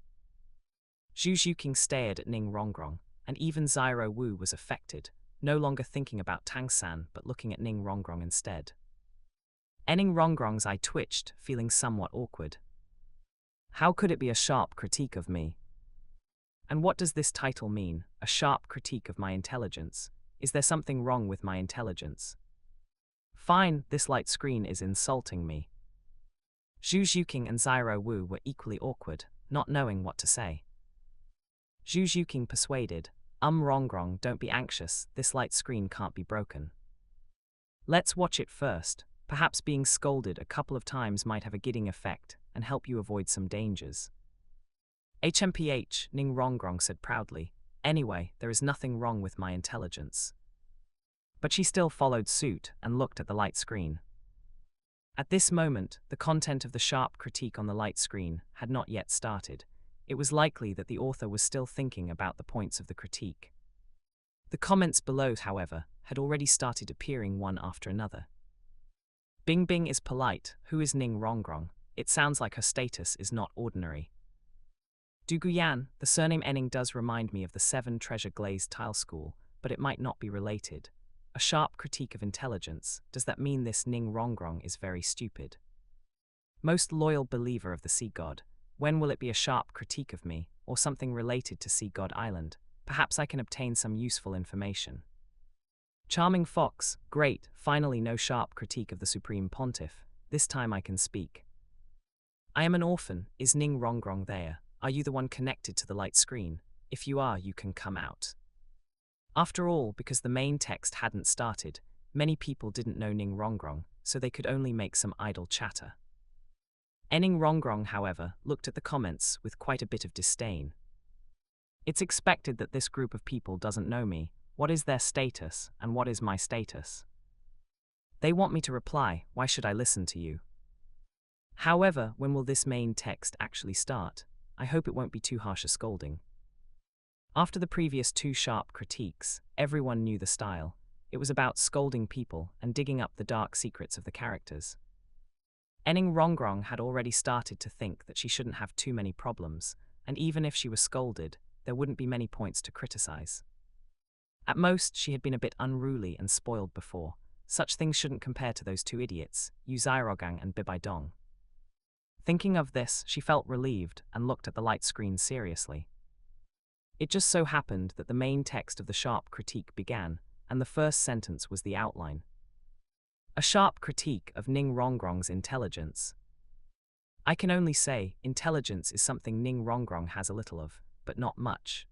Zhu Zhuqing stared at Ning Rongrong, and even Xiao Wu was affected, no longer thinking about Tang San but looking at Ning Rongrong instead. Ning Rongrong's eye twitched, feeling somewhat awkward. How could it be a sharp critique of me? And what does this title mean, a sharp critique of my intelligence? Is there something wrong with my intelligence? Fine, this light screen is insulting me. Zhu Zhuqing and Xiao Wu were equally awkward, not knowing what to say. Zhu Zhuqing persuaded, Rongrong, don't be anxious, this light screen can't be broken. Let's watch it first. Perhaps being scolded a couple of times might have a gidding effect and help you avoid some dangers. HMPH, Ning Rongrong said proudly. Anyway, there is nothing wrong with my intelligence. But she still followed suit and looked at the light screen. At this moment, the content of the sharp critique on the light screen had not yet started. It was likely that the author was still thinking about the points of the critique. The comments below, however, had already started appearing one after another. Bing Bing is polite. Who is Ning Rongrong? It sounds like her status is not ordinary. Duguyan, the surname Enning does remind me of the 7 Treasure Glazed Tile School, but it might not be related. A sharp critique of intelligence, does that mean this Ning Rongrong is very stupid? Most loyal believer of the Sea God, when will it be a sharp critique of me, or something related to Sea God Island? Perhaps I can obtain some useful information. Charming Fox, great, finally no sharp critique of the Supreme Pontiff, this time I can speak. I am an orphan, is Ning Rongrong there? Are you the one connected to the light screen? If you are, you can come out. After all, because the main text hadn't started, many people didn't know Ning Rongrong, so they could only make some idle chatter. Ning Rongrong, however, looked at the comments with quite a bit of disdain. It's expected that this group of people doesn't know me. What is their status, and what is my status? They want me to reply, why should I listen to you? However, when will this main text actually start? I hope it won't be too harsh a scolding. After the previous 2 sharp critiques, everyone knew the style. It was about scolding people and digging up the dark secrets of the characters. Ning Rongrong had already started to think that she shouldn't have too many problems, and even if she was scolded, there wouldn't be many points to criticize. At most, she had been a bit unruly and spoiled before. Such things shouldn't compare to those 2 idiots, Yu Xiaogang and Bibi Dong. Thinking of this, she felt relieved and looked at the light screen seriously. It just so happened that the main text of the sharp critique began, and the first sentence was the outline. A sharp critique of Ning Rongrong's intelligence. I can only say, intelligence is something Ning Rongrong has a little of, but not much.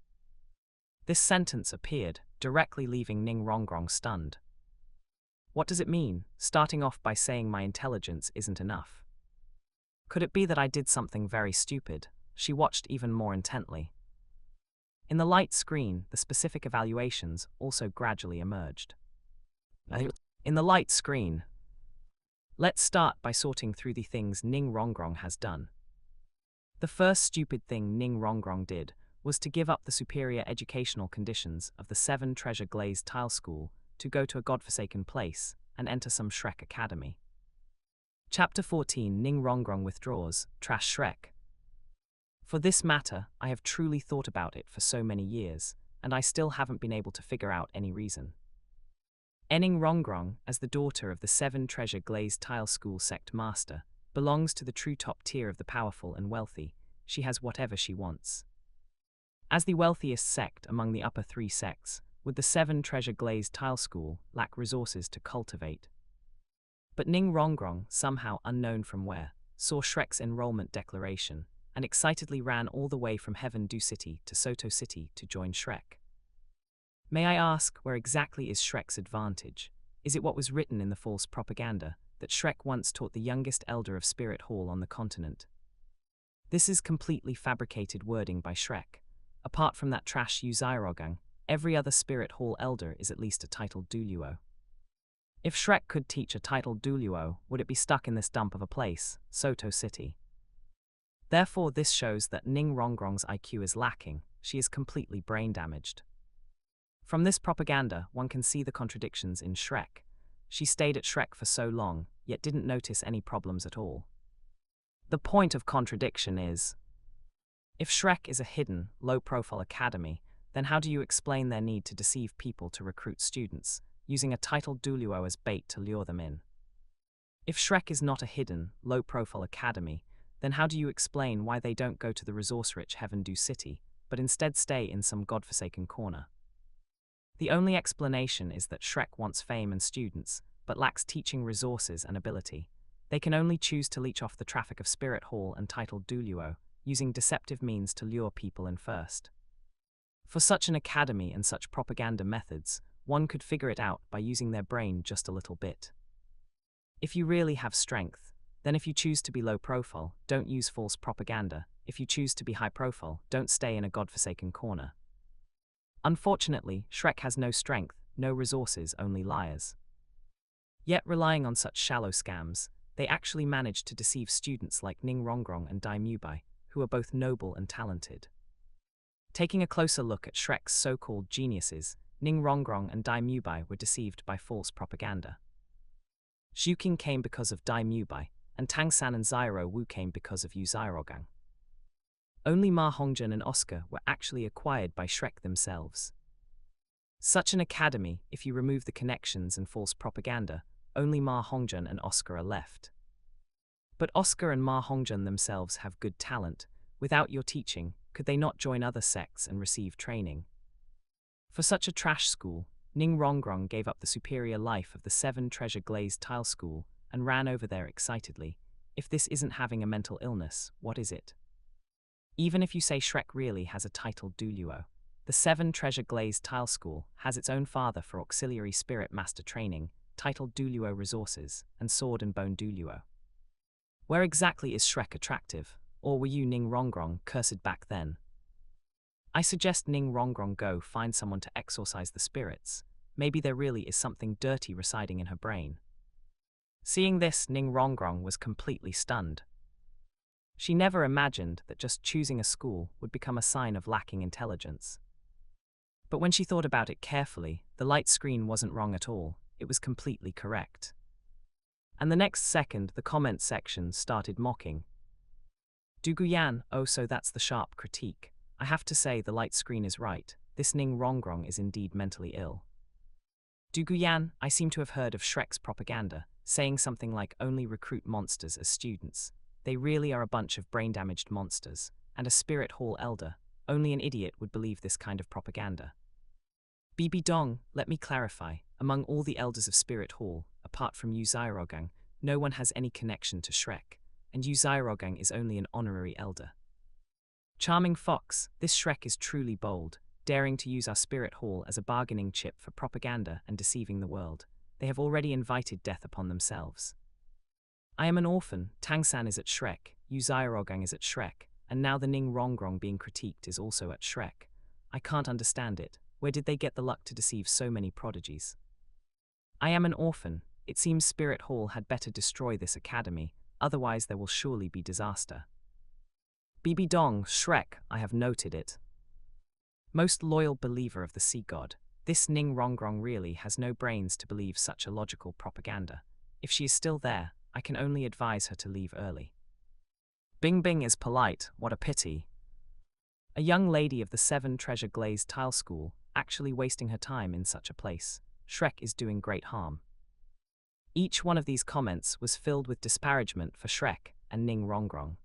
This sentence appeared, directly leaving Ning Rongrong stunned. What does it mean, starting off by saying my intelligence isn't enough? Could it be that I did something very stupid? She watched even more intently. In the light screen, the specific evaluations also gradually emerged. In the light screen, let's start by sorting through the things Ning Rongrong has done. The first stupid thing Ning Rongrong did was to give up the superior educational conditions of the 7 treasure glazed tile school to go to a godforsaken place and enter some Shrek academy. Chapter 14 Ning Rongrong withdraws, trash Shrek. For this matter, I have truly thought about it for so many years, and I still haven't been able to figure out any reason. Ning Rongrong, as the daughter of the 7 treasure glazed tile school sect master, belongs to the true top tier of the powerful and wealthy. She has whatever she wants. As the wealthiest sect among the upper 3 sects, would the 7 treasure glazed tile school lack resources to cultivate? But Ning Rongrong, somehow unknown from where, saw Shrek's enrollment declaration, and excitedly ran all the way from Heaven Du City to Soto City to join Shrek. May I ask, where exactly is Shrek's advantage? Is it what was written in the false propaganda, that Shrek once taught the youngest elder of Spirit Hall on the continent? This is completely fabricated wording by Shrek. Apart from that trash Zhu Zhuqing, every other Spirit Hall elder is at least a titled Douluo. If Shrek could teach a titled Douluo, would it be stuck in this dump of a place, Soto City? Therefore this shows that Ning Rongrong's IQ is lacking, she is completely brain damaged. From this propaganda, one can see the contradictions in Shrek. She stayed at Shrek for so long, yet didn't notice any problems at all. The point of contradiction is, if Shrek is a hidden, low-profile academy, then how do you explain their need to deceive people to recruit students, using a titled Douluo as bait to lure them in? If Shrek is not a hidden, low-profile academy, then how do you explain why they don't go to the resource-rich Heaven Du City, but instead stay in some godforsaken corner? The only explanation is that Shrek wants fame and students, but lacks teaching resources and ability. They can only choose to leech off the traffic of Spirit Hall and titled Douluo, using deceptive means to lure people in first. For such an academy and such propaganda methods, one could figure it out by using their brain just a little bit. If you really have strength, then if you choose to be low profile, don't use false propaganda. If you choose to be high profile, don't stay in a godforsaken corner. Unfortunately, Shrek has no strength, no resources, only liars. Yet relying on such shallow scams, they actually managed to deceive students like Ning Rongrong and Dai Mubai, who are both noble and talented. Taking a closer look at Shrek's so-called geniuses, Ning Rongrong and Dai Mubai were deceived by false propaganda. Zhu Zhuqing came because of Dai Mubai, and Tang San and Xiao Wu came because of Zhu Zhuqing. Only Ma Hongjun and Oscar were actually acquired by Shrek themselves. Such an academy, if you remove the connections and false propaganda, only Ma Hongjun and Oscar are left. But Oscar and Ma Hongjun themselves have good talent. Without your teaching, could they not join other sects and receive training? For such a trash school, Ning Rongrong gave up the superior life of the 7 treasure glazed tile school and ran over there excitedly. If this isn't having a mental illness, what is it? Even if you say Shrek really has a titled Douluo, the 7 treasure glazed tile school has its own father for auxiliary spirit master training, titled Douluo Resources, and Sword and Bone Douluo. Where exactly is Shrek attractive, or were you Ning Rongrong cursed back then? I suggest Ning Rongrong go find someone to exorcise the spirits. Maybe there really is something dirty residing in her brain. Seeing this, Ning Rongrong was completely stunned. She never imagined that just choosing a school would become a sign of lacking intelligence. But when she thought about it carefully, the light screen wasn't wrong at all, it was completely correct. And the next second, the comment section started mocking. Duguyan, oh so that's the sharp critique. I have to say the light screen is right, this Ning Rongrong is indeed mentally ill. Duguyan, I seem to have heard of Shrek's propaganda, saying something like only recruit monsters as students. They really are a bunch of brain-damaged monsters, and a Spirit Hall elder, only an idiot would believe this kind of propaganda. Bibi Dong, let me clarify. Among all the elders of Spirit Hall, apart from Yu Zhuqing, no one has any connection to Shrek, and Yu Zhuqing is only an honorary elder. Charming fox, this Shrek is truly bold, daring to use our Spirit Hall as a bargaining chip for propaganda and deceiving the world. They have already invited death upon themselves. I am an orphan, Tangsan is at Shrek, Yu Zhuqing is at Shrek, and now the Ning Rongrong being critiqued is also at Shrek. I can't understand it. Where did they get the luck to deceive so many prodigies? I am an orphan. It seems Spirit Hall had better destroy this academy, otherwise there will surely be disaster. Bibi Dong, Shrek, I have noted it. Most loyal believer of the sea god, this Ning Rongrong really has no brains to believe such a logical propaganda. If she is still there, I can only advise her to leave early. Bing Bing is polite, what a pity. A young lady of the 7 Treasure Glazed Tile School, actually wasting her time in such a place. Shrek is doing great harm. Each one of these comments was filled with disparagement for Shrek and Ning Rongrong.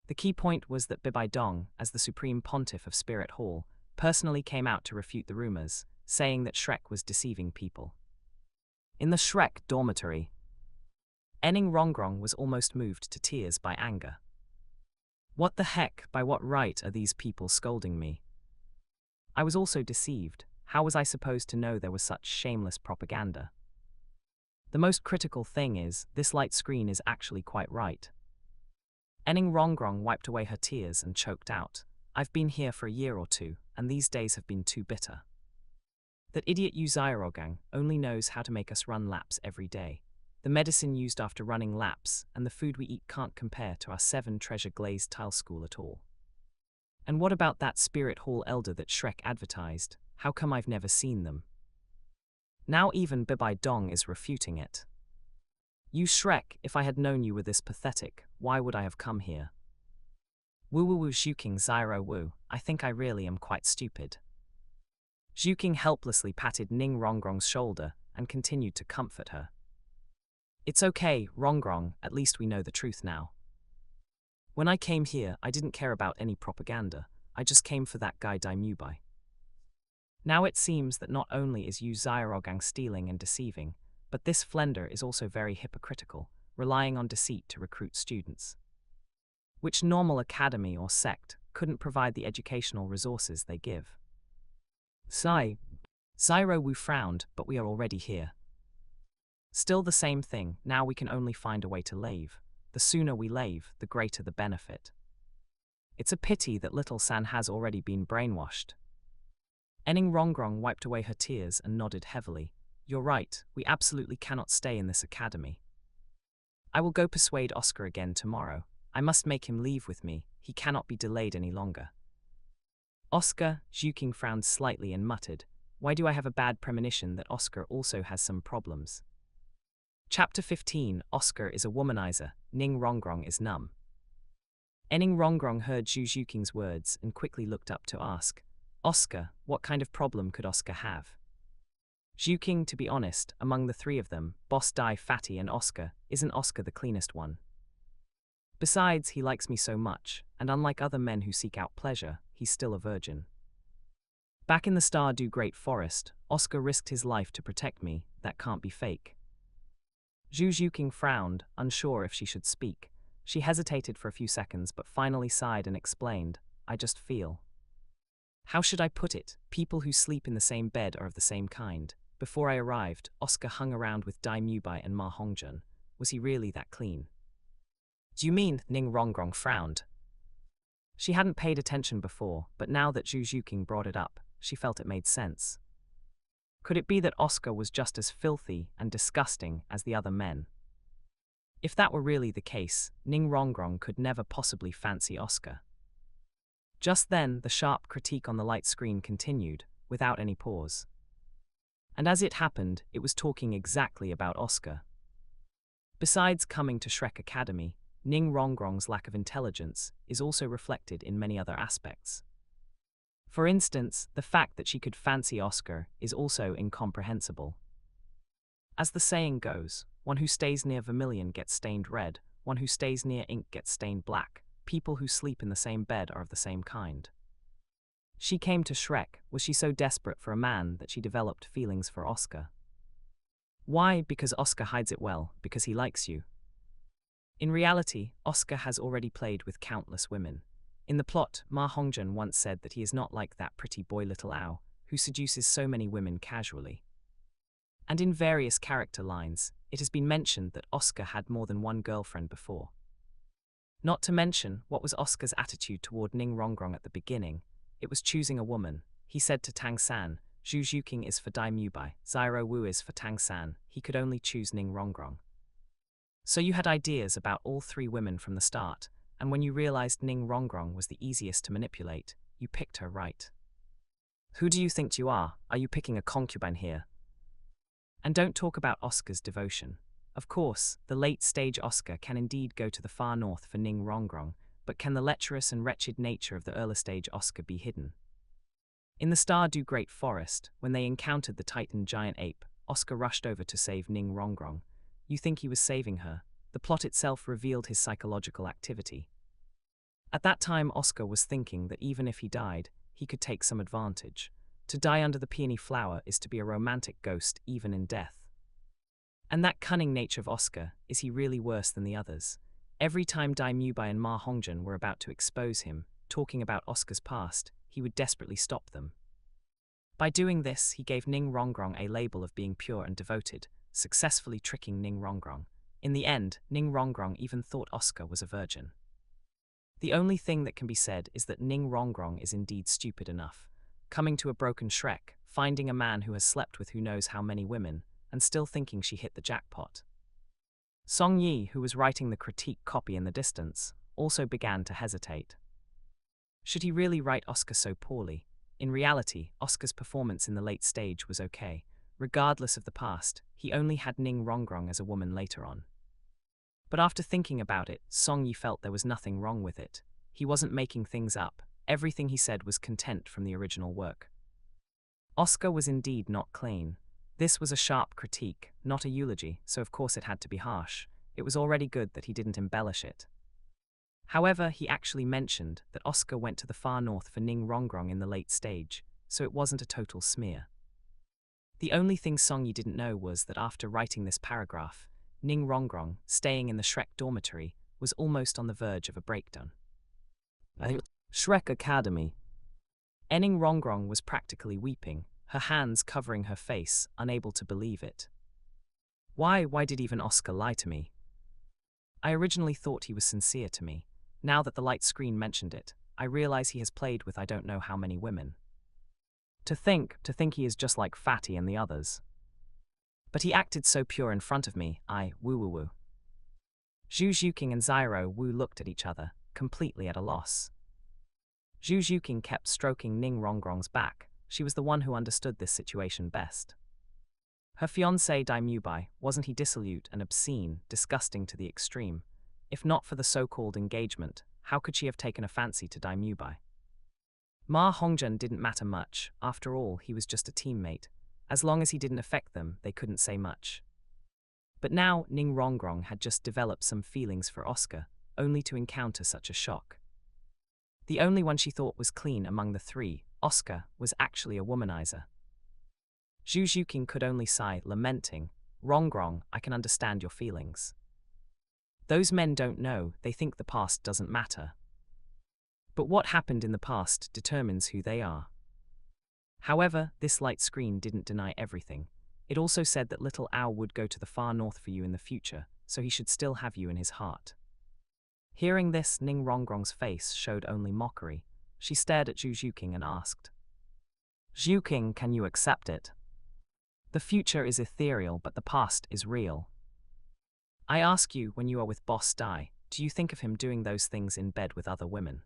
The key point was that Bibi Dong, as the Supreme Pontiff of Spirit Hall, personally came out to refute the rumors, saying that Shrek was deceiving people. In the Shrek dormitory, Ning Rongrong was almost moved to tears by anger. What the heck, by what right are these people scolding me? I was also deceived. How was I supposed to know there was such shameless propaganda? The most critical thing is, this light screen is actually quite right. Ning Rongrong wiped away her tears and choked out. I've been here for a year or two, and these days have been too bitter. That idiot Yu Zhuqing only knows how to make us run laps every day. The medicine used after running laps and the food we eat can't compare to our 7 Treasure Glazed Tile School at all. And what about that Spirit Hall elder that Shrek advertised? How come I've never seen them? Now even Bibi Dong is refuting it. You Shrek, if I had known you were this pathetic, why would I have come here? Woo Zhuqing Zyro Wu, I think I really am quite stupid. Zhuqing helplessly patted Ning Rongrong's shoulder and continued to comfort her. It's okay, Rongrong, at least we know the truth now. When I came here, I didn't care about any propaganda, I just came for that guy Daimubai. Now it seems that not only is Yu Zhuqing stealing and deceiving, but this Flender is also very hypocritical, relying on deceit to recruit students. Which normal academy or sect couldn't provide the educational resources they give? Zyro Wu frowned, but we are already here. Still the same thing, now we can only find a way to leave. The sooner we leave, the greater the benefit. It's a pity that little San has already been brainwashed. Ning Rongrong wiped away her tears and nodded heavily. You're right, we absolutely cannot stay in this academy. I will go persuade Oscar again tomorrow. I must make him leave with me, he cannot be delayed any longer. Oscar, Zhuqing frowned slightly and muttered, why do I have a bad premonition that Oscar also has some problems? Chapter 15, Oscar is a womanizer, Ning Rongrong is numb. Ning Rongrong heard Zhu Zhuqing's words and quickly looked up to ask, Oscar, what kind of problem could Oscar have? Zhuqing, to be honest, among the 3 of them, Boss Dai, Fatty and Oscar, isn't Oscar the cleanest one. Besides, he likes me so much, and unlike other men who seek out pleasure, he's still a virgin. Back in the Stardew Great Forest, Oscar risked his life to protect me, that can't be fake. Zhu Zhuqing frowned, unsure if she should speak. She hesitated for a few seconds but finally sighed and explained, I just feel. How should I put it? People who sleep in the same bed are of the same kind. Before I arrived, Oscar hung around with Dai Mubai and Ma Hongjun. Was he really that clean? Do you mean? Ning Rongrong frowned. She hadn't paid attention before, but now that Zhu Zhuqing brought it up, she felt it made sense. Could it be that Oscar was just as filthy and disgusting as the other men? If that were really the case, Ning Rongrong could never possibly fancy Oscar. Just then, the sharp critique on the light screen continued, without any pause. And as it happened, it was talking exactly about Oscar. Besides coming to Shrek Academy, Ning Rongrong's lack of intelligence is also reflected in many other aspects. For instance, the fact that she could fancy Oscar is also incomprehensible. As the saying goes, one who stays near vermilion gets stained red, one who stays near ink gets stained black. People who sleep in the same bed are of the same kind. She came to Shrek. Was she so desperate for a man that she developed feelings for Oscar? Why? Because Oscar hides it well, because he likes you. In reality, Oscar has already played with countless women. In the plot, Ma Hongzhen once said that he is not like that pretty boy Little Ao, who seduces so many women casually. And in various character lines, it has been mentioned that Oscar had more than one girlfriend before. Not to mention, what was Oscar's attitude toward Ning Rongrong at the beginning? It was choosing a woman. He said to Tang San, Zhu Zhuqing is for Dai Mubai, Xiao Wu is for Tang San. He could only choose Ning Rongrong. So you had ideas about all three women from the start, and when you realized Ning Rongrong was the easiest to manipulate, you picked her right. Who do you think you are? Are you picking a concubine here? And don't talk about Oscar's devotion. Of course, the late-stage Oscar can indeed go to the far north for Ning Rongrong, but can the lecherous and wretched nature of the early-stage Oscar be hidden? In the Stardew Great Forest, when they encountered the Titan giant ape, Oscar rushed over to save Ning Rongrong. You think he was saving her? The plot itself revealed his psychological activity. At that time, Oscar was thinking that even if he died, he could take some advantage. To die under the peony flower is to be a romantic ghost even in death. And that cunning nature of Oscar, is he really worse than the others? Every time Dai Mubai and Ma Hongzhen were about to expose him, talking about Oscar's past, he would desperately stop them. By doing this, he gave Ning Rongrong a label of being pure and devoted, successfully tricking Ning Rongrong. In the end, Ning Rongrong even thought Oscar was a virgin. The only thing that can be said is that Ning Rongrong is indeed stupid enough. Coming to a broken Shrek, finding a man who has slept with who knows how many women, and still thinking she hit the jackpot. Song Yi, who was writing the critique copy in the distance, also began to hesitate. Should he really write Oscar so poorly? In reality, Oscar's performance in the late stage was okay. Regardless of the past, he only had Ning Rongrong as a woman later on. But after thinking about it, Song Yi felt there was nothing wrong with it. He wasn't making things up. Everything he said was content from the original work. Oscar was indeed not clean. This was a sharp critique, not a eulogy, so of course it had to be harsh. It was already good that he didn't embellish it. However, he actually mentioned that Oscar went to the far north for Ning Rongrong in the late stage, so it wasn't a total smear. The only thing Song Yi didn't know was that after writing this paragraph, Ning Rongrong, staying in the Shrek dormitory, was almost on the verge of a breakdown. Shrek Academy. Ning Rongrong was practically weeping, her hands covering her face, unable to believe it. Why did even Oscar lie to me? I originally thought he was sincere to me. Now that the light screen mentioned it, I realize he has played with I don't know how many women. To think he is just like Fatty and the others. But he acted so pure in front of me, woo. Zhu Zhuqing and Xiao Wu looked at each other, completely at a loss. Zhu Zhuqing kept stroking Ning Rongrong's back. She was the one who understood this situation best. Her fiancé Dai Mubai, wasn't he dissolute and obscene, disgusting to the extreme? If not for the so-called engagement, how could she have taken a fancy to Dai Mubai? Ma Hongzhen didn't matter much. After all, he was just a teammate. As long as he didn't affect them, they couldn't say much. But now, Ning Rongrong had just developed some feelings for Oscar, only to encounter such a shock. The only one she thought was clean among the three, Oscar, was actually a womanizer. Zhu Zhuqing could only sigh, lamenting, Rongrong, I can understand your feelings. Those men don't know, they think the past doesn't matter. But what happened in the past determines who they are. However, this light screen didn't deny everything. It also said that Little Ao would go to the far north for you in the future, so he should still have you in his heart. Hearing this, Ning Rongrong's face showed only mockery. She stared at Zhu Zhuqing and asked, Zhuqing, can you accept it? The future is ethereal, but the past is real. I ask you, when you are with Boss Dai, do you think of him doing those things in bed with other women?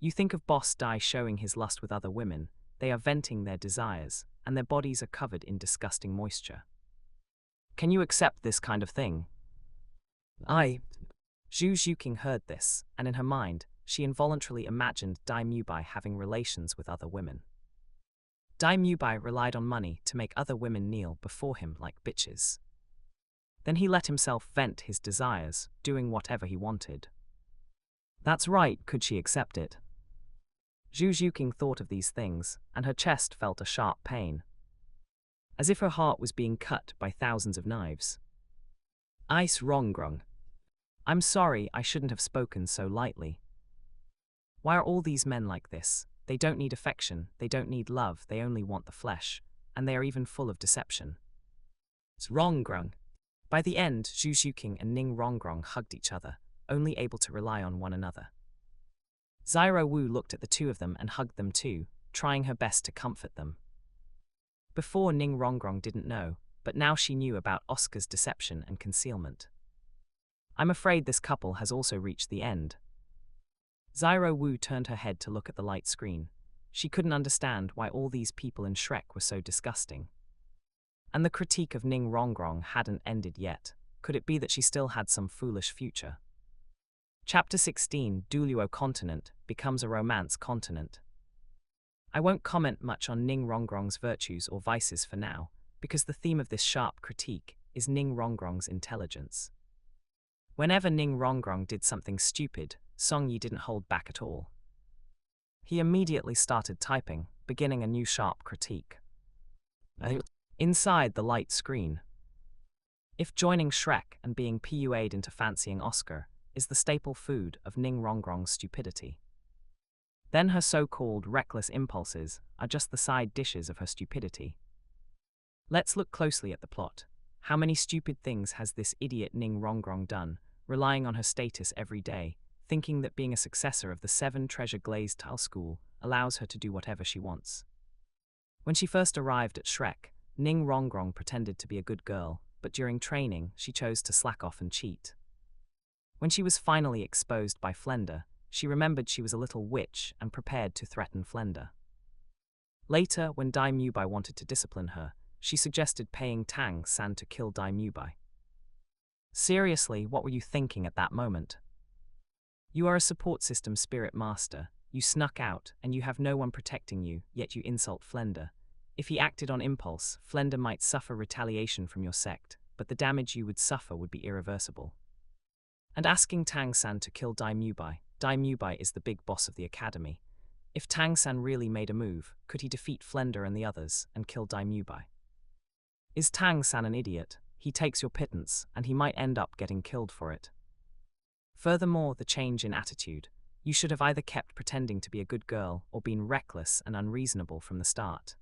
You think of Boss Dai showing his lust with other women, they are venting their desires, and their bodies are covered in disgusting moisture. Can you accept this kind of thing? Zhu Zhuqing heard this, and in her mind, she involuntarily imagined Dai Mubai having relations with other women. Dai Mubai relied on money to make other women kneel before him like bitches. Then he let himself vent his desires, doing whatever he wanted. That's right, could she accept it? Zhu Zhuqing thought of these things, and her chest felt a sharp pain, as if her heart was being cut by thousands of knives. Ice Rongrong. I'm sorry, I shouldn't have spoken so lightly. Why are all these men like this? They don't need affection, they don't need love, they only want the flesh, and they are even full of deception. It's Rongrong. By the end, Zhu Zhuqing and Ning Rongrong hugged each other, only able to rely on one another. Xiao Wu looked at the two of them and hugged them too, trying her best to comfort them. Before, Ning Rongrong didn't know, but now she knew about Oscar's deception and concealment. I'm afraid this couple has also reached the end. Xiao Wu turned her head to look at the light screen. She couldn't understand why all these people in Shrek were so disgusting. And the critique of Ning Rongrong hadn't ended yet. Could it be that she still had some foolish future? Chapter 16, Douluo Continent, becomes a romance continent. I won't comment much on Ning Rongrong's virtues or vices for now, because the theme of this sharp critique is Ning Rongrong's intelligence. Whenever Ning Rongrong did something stupid, Song Yi didn't hold back at all. He immediately started typing, beginning a new sharp critique. Inside the light screen. If joining Shrek and being PUA'd into fancying Oscar is the staple food of Ning Rongrong's stupidity, then her so-called reckless impulses are just the side dishes of her stupidity. Let's look closely at the plot. How many stupid things has this idiot Ning Rongrong done, relying on her status every day, thinking that being a successor of the 7 Treasure Glazed Tile School allows her to do whatever she wants? When she first arrived at Shrek, Ning Rongrong pretended to be a good girl, but during training, she chose to slack off and cheat. When she was finally exposed by Flender, she remembered she was a little witch and prepared to threaten Flender. Later, when Dai Mubai wanted to discipline her, she suggested paying Tang San to kill Dai Mubai. Seriously, what were you thinking at that moment? You are a support system spirit master, you snuck out, and you have no one protecting you, yet you insult Flender. If he acted on impulse, Flender might suffer retaliation from your sect, but the damage you would suffer would be irreversible. And asking Tang San to kill Dai Mubai is the big boss of the academy. If Tang San really made a move, could he defeat Flender and the others and kill Dai Mubai? Is Tang San an idiot? He takes your pittance, and he might end up getting killed for it. Furthermore, the change in attitude. You should have either kept pretending to be a good girl or been reckless and unreasonable from the start.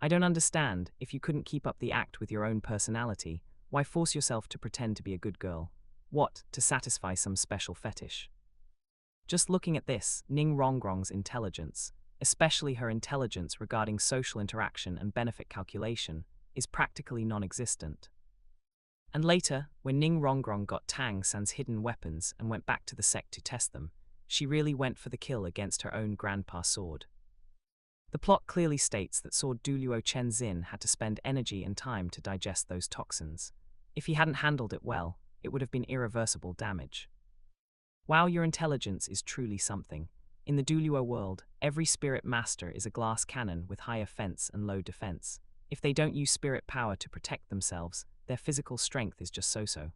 I don't understand, if you couldn't keep up the act with your own personality, why force yourself to pretend to be a good girl? What, to satisfy some special fetish? Just looking at this, Ning Rongrong's intelligence, especially her intelligence regarding social interaction and benefit calculation, is practically non-existent. And later, when Ning Rongrong got Tang San's hidden weapons and went back to the sect to test them, she really went for the kill against her own grandpa sword. The plot clearly states that Sword Douluo Chenzin had to spend energy and time to digest those toxins. If he hadn't handled it well, it would have been irreversible damage. Wow, your intelligence is truly something. In the Douluo world, every spirit master is a glass cannon with high offense and low defense. If they don't use spirit power to protect themselves, their physical strength is just so-so.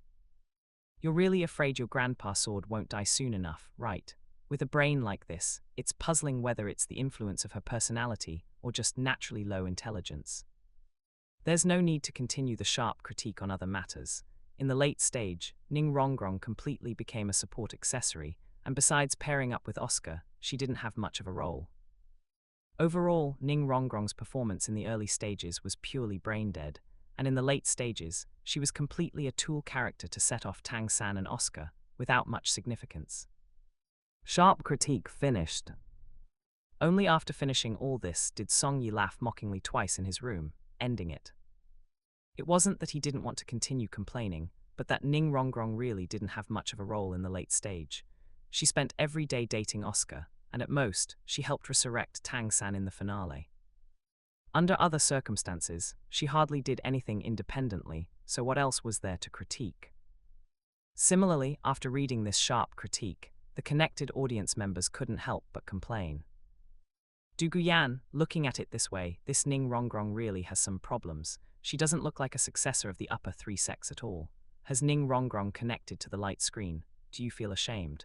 You're really afraid your grandpa sword won't die soon enough, right? With a brain like this, it's puzzling whether it's the influence of her personality or just naturally low intelligence. There's no need to continue the sharp critique on other matters. In the late stage, Ning Rongrong completely became a support accessory, and besides pairing up with Oscar, she didn't have much of a role. Overall, Ning Rongrong's performance in the early stages was purely brain-dead, and in the late stages, she was completely a tool character to set off Tang San and Oscar, without much significance. Sharp critique finished. Only after finishing all this did Song Yi laugh mockingly twice in his room, ending it. It wasn't that he didn't want to continue complaining, but that Ning Rongrong really didn't have much of a role in the late stage. She spent every day dating Oscar, and at most, she helped resurrect Tang San in the finale. Under other circumstances, she hardly did anything independently, so what else was there to critique? Similarly, after reading this sharp critique, the connected audience members couldn't help but complain. Du Guyan, looking at it this way, this Ning Rongrong really has some problems. She doesn't look like a successor of the upper 3 sects at all. Has Ning Rongrong connected to the light screen? Do you feel ashamed?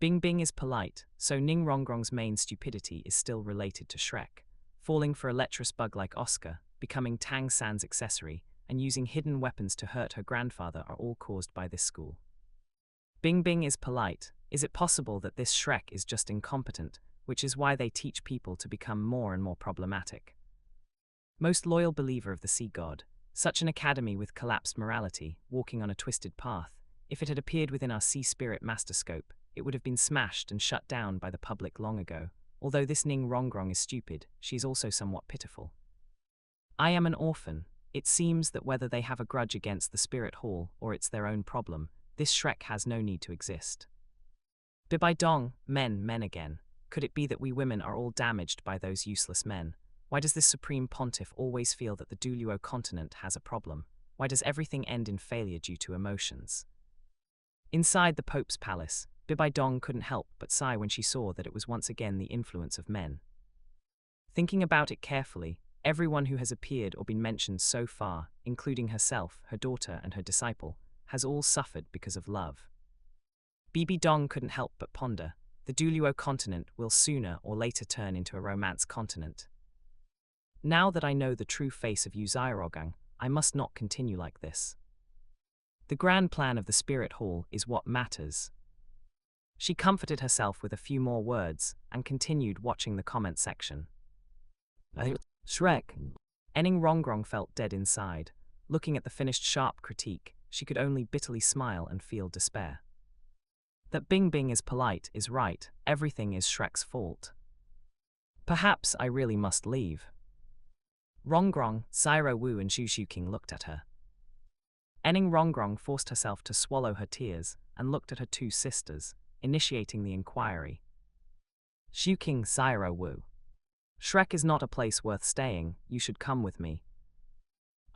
Bing Bing is polite, so Ning Rongrong's main stupidity is still related to Shrek, falling for a lecherous bug like Oscar, becoming Tang San's accessory, and using hidden weapons to hurt her grandfather are all caused by this school. Bing Bing is polite. Is it possible that this Shrek is just incompetent, which is why they teach people to become more and more problematic? Most loyal believer of the sea god, such an academy with collapsed morality, walking on a twisted path, if it had appeared within our sea spirit master scope, it would have been smashed and shut down by the public long ago. Although this Ning Rongrong is stupid, she is also somewhat pitiful. I am an orphan. It seems that whether they have a grudge against the spirit hall or it's their own problem, this Shrek has no need to exist. Bibi Dong, men again. Could it be that we women are all damaged by those useless men? Why does this supreme pontiff always feel that the Douluo Continent has a problem? Why does everything end in failure due to emotions? Inside the Pope's palace, Bibi Dong couldn't help but sigh when she saw that it was once again the influence of men. Thinking about it carefully, everyone who has appeared or been mentioned so far, including herself, her daughter, and her disciple, has all suffered because of love. Bibi Dong couldn't help but ponder, the Douluo Continent will sooner or later turn into a romance continent. Now that I know the true face of Zhu Zhuqing, I must not continue like this. The grand plan of the Spirit Hall is what matters. She comforted herself with a few more words and continued watching the comment section. Shrek. Ning Rongrong felt dead inside. Looking at the finished sharp critique, she could only bitterly smile and feel despair. That Bing Bing is polite is right, everything is Shrek's fault. Perhaps I really must leave. Rongrong, Xiao Wu and Zhu Zhuqing looked at her. Ning Rongrong forced herself to swallow her tears and looked at her two sisters, initiating the inquiry. Zhuqing, Xiao Wu. Shrek is not a place worth staying, you should come with me.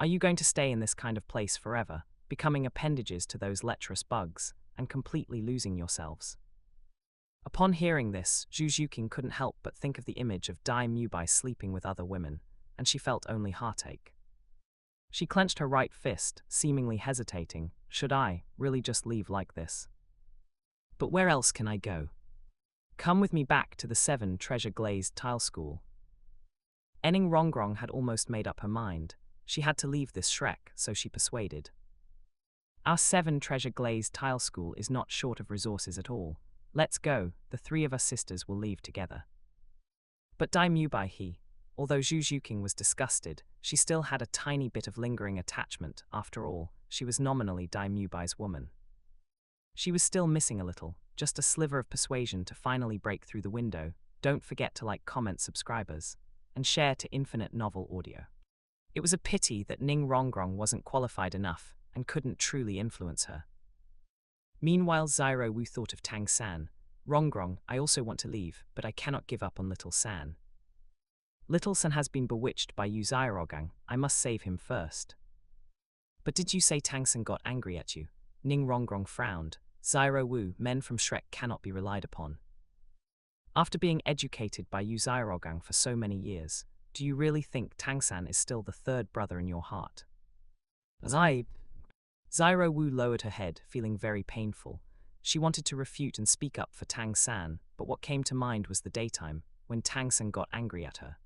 Are you going to stay in this kind of place forever, becoming appendages to those lecherous bugs, and completely losing yourselves? Upon hearing this, Zhu Zhuqing couldn't help but think of the image of Dai Mubai sleeping with other women, and she felt only heartache. She clenched her right fist, seemingly hesitating. Should I really just leave like this? But where else can I go? Come with me back to the 7 treasure glazed tile school. Ning Rongrong had almost made up her mind. She had to leave this Shrek, so she persuaded. Our 7 treasure glazed tile school is not short of resources at all. Let's go, the 3 of us sisters will leave together. But Dai Mubai although Zhu Zhuqing was disgusted, she still had a tiny bit of lingering attachment. After all, she was nominally Dai Mubai's woman. She was still missing a little, just a sliver of persuasion to finally break through the window. Don't forget to like, comment, subscribers, and share to Infinite Novel Audio. It was a pity that Ning Rongrong wasn't qualified enough and couldn't truly influence her. Meanwhile, Xiao Wu thought of Tang San. Rongrong, I also want to leave, but I cannot give up on Little San. Little San has been bewitched by Zhu Zhuqing, I must save him first. But did you say Tang San got angry at you? Ning Rongrong frowned. Xiao Wu, men from Shrek cannot be relied upon. After being educated by Zhu Zhuqing for so many years, do you really think Tang San is still the 3rd brother in your heart? Xiao Wu lowered her head, feeling very painful. She wanted to refute and speak up for Tang San, but what came to mind was the daytime, when Tang San got angry at her.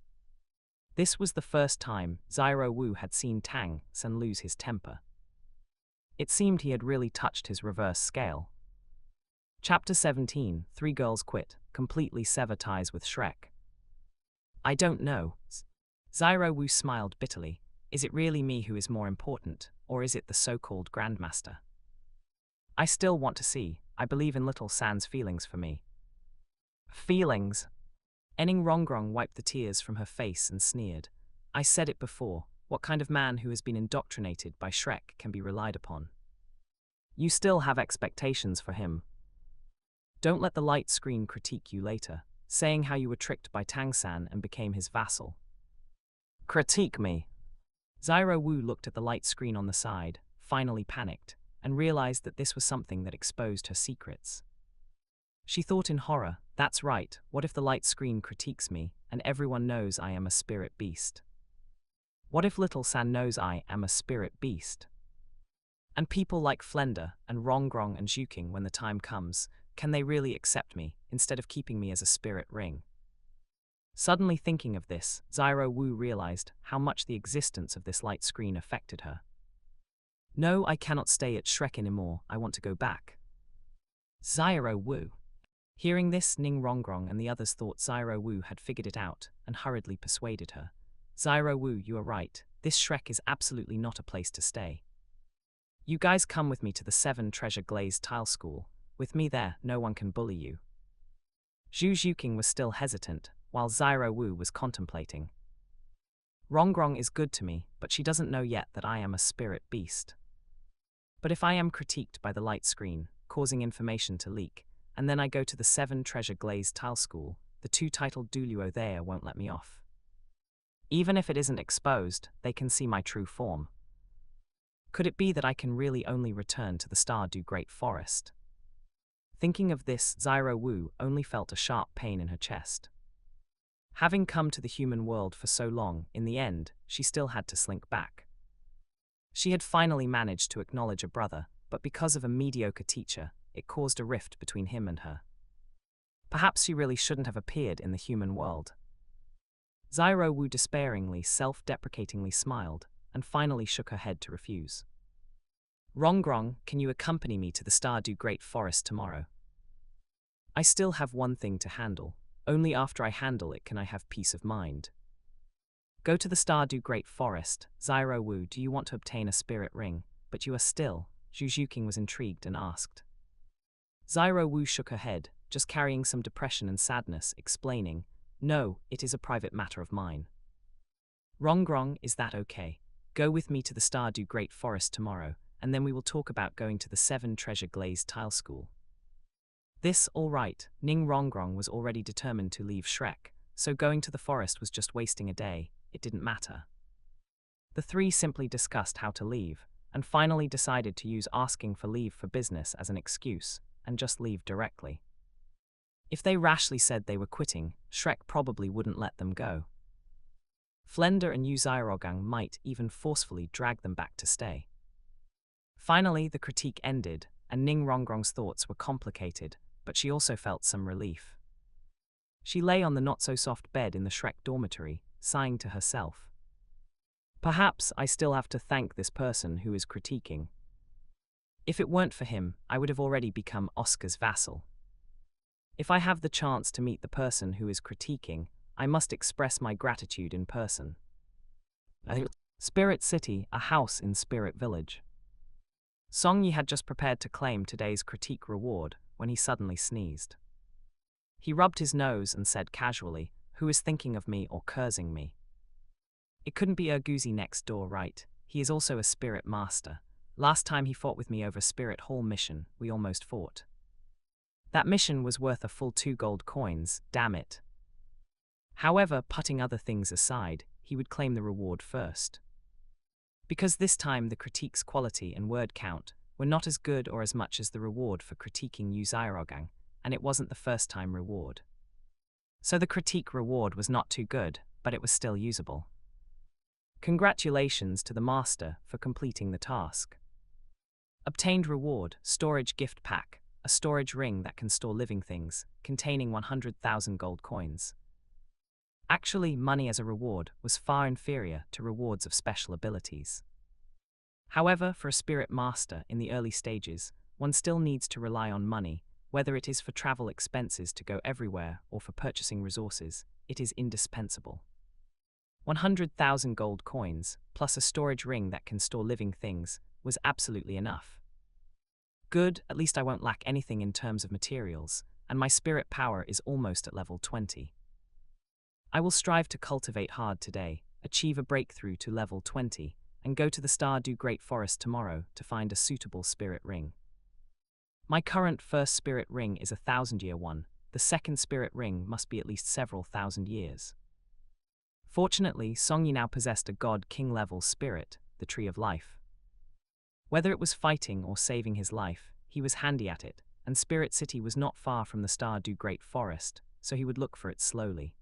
This was the first time Xiao Wu had seen Tang San lose his temper. It seemed he had really touched his reverse scale. Chapter 17, 3 girls quit, completely sever ties with Shrek. I don't know. Xiao Wu smiled bitterly. Is it really me who is more important, or is it the so-called Grandmaster? I still want to see. I believe in Little San's feelings for me. Feelings? Ning Rongrong wiped the tears from her face and sneered. I said it before, what kind of man who has been indoctrinated by Shrek can be relied upon? You still have expectations for him. Don't let the light screen critique you later, saying how you were tricked by Tang San and became his vassal. Critique me? Xiao Wu looked at the light screen on the side, finally panicked, and realized that this was something that exposed her secrets. She thought in horror, that's right, what if the light screen critiques me, and everyone knows I am a spirit beast? What if Little San knows I am a spirit beast? And people like Flender and Rongrong and Zhuqing, when the time comes, can they really accept me, instead of keeping me as a spirit ring? Suddenly thinking of this, Xiao Wu realized how much the existence of this light screen affected her. No, I cannot stay at Shrek anymore, I want to go back. Xiao Wu. Hearing this, Ning Rongrong and the others thought Xiao Wu had figured it out and hurriedly persuaded her. Xiao Wu, you are right, this Shrek is absolutely not a place to stay. You guys come with me to the 7 Treasure Glazed Tile School. With me there, no one can bully you. Zhu Zhuqing was still hesitant, while Xiao Wu was contemplating. Rongrong is good to me, but she doesn't know yet that I am a spirit beast. But if I am critiqued by the light screen, causing information to leak, and then I go to the 7 Treasure Glazed Tile School, the 2 titled Douluo there won't let me off. Even if it isn't exposed, they can see my true form. Could it be that I can really only return to the Stardew Great Forest? Thinking of this, Xiao Wu only felt a sharp pain in her chest. Having come to the human world for so long, in the end, she still had to slink back. She had finally managed to acknowledge a brother, but because of a mediocre teacher, it caused a rift between him and her. Perhaps she really shouldn't have appeared in the human world. Xiao Wu despairingly, self-deprecatingly smiled, and finally shook her head to refuse. Rongrong, can you accompany me to the Stardew Great Forest tomorrow? I still have one thing to handle. Only after I handle it can I have peace of mind. Go to the Stardew Great Forest. Xiao Wu, do you want to obtain a spirit ring? But you are still. Zhu Zhuqing was intrigued and asked. Xiao Wu shook her head, just carrying some depression and sadness, explaining, no, it is a private matter of mine. Rongrong, is that okay? Go with me to the Stardew Great Forest tomorrow, and then we will talk about going to the 7 Treasure Glazed Tile School. This, all right. Ning Rongrong was already determined to leave Shrek, so going to the forest was just wasting a day, it didn't matter. The 3 simply discussed how to leave, and finally decided to use asking for leave for business as an excuse, and just leave directly. If they rashly said they were quitting, Shrek probably wouldn't let them go. Flender and Yu Xiaogang might even forcefully drag them back to stay. Finally, the critique ended, and Ning Rongrong's thoughts were complicated, but she also felt some relief. She lay on the not-so-soft bed in the Shrek dormitory, sighing to herself. Perhaps I still have to thank this person who is critiquing. If it weren't for him, I would have already become Oscar's vassal. If I have the chance to meet the person who is critiquing, I must express my gratitude in person. Spirit City, a house in Spirit Village. Song Yi had just prepared to claim today's critique reward when he suddenly sneezed. He rubbed his nose and said casually, who is thinking of me or cursing me? It couldn't be Erguzi next door, right? He is also a spirit master. Last time he fought with me over Spirit Hall mission, we almost fought. That mission was worth a full 2 gold coins, damn it. However, putting other things aside, he would claim the reward first. Because this time the critique's quality and word count were not as good or as much as the reward for critiquing Yu Xiaogang, and it wasn't the first time reward. So the critique reward was not too good, but it was still usable. Congratulations to the master for completing the task. Obtained reward, storage gift pack, a storage ring that can store living things, containing 100,000 gold coins. Actually, money as a reward was far inferior to rewards of special abilities. However, for a spirit master in the early stages, one still needs to rely on money, whether it is for travel expenses to go everywhere or for purchasing resources, it is indispensable. 100,000 gold coins, plus a storage ring that can store living things, was absolutely enough. Good, at least I won't lack anything in terms of materials, and my spirit power is almost at level 20. I will strive to cultivate hard today, achieve a breakthrough to level 20, and go to the Stardew Great Forest tomorrow to find a suitable spirit ring. My current first spirit ring is a 1,000-year one, the second spirit ring must be at least several thousand years. Fortunately, Song Yi now possessed a god-king level spirit, the Tree of Life. Whether it was fighting or saving his life, he was handy at it, and Spirit City was not far from the Stardew Great Forest, so he would look for it slowly.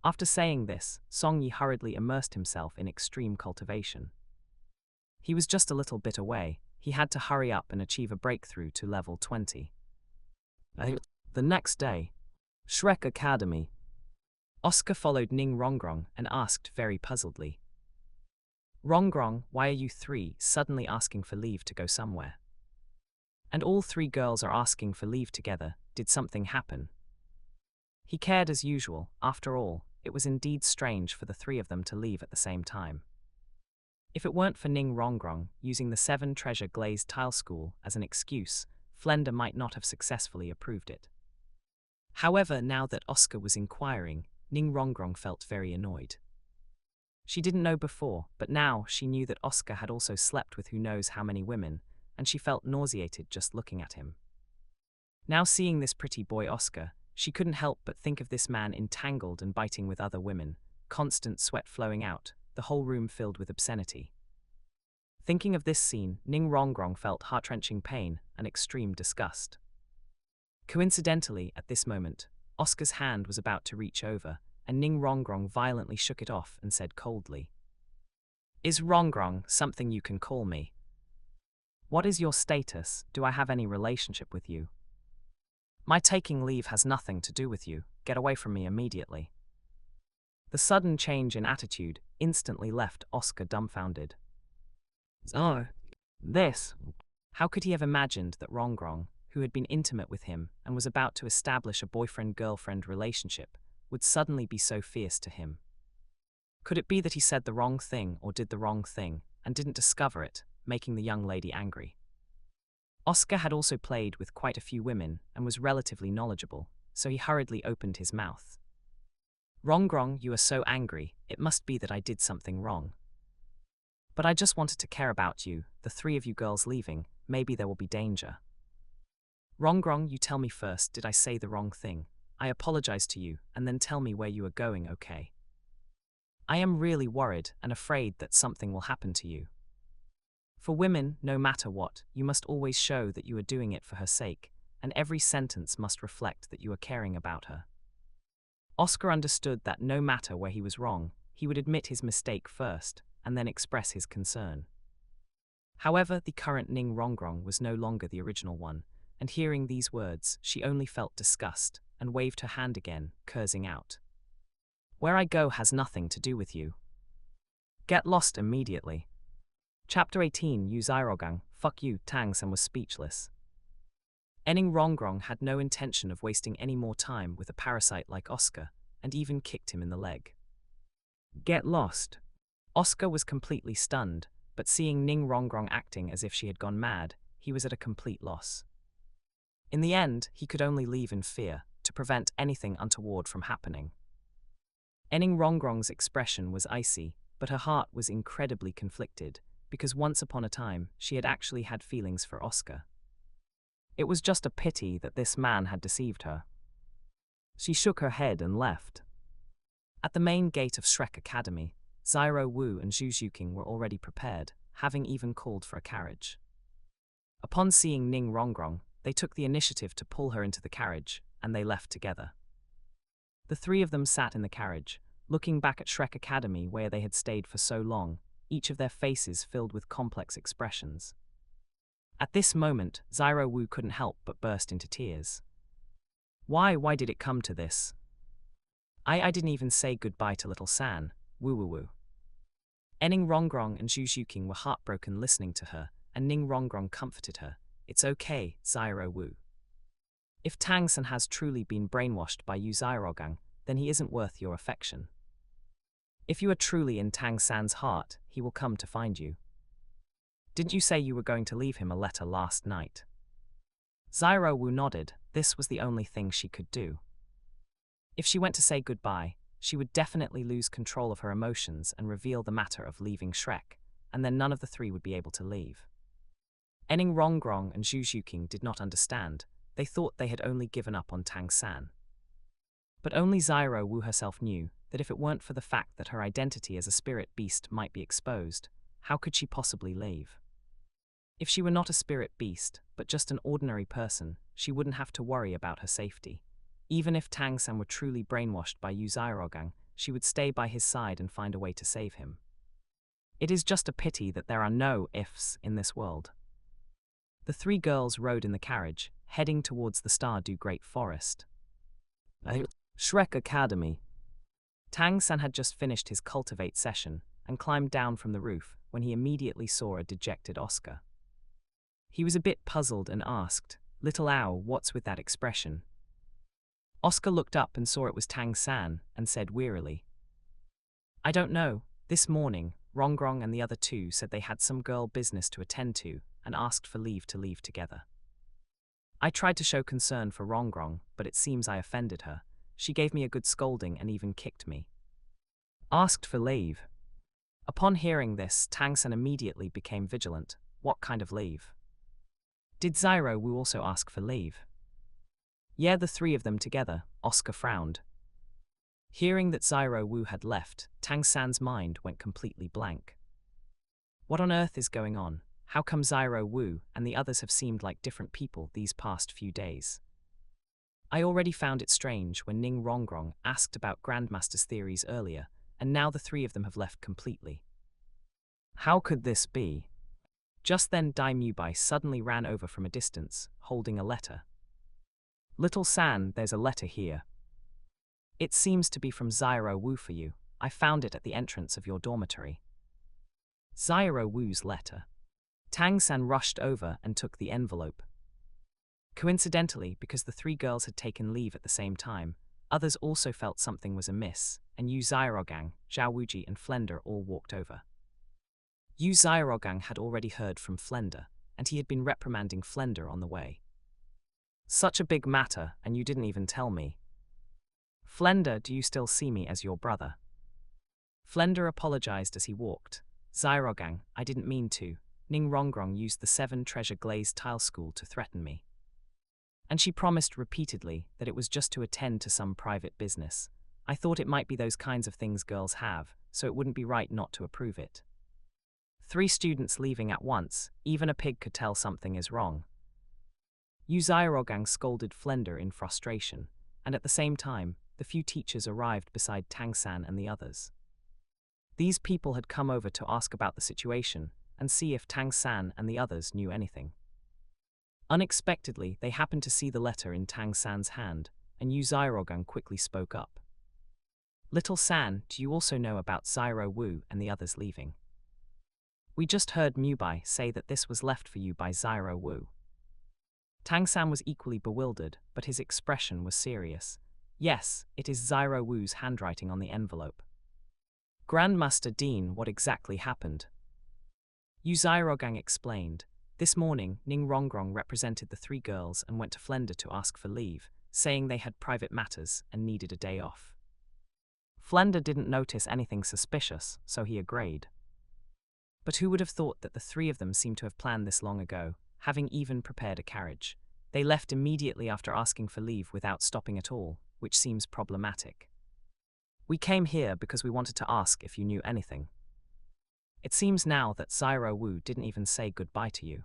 After saying this, Song Yi hurriedly immersed himself in extreme cultivation. He was just a little bit away, he had to hurry up and achieve a breakthrough to level 20. The next day, Shrek Academy. Oscar followed Ning Rongrong and asked very puzzledly, Rongrong, why are you three suddenly asking for leave to go somewhere? And all three girls are asking for leave together. Did something happen? He cared as usual. After all, it was indeed strange for the three of them to leave at the same time. If it weren't for Ning Rongrong using the 7 treasure glazed tile school as an excuse, Flender might not have successfully approved it. However, now that Oscar was inquiring, Ning Rongrong felt very annoyed. She didn't know before, but now she knew that Oscar had also slept with who knows how many women, and she felt nauseated just looking at him. Now seeing this pretty boy Oscar, she couldn't help but think of this man entangled and biting with other women, constant sweat flowing out, the whole room filled with obscenity. Thinking of this scene, Ning Rongrong felt heart-wrenching pain and extreme disgust. Coincidentally, at this moment, Oscar's hand was about to reach over, and Ning Rongrong violently shook it off and said coldly, Is Rongrong something you can call me? What is your status? Do I have any relationship with you? My taking leave has nothing to do with you. Get away from me immediately. The sudden change in attitude instantly left Oscar dumbfounded. Oh, this. How could he have imagined that Rongrong, who had been intimate with him and was about to establish a boyfriend-girlfriend relationship, would suddenly be so fierce to him? Could it be that he said the wrong thing or did the wrong thing and didn't discover it, making the young lady angry? Oscar had also played with quite a few women and was relatively knowledgeable, so he hurriedly opened his mouth. Rongrong, you are so angry, it must be that I did something wrong. But I just wanted to care about you, the 3 of you girls leaving, maybe there will be danger. Rongrong, you tell me first, did I say the wrong thing? I apologize to you, and then tell me where you are going, okay? I am really worried and afraid that something will happen to you. For women, no matter what, you must always show that you are doing it for her sake, and every sentence must reflect that you are caring about her. Oscar understood that no matter where he was wrong, he would admit his mistake first, and then express his concern. However, the current Ning Rongrong was no longer the original one, and hearing these words, she only felt disgust, and waved her hand again, cursing out. Where I go has nothing to do with you. Get lost immediately. Chapter 18 Yu Zairogang, fuck you, Tangsan was speechless. Ning Rongrong had no intention of wasting any more time with a parasite like Oscar, and even kicked him in the leg. Get lost. Oscar was completely stunned, but seeing Ning Rongrong acting as if she had gone mad, he was at a complete loss. In the end, he could only leave in fear, to prevent anything untoward from happening. Ning Rongrong's expression was icy, but her heart was incredibly conflicted, because once upon a time, she had actually had feelings for Oscar. It was just a pity that this man had deceived her. She shook her head and left. At the main gate of Shrek Academy, Xiao Wu and Zhu Zhuqing were already prepared, having even called for a carriage. Upon seeing Ning Rongrong, they took the initiative to pull her into the carriage, and they left together. The 3 of them sat in the carriage, looking back at Shrek Academy where they had stayed for so long, each of their faces filled with complex expressions. At this moment, Xiao Wu couldn't help but burst into tears. Why did it come to this? I didn't even say goodbye to little San, woo. Ning Rongrong and Zhu Zhuqing were heartbroken listening to her, and Ning Rongrong comforted her. It's okay, Xiao Wu. If Tangsan has truly been brainwashed by Yu Zairogang, then he isn't worth your affection. If you are truly in Tangsan's heart, he will come to find you. Didn't you say you were going to leave him a letter last night? Xiao Wu nodded. This was the only thing she could do. If she went to say goodbye, she would definitely lose control of her emotions and reveal the matter of leaving Shrek, and then none of the 3 would be able to leave. Ning Rongrong and Zhu Zhuqing did not understand. They thought they had only given up on Tangsan. But only Xiao Wu herself knew that if it weren't for the fact that her identity as a spirit beast might be exposed, how could she possibly leave? If she were not a spirit beast, but just an ordinary person, she wouldn't have to worry about her safety. Even if Tangsan were truly brainwashed by Yu Zairogang, she would stay by his side and find a way to save him. It is just a pity that there are no ifs in this world. The 3 girls rode in the carriage, heading towards the Stardew Great Forest. Shrek Academy. Tang San had just finished his Cultivate session and climbed down from the roof when he immediately saw a dejected Oscar. He was a bit puzzled and asked, "Little Ow, what's with that expression?" Oscar looked up and saw it was Tang San and said wearily, "I don't know. This morning, Rongrong and the other two said they had some girl business to attend to and asked for leave to leave together. I tried to show concern for Rongrong, but it seems I offended her. She gave me a good scolding and even kicked me." Asked for leave. Upon hearing this, Tang San immediately became vigilant. What kind of leave? Did Xiao Wu also ask for leave? Yeah, the three of them together. Oscar frowned. Hearing that Xiao Wu had left, Tang San's mind went completely blank. What on earth is going on? How come Xiao Wu and the others have seemed like different people these past few days? I already found it strange when Ning Rongrong asked about Grandmaster's theories earlier, and now the three of them have left completely. How could this be? Just then Dai Mubai suddenly ran over from a distance, holding a letter. "Little San, there's a letter here. It seems to be from Xiao Wu for you. I found it at the entrance of your dormitory." Xiao Wu's letter. Tang San rushed over and took the envelope. Coincidentally, because the three girls had taken leave at the same time, others also felt something was amiss, and Yu Xiaogang, Zhao Wuji and Flender all walked over. Yu Xiaogang had already heard from Flender, and he had been reprimanding Flender on the way. "Such a big matter, and you didn't even tell me. Flender, do you still see me as your brother?" Flender apologized as he walked. "Xiaogang, I didn't mean to. Ning Rongrong used the 7 treasure glazed tile school to threaten me. And she promised repeatedly that it was just to attend to some private business. I thought it might be those kinds of things girls have, so it wouldn't be right not to approve it. 3 students leaving at once, even a pig could tell something is wrong." Yu Xiaogang scolded Flender in frustration, and at the same time, the few teachers arrived beside Tang San and the others. These people had come over to ask about the situation and see if Tang San and the others knew anything. Unexpectedly, they happened to see the letter in Tang San's hand, and Yu Xiaogang quickly spoke up. "Little San, do you also know about Xiao Wu and the others leaving? We just heard Mubai say that this was left for you by Xiao Wu." Tang San was equally bewildered, but his expression was serious. "Yes, it is Xiao Wu's handwriting on the envelope." "Grandmaster Dean, what exactly happened?" Yu Xiaogang explained. "This morning, Ning Rongrong represented the 3 girls and went to Flender to ask for leave, saying they had private matters and needed a day off. Flender didn't notice anything suspicious, so he agreed. But who would have thought that the 3 of them seemed to have planned this long ago, having even prepared a carriage. They left immediately after asking for leave without stopping at all, which seems problematic. We came here because we wanted to ask if you knew anything. It seems now that Xiao Wu didn't even say goodbye to you."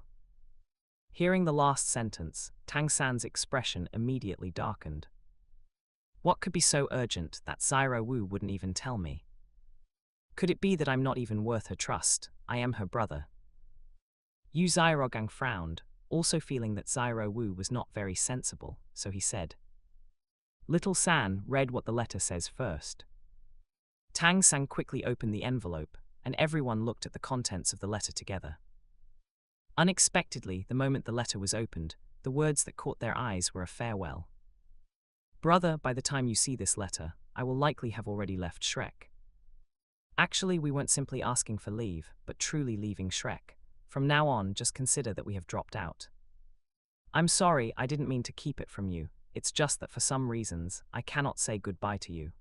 Hearing the last sentence, Tang San's expression immediately darkened. What could be so urgent that Xiao Wu wouldn't even tell me? Could it be that I'm not even worth her trust? I am her brother. Yu Xiaogang frowned, also feeling that Xiao Wu was not very sensible, so he said. Little San read what the letter says first. Tang San quickly opened the envelope, and everyone looked at the contents of the letter together. Unexpectedly, the moment the letter was opened, the words that caught their eyes were a farewell. "Brother, by the time you see this letter, I will likely have already left Shrek. Actually, we weren't simply asking for leave, but truly leaving Shrek. From now on, just consider that we have dropped out. I'm sorry, I didn't mean to keep it from you. It's just that for some reasons, I cannot say goodbye to you.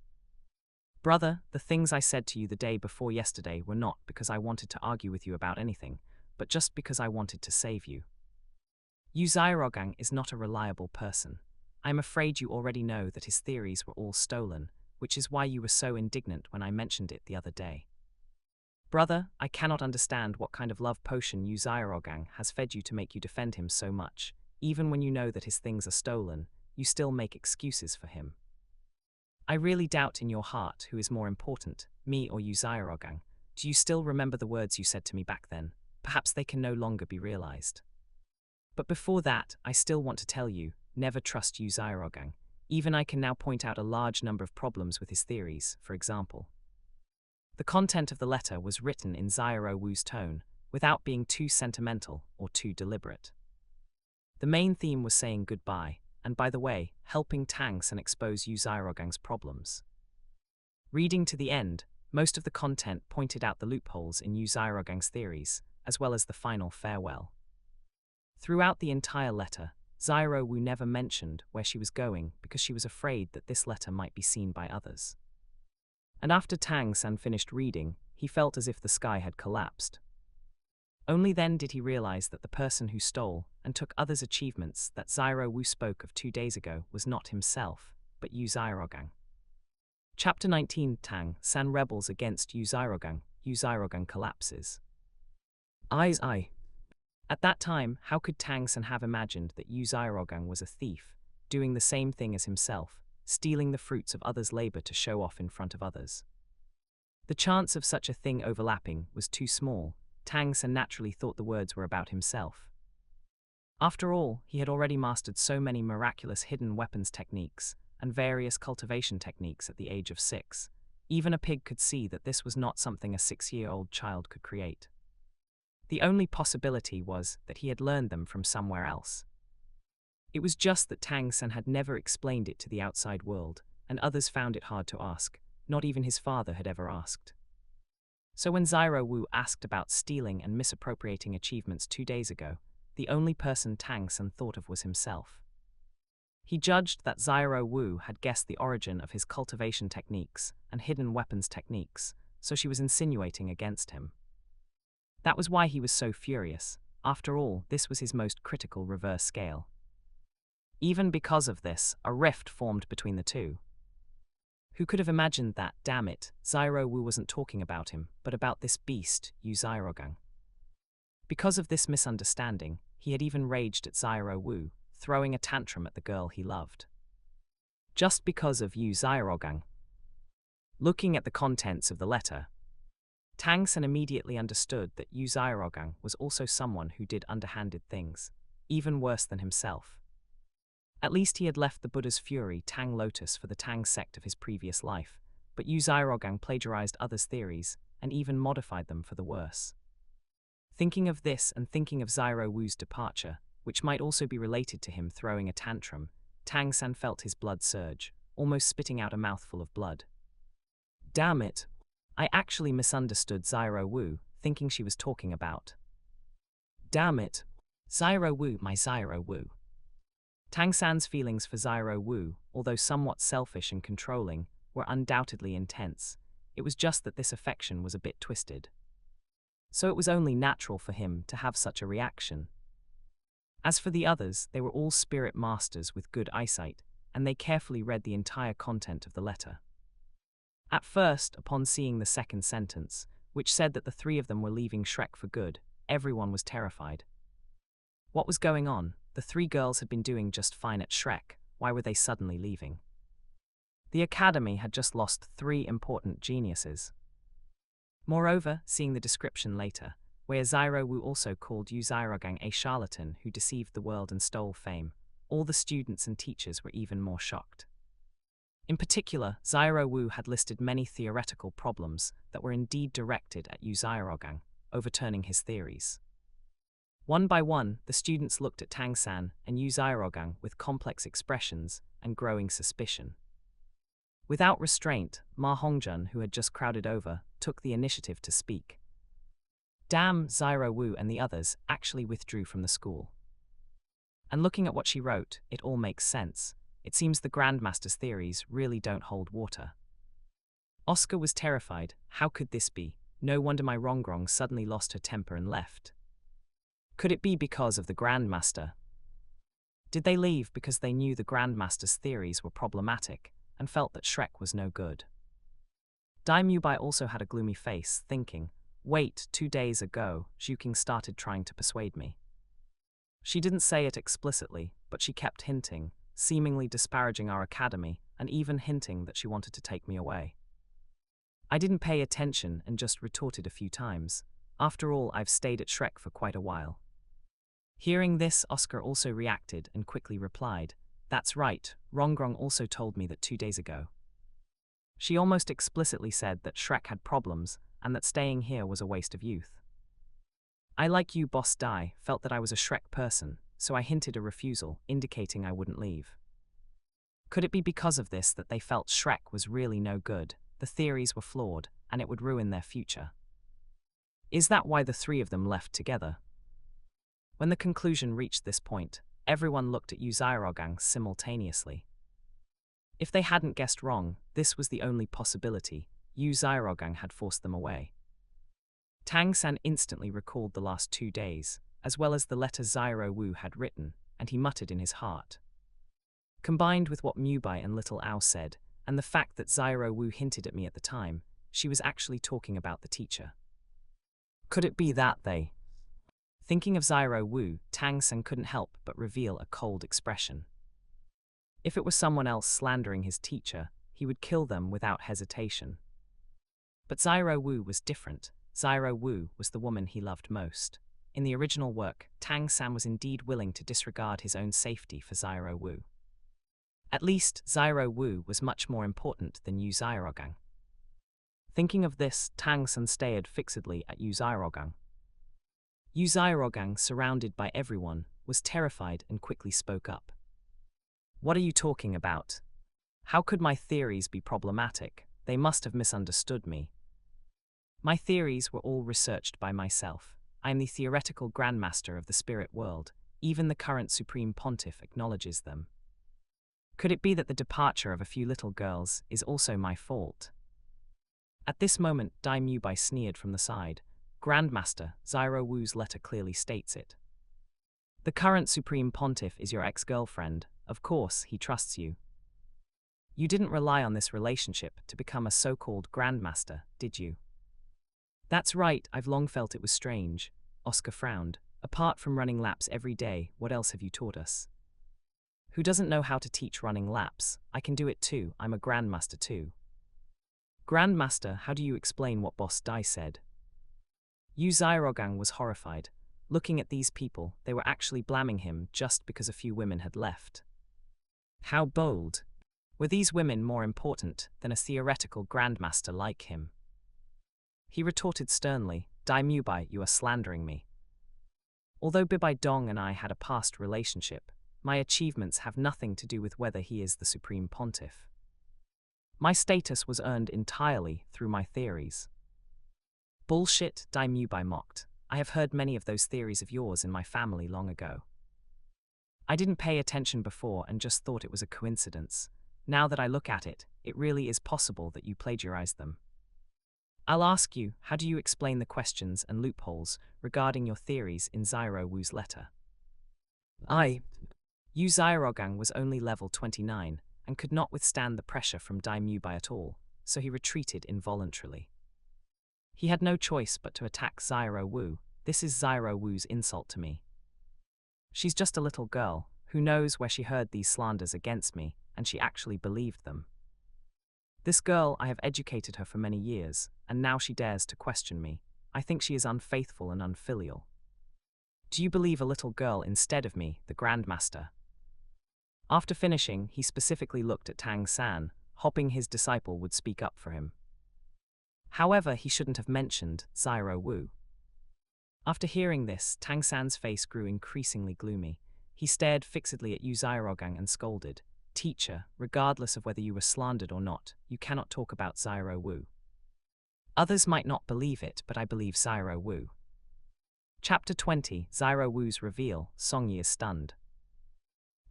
Brother, the things I said to you the day before yesterday were not because I wanted to argue with you about anything, but just because I wanted to save you. Yu Xiaogang is not a reliable person. I'm afraid you already know that his theories were all stolen, which is why you were so indignant when I mentioned it the other day. Brother, I cannot understand what kind of love potion Yu Xiaogang has fed you to make you defend him so much. Even when you know that his things are stolen, you still make excuses for him. I really doubt in your heart who is more important, me or Yu Xiaogang. Do you still remember the words you said to me back then? Perhaps they can no longer be realized. But before that, I still want to tell you, never trust Yu Zhuqing. Even I can now point out a large number of problems with his theories, for example. The content of the letter was written in Xiao Wu's tone, without being too sentimental or too deliberate. The main theme was saying goodbye, and by the way, helping Tang San expose Yu Zhuqing's problems. Reading to the end, most of the content pointed out the loopholes in Yu Zhuqing's theories, as well as the final farewell. Throughout the entire letter, Xiao Wu never mentioned where she was going because she was afraid that this letter might be seen by others. And after Tang San finished reading, he felt as if the sky had collapsed. Only then did he realize that the person who stole and took others' achievements that Xiao Wu spoke of 2 days ago was not himself, but Yu Zhuqing. Chapter 19: Tang San rebels against Yu Zhuqing. Yu Zhuqing collapses. I. At that time, how could Tang San have imagined that Yu Zhuqing was a thief, doing the same thing as himself, stealing the fruits of others' labor to show off in front of others? The chance of such a thing overlapping was too small. Tang San naturally thought the words were about himself. After all, he had already mastered so many miraculous hidden weapons techniques and various cultivation techniques at the age of 6. Even a pig could see that this was not something a 6-year-old child could create. The only possibility was that he had learned them from somewhere else. It was just that Tang San had never explained it to the outside world, and others found it hard to ask. Not even his father had ever asked. So when Xiao Wu asked about stealing and misappropriating achievements 2 days ago, the only person Tang San thought of was himself. He judged that Xiao Wu had guessed the origin of his cultivation techniques and hidden weapons techniques, so she was insinuating against him. That was why he was so furious. After all, this was his most critical reverse scale. Even because of this, a rift formed between the two. Who could have imagined that, damn it, Xiao Wu wasn't talking about him, but about this beast, Yu Zhuqing. Because of this misunderstanding, he had even raged at Xiao Wu, throwing a tantrum at the girl he loved. Just because of Yu Zhuqing. Looking at the contents of the letter, Tang San immediately understood that Yu Zhuqing was also someone who did underhanded things, even worse than himself. At least he had left the Buddha's fury Tang Lotus for the Tang sect of his previous life, but Yu Zhuqing plagiarized others' theories and even modified them for the worse. Thinking of this and thinking of Xiao Wu's departure, which might also be related to him throwing a tantrum, Tang San felt his blood surge, almost spitting out a mouthful of blood. Damn it! I actually misunderstood Xiao Wu, thinking she was talking about. Damn it! Xiao Wu, my Xiao Wu. Tang San's feelings for Xiao Wu, although somewhat selfish and controlling, were undoubtedly intense. It was just that this affection was a bit twisted. So it was only natural for him to have such a reaction. As for the others, they were all spirit masters with good eyesight, and they carefully read the entire content of the letter. At first, upon seeing the second sentence, which said that the 3 of them were leaving Shrek for good, everyone was terrified. What was going on? The 3 girls had been doing just fine at Shrek. Why were they suddenly leaving? The academy had just lost 3 important geniuses. Moreover, seeing the description later, where Xiao Wu also called Yu Zhuqing a charlatan who deceived the world and stole fame, all the students and teachers were even more shocked. In particular, Xiao Wu had listed many theoretical problems that were indeed directed at Yu Zhuqing, overturning his theories. One by one, the students looked at Tang San and Yu Zhuqing with complex expressions and growing suspicion. Without restraint, Ma Hongjun, who had just crowded over, took the initiative to speak. Damn, Xiao Wu and the others actually withdrew from the school. And looking at what she wrote, it all makes sense. It seems the Grandmaster's theories really don't hold water. Oscar was terrified. How could this be? No wonder my Rongrong suddenly lost her temper and left. Could it be because of the Grandmaster? Did they leave because they knew the Grandmaster's theories were problematic and felt that Shrek was no good? Daimyo also had a gloomy face, thinking, wait, 2 days ago, Zhuqing started trying to persuade me. She didn't say it explicitly, but she kept hinting, seemingly disparaging our academy, and even hinting that she wanted to take me away. I didn't pay attention and just retorted a few times. After all, I've stayed at Shrek for quite a while. Hearing this, Oscar also reacted and quickly replied, "That's right, Rongrong also told me that 2 days ago. She almost explicitly said that Shrek had problems and that staying here was a waste of youth. I, like you, Boss Dai, felt that I was a Shrek person, so I hinted a refusal, indicating I wouldn't leave. Could it be because of this that they felt Shrek was really no good, the theories were flawed, and it would ruin their future? Is that why the three of them left together?" When the conclusion reached this point, everyone looked at Yu Xiaogang simultaneously. If they hadn't guessed wrong, this was the only possibility. Yu Xiaogang had forced them away. Tang San instantly recalled the last 2 days, as well as the letter Xiao Wu had written, and he muttered in his heart. Combined with what Mubai and Little Ao said, and the fact that Xiao Wu hinted at me at the time, she was actually talking about the teacher. Could it be that they... Thinking of Xiao Wu, Tang San couldn't help but reveal a cold expression. If it was someone else slandering his teacher, he would kill them without hesitation. But Xiao Wu was different. Xiao Wu was the woman he loved most. In the original work, Tang San was indeed willing to disregard his own safety for Xiao Wu. At least, Xiao Wu was much more important than Yu Xiaogang. Thinking of this, Tang San stared fixedly at Yu Xiaogang. Yu Xiaogang, surrounded by everyone, was terrified and quickly spoke up. "What are you talking about? How could my theories be problematic? They must have misunderstood me. My theories were all researched by myself. I am the theoretical grandmaster of the spirit world. Even the current Supreme Pontiff acknowledges them. Could it be that the departure of a few little girls is also my fault?" At this moment, Dai Mubai sneered from the side. "Grandmaster, Xiao Wu's letter clearly states it. The current Supreme Pontiff is your ex-girlfriend. Of course, he trusts you. You didn't rely on this relationship to become a so-called grandmaster, did you?" "That's right, I've long felt it was strange." Oscar frowned. "Apart from running laps every day, what else have you taught us?" "Who doesn't know how to teach running laps? I can do it too, I'm a grandmaster too." "Grandmaster, how do you explain what Boss Dai said?" Yu Xiaogang was horrified. Looking at these people, they were actually blaming him just because a few women had left. How bold! Were these women more important than a theoretical grandmaster like him? He retorted sternly, "Dai Mubai, you are slandering me. Although Bibi Dong and I had a past relationship, my achievements have nothing to do with whether he is the Supreme Pontiff. My status was earned entirely through my theories." "Bullshit," Dai Mubai mocked. "I have heard many of those theories of yours in my family long ago. I didn't pay attention before and just thought it was a coincidence. Now that I look at it, it really is possible that you plagiarized them. I'll ask you, how do you explain the questions and loopholes regarding your theories in Xiao Wu's letter?" Yu Xiaogang was only level 29 and could not withstand the pressure from Dai Mubai at all, so he retreated involuntarily. He had no choice but to attack Xiao Wu. "This is Xiao Wu's insult to me. She's just a little girl, who knows where she heard these slanders against me, and she actually believed them. This girl, I have educated her for many years, and now she dares to question me. I think she is unfaithful and unfilial. Do you believe a little girl instead of me, the Grandmaster?" After finishing, he specifically looked at Tang San, hoping his disciple would speak up for him. However, he shouldn't have mentioned Xiao Wu. After hearing this, Tang San's face grew increasingly gloomy. He stared fixedly at Yu Xiaogang and scolded, "Teacher, regardless of whether you were slandered or not, you cannot talk about Xiao Wu. Others might not believe it, but I believe Xiao Wu." Chapter 20, Xiao Wu's reveal. Songyi is stunned.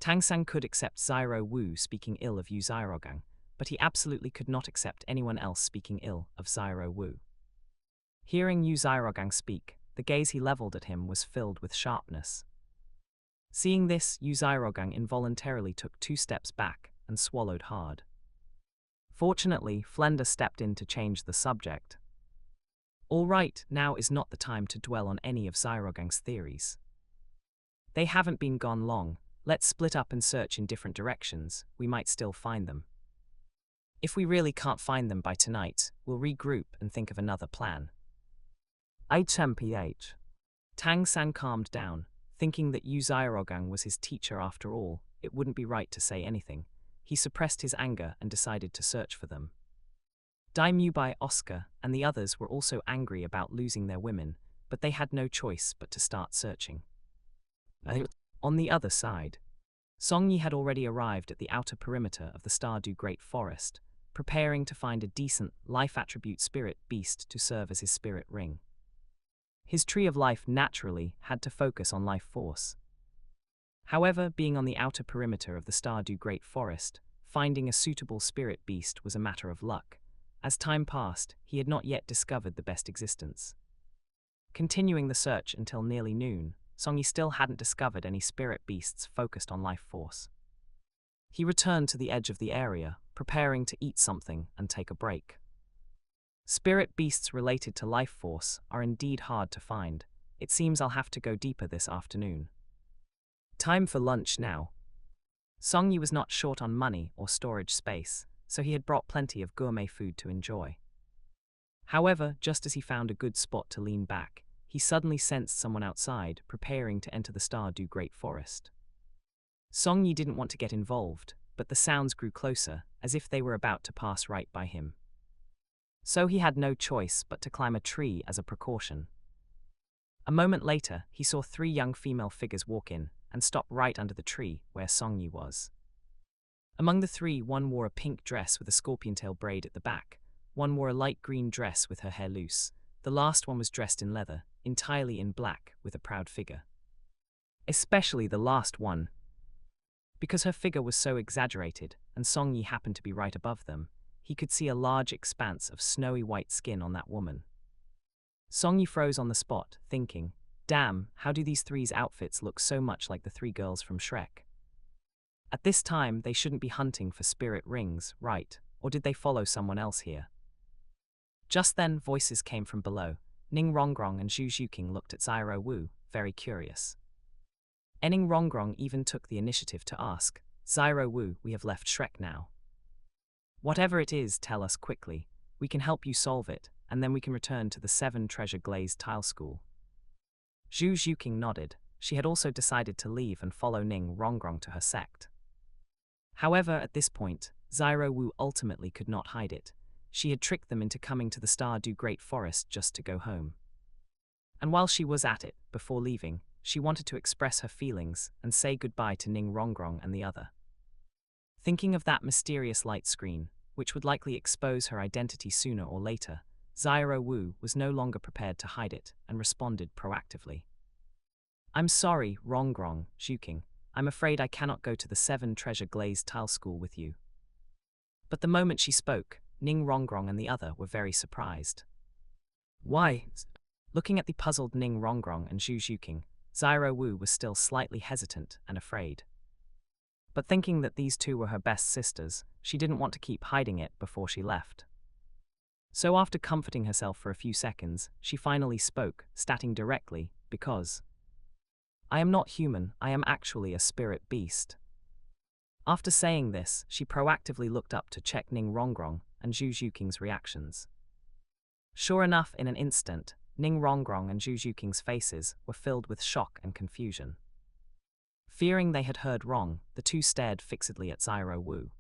Tang San could accept Xiao Wu speaking ill of Yu Xiaogang, but he absolutely could not accept anyone else speaking ill of Xiao Wu. Hearing Yu Xiaogang speak, the gaze he leveled at him was filled with sharpness. Seeing this, Yu Xiaogang involuntarily took 2 steps back and swallowed hard. Fortunately, Flender stepped in to change the subject. "All right, now is not the time to dwell on any of Xiaogang's theories. They haven't been gone long. Let's split up and search in different directions. We might still find them. If we really can't find them by tonight, we'll regroup and think of another plan." HMPH. Tang San calmed down, Thinking that Yu Xiaogang was his teacher after all, it wouldn't be right to say anything. He suppressed his anger and decided to search for them. Daimyu Oscar and the others were also angry about losing their women, but they had no choice but to start searching. On the other side, Song Yi had already arrived at the outer perimeter of the Stardew Great Forest, preparing to find a decent, life-attribute spirit beast to serve as his spirit ring. His tree of life naturally had to focus on life force. However, being on the outer perimeter of the Stardew Great Forest, finding a suitable spirit beast was a matter of luck. As time passed, he had not yet discovered the best existence. Continuing the search until nearly noon, Song Yi still hadn't discovered any spirit beasts focused on life force. He returned to the edge of the area, preparing to eat something and take a break. Spirit beasts related to life force are indeed hard to find. It seems I'll have to go deeper this afternoon. Time for lunch now. Song Yi was not short on money or storage space, so he had brought plenty of gourmet food to enjoy. However, just as he found a good spot to lean back, he suddenly sensed someone outside, preparing to enter the Stardew Great Forest. Song Yi didn't want to get involved, but the sounds grew closer, as if they were about to pass right by him. So he had no choice but to climb a tree as a precaution. A moment later, he saw 3 young female figures walk in and stop right under the tree where Song Yi was. Among the 3, one wore a pink dress with a scorpion tail braid at the back, one wore a light green dress with her hair loose, the last one was dressed in leather, entirely in black, with a proud figure. Especially the last one, because her figure was so exaggerated, and Song Yi happened to be right above them, he could see a large expanse of snowy white skin on that woman. Song Yi froze on the spot, thinking, damn, how do these 3's outfits look so much like the 3 girls from Shrek? At this time, they shouldn't be hunting for spirit rings, right? Or did they follow someone else here? Just then, voices came from below. Ning Rongrong and Zhu Zhuqing looked at Xiao Wu, very curious. Ning Rongrong even took the initiative to ask, Xiao Wu, we have left Shrek now. Whatever it is, tell us quickly. We can help you solve it, and then we can return to the 7 Treasure Glazed Tile School. Zhu Zhuqing nodded. She had also decided to leave and follow Ning Rongrong to her sect. However, at this point, Xiao Wu ultimately could not hide it. She had tricked them into coming to the Stardew Great Forest just to go home. And while she was at it, before leaving, she wanted to express her feelings and say goodbye to Ning Rongrong and the other. Thinking of that mysterious light screen, which would likely expose her identity sooner or later, Xiao Wu was no longer prepared to hide it and responded proactively. I'm sorry, Rongrong, Zhuqing. I'm afraid I cannot go to the 7 Treasure Glazed Tile School with you. But the moment she spoke, Ning Rongrong and the other were very surprised. Why? Looking at the puzzled Ning Rongrong and Zhu Zhuqing, Xiao Wu was still slightly hesitant and afraid. But thinking that these 2 were her best sisters, she didn't want to keep hiding it before she left. So after comforting herself for a few seconds, she finally spoke, stating directly, because I am not human, I am actually a spirit beast. After saying this, she proactively looked up to check Ning Rongrong and Zhu Zhuqing's reactions. Sure enough, in an instant, Ning Rongrong and Zhu Zhuqing's faces were filled with shock and confusion. Fearing they had heard wrong, the 2 stared fixedly at Xiao Wu.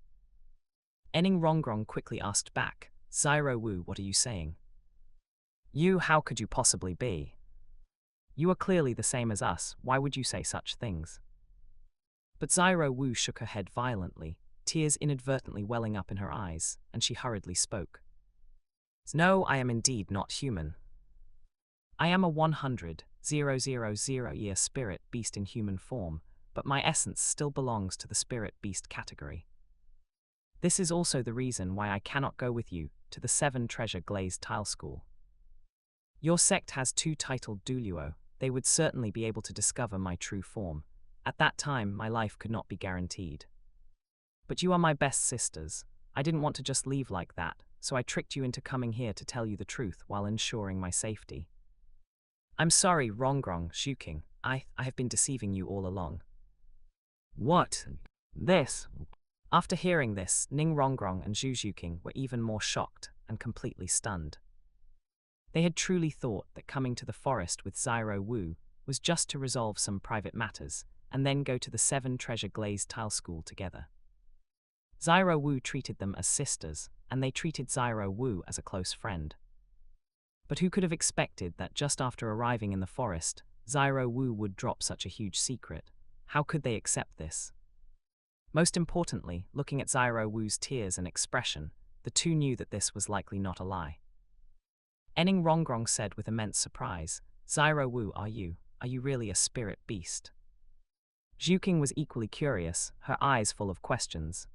Ning Rongrong quickly asked back, Xiao Wu, what are you saying? You, how could you possibly be? You are clearly the same as us, why would you say such things? But Xiao Wu shook her head violently, tears inadvertently welling up in her eyes, and she hurriedly spoke. No, I am indeed not human. I am a 100,000-year spirit beast in human form, but my essence still belongs to the spirit beast category. This is also the reason why I cannot go with you to the 7 Treasure Glazed Tile School. Your sect has 2 titled Douluo, they would certainly be able to discover my true form. At that time, my life could not be guaranteed. But you are my best sisters. I didn't want to just leave like that, so I tricked you into coming here to tell you the truth while ensuring my safety. I'm sorry, Rongrong, Zhuqing. I have been deceiving you all along. What? This? After hearing this, Ning Rongrong and Zhu Zhuqing were even more shocked and completely stunned. They had truly thought that coming to the forest with Xiao Wu, was just to resolve some private matters, and then go to the 7 Treasure Glazed Tile School together. Xiao Wu treated them as sisters, and they treated Xiao Wu as a close friend. But who could have expected that just after arriving in the forest, Xiao Wu would drop such a huge secret? How could they accept this? Most importantly, looking at Xiao Wu's tears and expression, the two knew that this was likely not a lie. Ning Rongrong said with immense surprise, "Xiao Wu, are you really a spirit beast?" Zhu Zhuqing was equally curious, her eyes full of questions.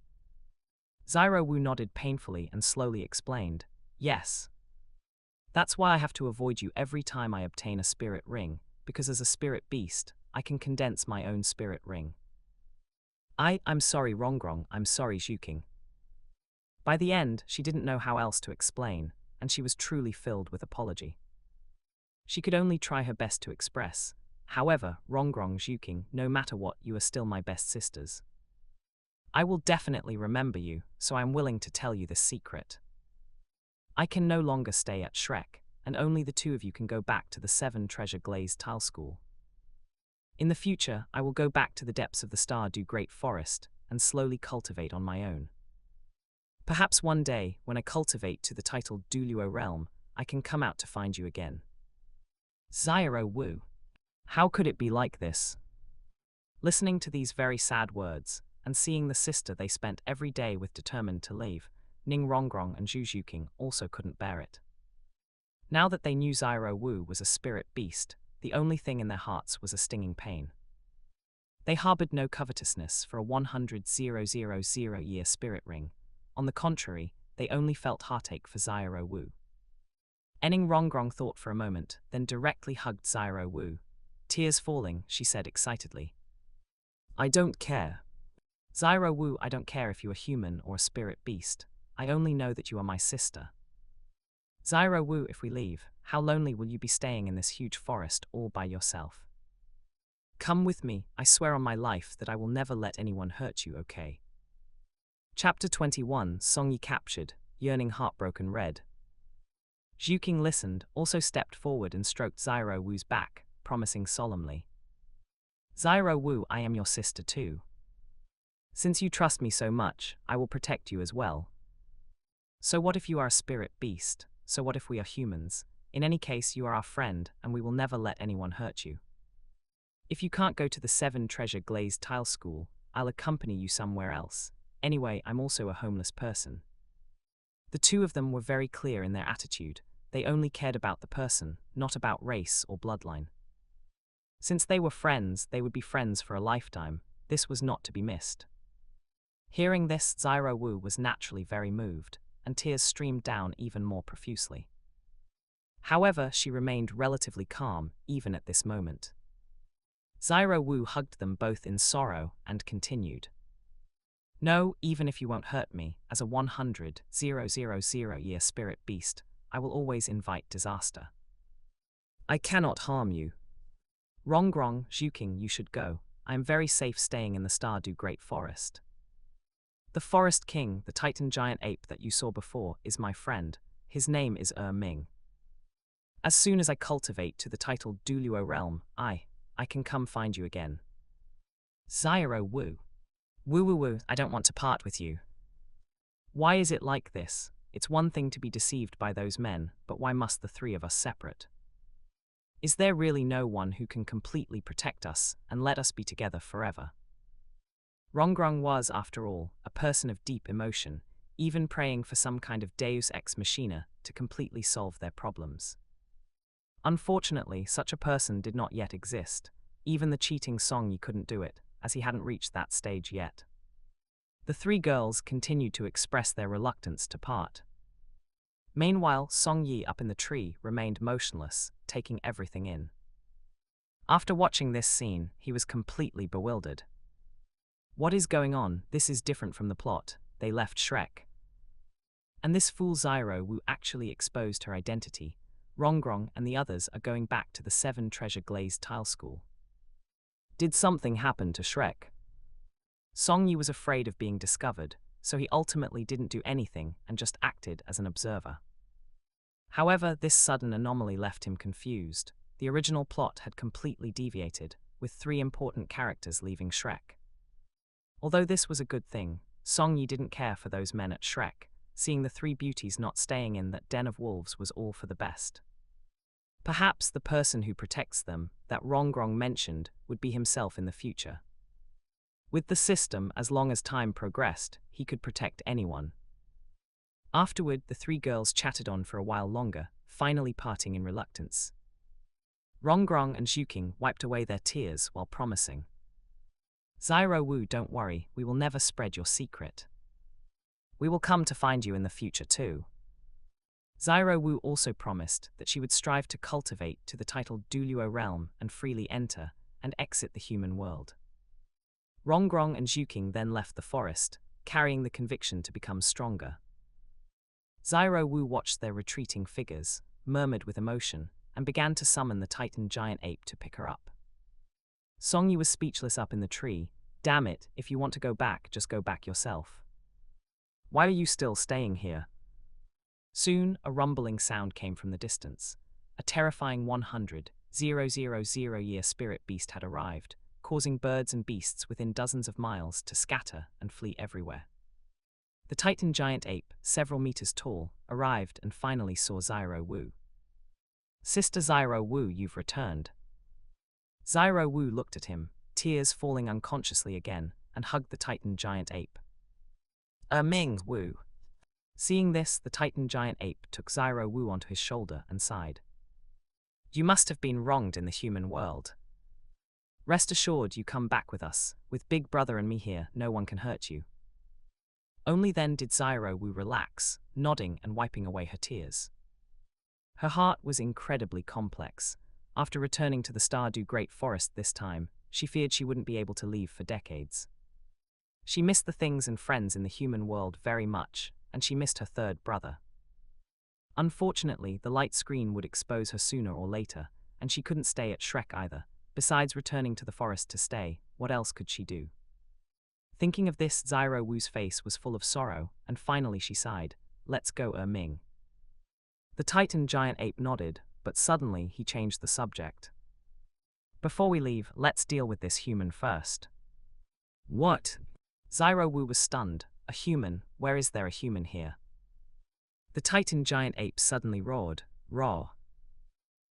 Xiao Wu nodded painfully and slowly explained, "Yes. That's why I have to avoid you every time I obtain a spirit ring, because as a spirit beast, I can condense my own spirit ring." I'm sorry Rongrong, I'm sorry Zhu Zhuqing. By the end, she didn't know how else to explain, and she was truly filled with apology. She could only try her best to express, "However, Rongrong Zhu Zhuqing, no matter what, you are still my best sisters. I will definitely remember you, so I'm willing to tell you this secret. I can no longer stay at Shrek, and only the two of you can go back to the 7 Treasure Glazed Tile School. In the future, I will go back to the depths of the Stardew Great Forest, and slowly cultivate on my own. Perhaps one day, when I cultivate to the titled Douluo realm, I can come out to find you again." Xiao Wu. How could it be like this? Listening to these very sad words, and seeing the sister they spent every day with determined to leave, Ning Rongrong and Zhu Zhuqing also couldn't bear it. Now that they knew Xiao Wu was a spirit beast, the only thing in their hearts was a stinging pain. They harbored no covetousness for a 100,000-year spirit ring. On the contrary, they only felt heartache for Xiao Wu. Ning Rongrong thought for a moment, then directly hugged Xiao Wu. Tears falling, she said excitedly, "I don't care. Xiao Wu, I don't care if you are human or a spirit beast. I only know that you are my sister. Xiao Wu, if we leave, how lonely will you be staying in this huge forest all by yourself? Come with me, I swear on my life that I will never let anyone hurt you, okay?" Chapter 21, Songyi captured, yearning heartbroken red. Zhu Zhuqing listened, also stepped forward and stroked Xiao Wu's back, promising solemnly, "Xiao Wu, I am your sister too. Since you trust me so much, I will protect you as well. So what if you are a spirit beast? So what if we are humans? In any case, you are our friend, and we will never let anyone hurt you. If you can't go to the 7 Treasure Glazed Tile School, I'll accompany you somewhere else. Anyway, I'm also a homeless person." The two of them were very clear in their attitude. They only cared about the person, not about race or bloodline. Since they were friends, they would be friends for a lifetime. This was not to be missed. Hearing this, Xiao Wu was naturally very moved, and tears streamed down even more profusely. However, she remained relatively calm, even at this moment. Xiao Wu hugged them both in sorrow and continued, "No, even if you won't hurt me, as a 100,000-year spirit beast, I will always invite disaster. I cannot harm you. Rongrong, Zhu Zhuqing, you should go. I am very safe staying in the Stardew Great Forest. The Forest King, the Titan giant ape that you saw before, is my friend. His name is Ming. As soon as I cultivate to the titled Douluo realm, I can come find you again." Xiao Wu. Woo, I don't want to part with you. Why is it like this? It's one thing to be deceived by those men, but why must the three of us separate? Is there really no one who can completely protect us and let us be together forever? Rongrong was, after all, a person of deep emotion, even praying for some kind of deus ex machina to completely solve their problems. Unfortunately, such a person did not yet exist. Even the cheating Songyi couldn't do it, as he hadn't reached that stage yet. The three girls continued to express their reluctance to part. Meanwhile, Songyi up in the tree remained motionless, taking everything in. After watching this scene, he was completely bewildered. What is going on? This is different from the plot. They left Shrek. And this fool Xiao Wu actually exposed her identity. Rongrong and the others are going back to the 7 Treasure Glazed Tile School. Did something happen to Shrek? Songyi was afraid of being discovered, so he ultimately didn't do anything and just acted as an observer. However, this sudden anomaly left him confused. the original plot had completely deviated, with 3 important characters leaving Shrek. Although this was a good thing, Song Yi didn't care for those men at Shrek. Seeing the 3 beauties not staying in that den of wolves was all for the best. Perhaps the person who protects them, that Rongrong mentioned, would be himself in the future. With the system, as long as time progressed, he could protect anyone. Afterward, the 3 girls chatted on for a while longer, finally parting in reluctance. Rongrong and Zhuqing wiped away their tears while promising, "Xiao Wu, don't worry, we will never spread your secret. We will come to find you in the future too." Xiao Wu also promised that she would strive to cultivate to the titled Douluo realm and freely enter and exit the human world. Rongrong and Zhuqing then left the forest, carrying the conviction to become stronger. Xiao Wu watched their retreating figures, murmured with emotion, and began to summon the Titan giant ape to pick her up. Song Yi was speechless up in the tree. "Damn it, if you want to go back, just go back yourself. Why are you still staying here?" Soon, a rumbling sound came from the distance. A terrifying 100,000-year spirit beast had arrived, causing birds and beasts within dozens of miles to scatter and flee everywhere. The Titan giant ape, several meters tall, arrived and finally saw Xiao Wu. "Sister Xiao Wu, you've returned." Xiao Wu looked at him, tears falling unconsciously again, and hugged the Titan giant ape. "Ming Wu." Seeing this, the Titan giant ape took Xiao Wu onto his shoulder and sighed. "You must have been wronged in the human world. Rest assured you come back with us. With Big Brother and me here, no one can hurt you." Only then did Xiao Wu relax, nodding and wiping away her tears. Her heart was incredibly complex. After returning to the Stardew Great Forest this time, she feared she wouldn't be able to leave for decades. She missed the things and friends in the human world very much, and she missed her 3rd brother. Unfortunately, the light screen would expose her sooner or later, and she couldn't stay at Shrek either. Besides returning to the forest to stay, what else could she do? Thinking of this, Xiao Wu's face was full of sorrow, and finally she sighed, "Let's go, Ming." The Titan giant ape nodded, but suddenly he changed the subject. "Before we leave, let's deal with this human first." "What?" Xiao Wu was stunned. "A human? Where is there a human here?" The Titan giant ape suddenly roared, "Raw."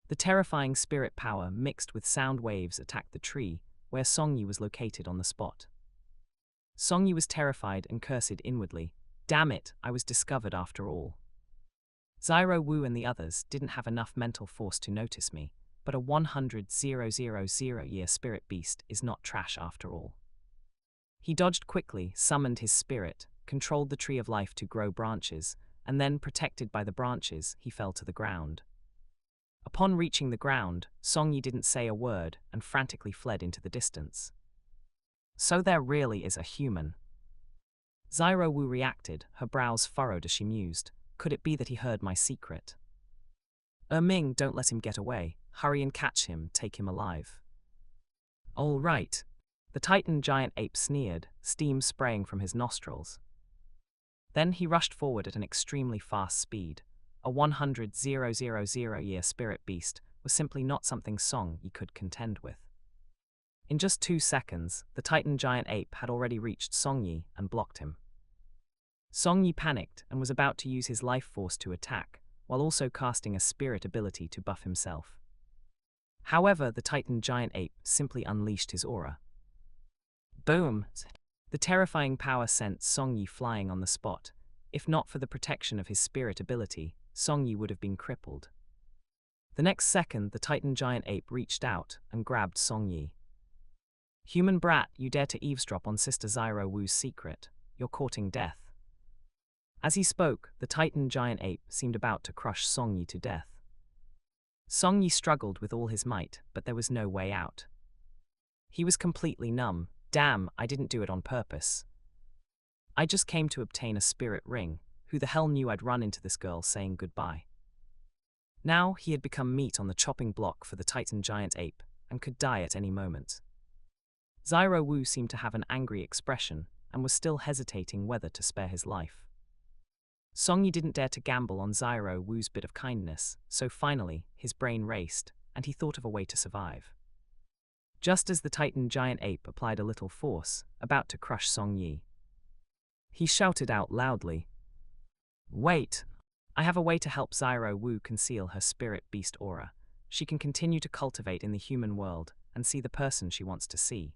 The terrifying spirit power mixed with sound waves attacked the tree, where Song Yi was located on the spot. Song Yi was terrified and cursed inwardly. "Damn it, I was discovered after all. Xiao Wu and the others didn't have enough mental force to notice me, but a 100,000-year spirit beast is not trash after all." He dodged quickly, summoned his spirit, controlled the tree of life to grow branches, and then, protected by the branches, he fell to the ground. Upon reaching the ground, Song Yi didn't say a word and frantically fled into the distance. "So there really is a human." Xiao Wu reacted, her brows furrowed as she mused. Could it be that he heard my secret? "Ming, don't let him get away. Hurry and catch him, take him alive." "All right." The Titan giant ape sneered, steam spraying from his nostrils. Then he rushed forward at an extremely fast speed. A 100,000-year spirit beast was simply not something Song Yi could contend with. In just 2 seconds, the Titan giant ape had already reached Song Yi and blocked him. Song Yi panicked and was about to use his life force to attack, while also casting a spirit ability to buff himself. However, the Titan giant ape simply unleashed his aura. Boom! The terrifying power sent Song Yi flying on the spot. If not for the protection of his spirit ability, Song Yi would have been crippled. The next second, the Titan giant ape reached out and grabbed Song Yi. "Human brat, you dare to eavesdrop on Sister Xiao Wu's secret. You're courting death." As he spoke, the Titan giant ape seemed about to crush Song Yi to death. Song Yi struggled with all his might, but there was no way out. He was completely numb. "Damn, I didn't do it on purpose. I just came to obtain a spirit ring. Who the hell knew I'd run into this girl saying goodbye?" Now he had become meat on the chopping block for the Titan giant ape, and could die at any moment. Xiao Wu seemed to have an angry expression, and was still hesitating whether to spare his life. Song Yi didn't dare to gamble on Xiao Wu's bit of kindness, so finally, his brain raced. and he thought of a way to survive. Just as the Titan giant ape applied a little force, about to crush Song Yi, he shouted out loudly, "Wait! I have a way to help Xiao Wu conceal her spirit beast aura. She can continue to cultivate in the human world and see the person she wants to see."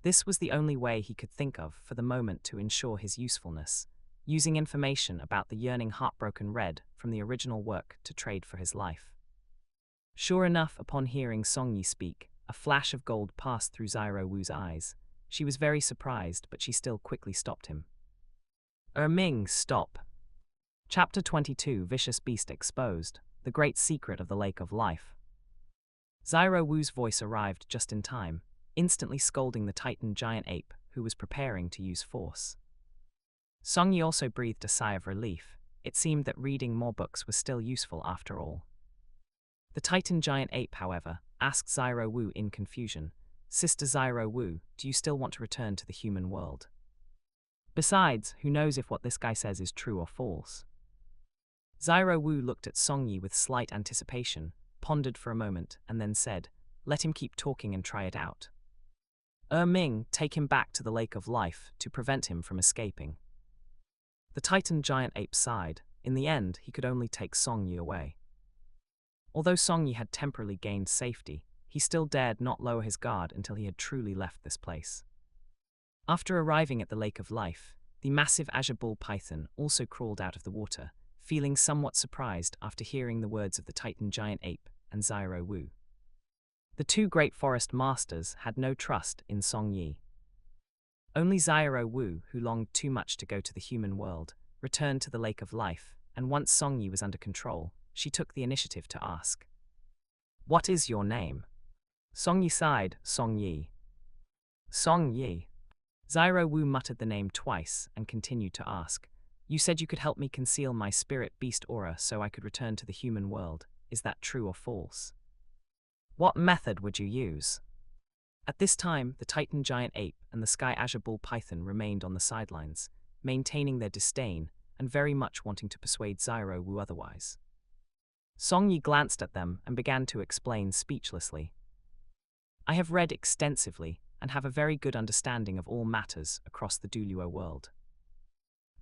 This was the only way he could think of for the moment to ensure his usefulness, using information about the yearning heartbroken red from the original work to trade for his life. Sure enough, upon hearing Song Yi speak, a flash of gold passed through Xiao Wu's eyes. She was very surprised, but she still quickly stopped him. Ming, stop. Chapter 22, Vicious Beast Exposed, the Great Secret of the Lake of Life. Xiao Wu's voice arrived just in time, instantly scolding the Titan giant ape, who was preparing to use force. Song Yi also breathed a sigh of relief. It seemed that reading more books was still useful after all. The Titan giant ape, however, asked Xiao Wu in confusion, "Sister Xiao Wu, do you still want to return to the human world? Besides, who knows if what this guy says is true or false?" Xiao Wu looked at Song Yi with slight anticipation, pondered for a moment, and then said, "Let him keep talking and try it out. Ming, take him back to the Lake of Life to prevent him from escaping." The Titan giant ape sighed. In the end, he could only take Song Yi away. Although Song Yi had temporarily gained safety, he still dared not lower his guard until he had truly left this place. After arriving at the Lake of Life, the massive azure ball python also crawled out of the water, feeling somewhat surprised after hearing the words of the Titan giant ape and Xiao Wu. The two great forest masters had no trust in Song Yi. Only Xiao Wu, who longed too much to go to the human world, returned to the Lake of Life, and once Song Yi was under control, she took the initiative to ask, "What is your name?" Song Yi sighed, "Song Yi." "Song Yi." Xiao Wu muttered the name twice and continued to ask, "You said you could help me conceal my spirit beast aura so I could return to the human world. Is that true or false? What method would you use?" At this time, the Titan giant ape and the sky azure ball python remained on the sidelines, maintaining their disdain and very much wanting to persuade Xiao Wu otherwise. Song Yi glanced at them and began to explain speechlessly. "I have read extensively and have a very good understanding of all matters across the Douluo world.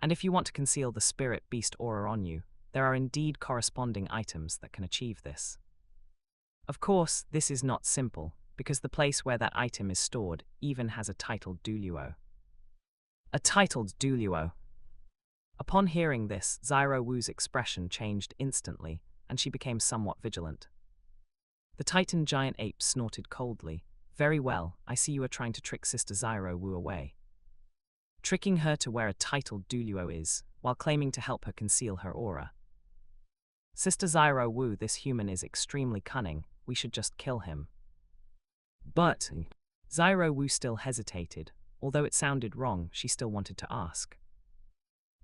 And if you want to conceal the spirit beast aura on you, there are indeed corresponding items that can achieve this. Of course, this is not simple, because the place where that item is stored even has a titled Douluo." A titled Douluo. Upon hearing this, Xiao Wu's expression changed instantly, and she became somewhat vigilant. The Titan giant ape snorted coldly. "Very well, I see you are trying to trick Sister Xiao Wu away. Tricking her to where a titled Douluo is, while claiming to help her conceal her aura. Sister Xiao Wu, this human is extremely cunning. We should just kill him." But Xiao Wu still hesitated. Although it sounded wrong, she still wanted to ask.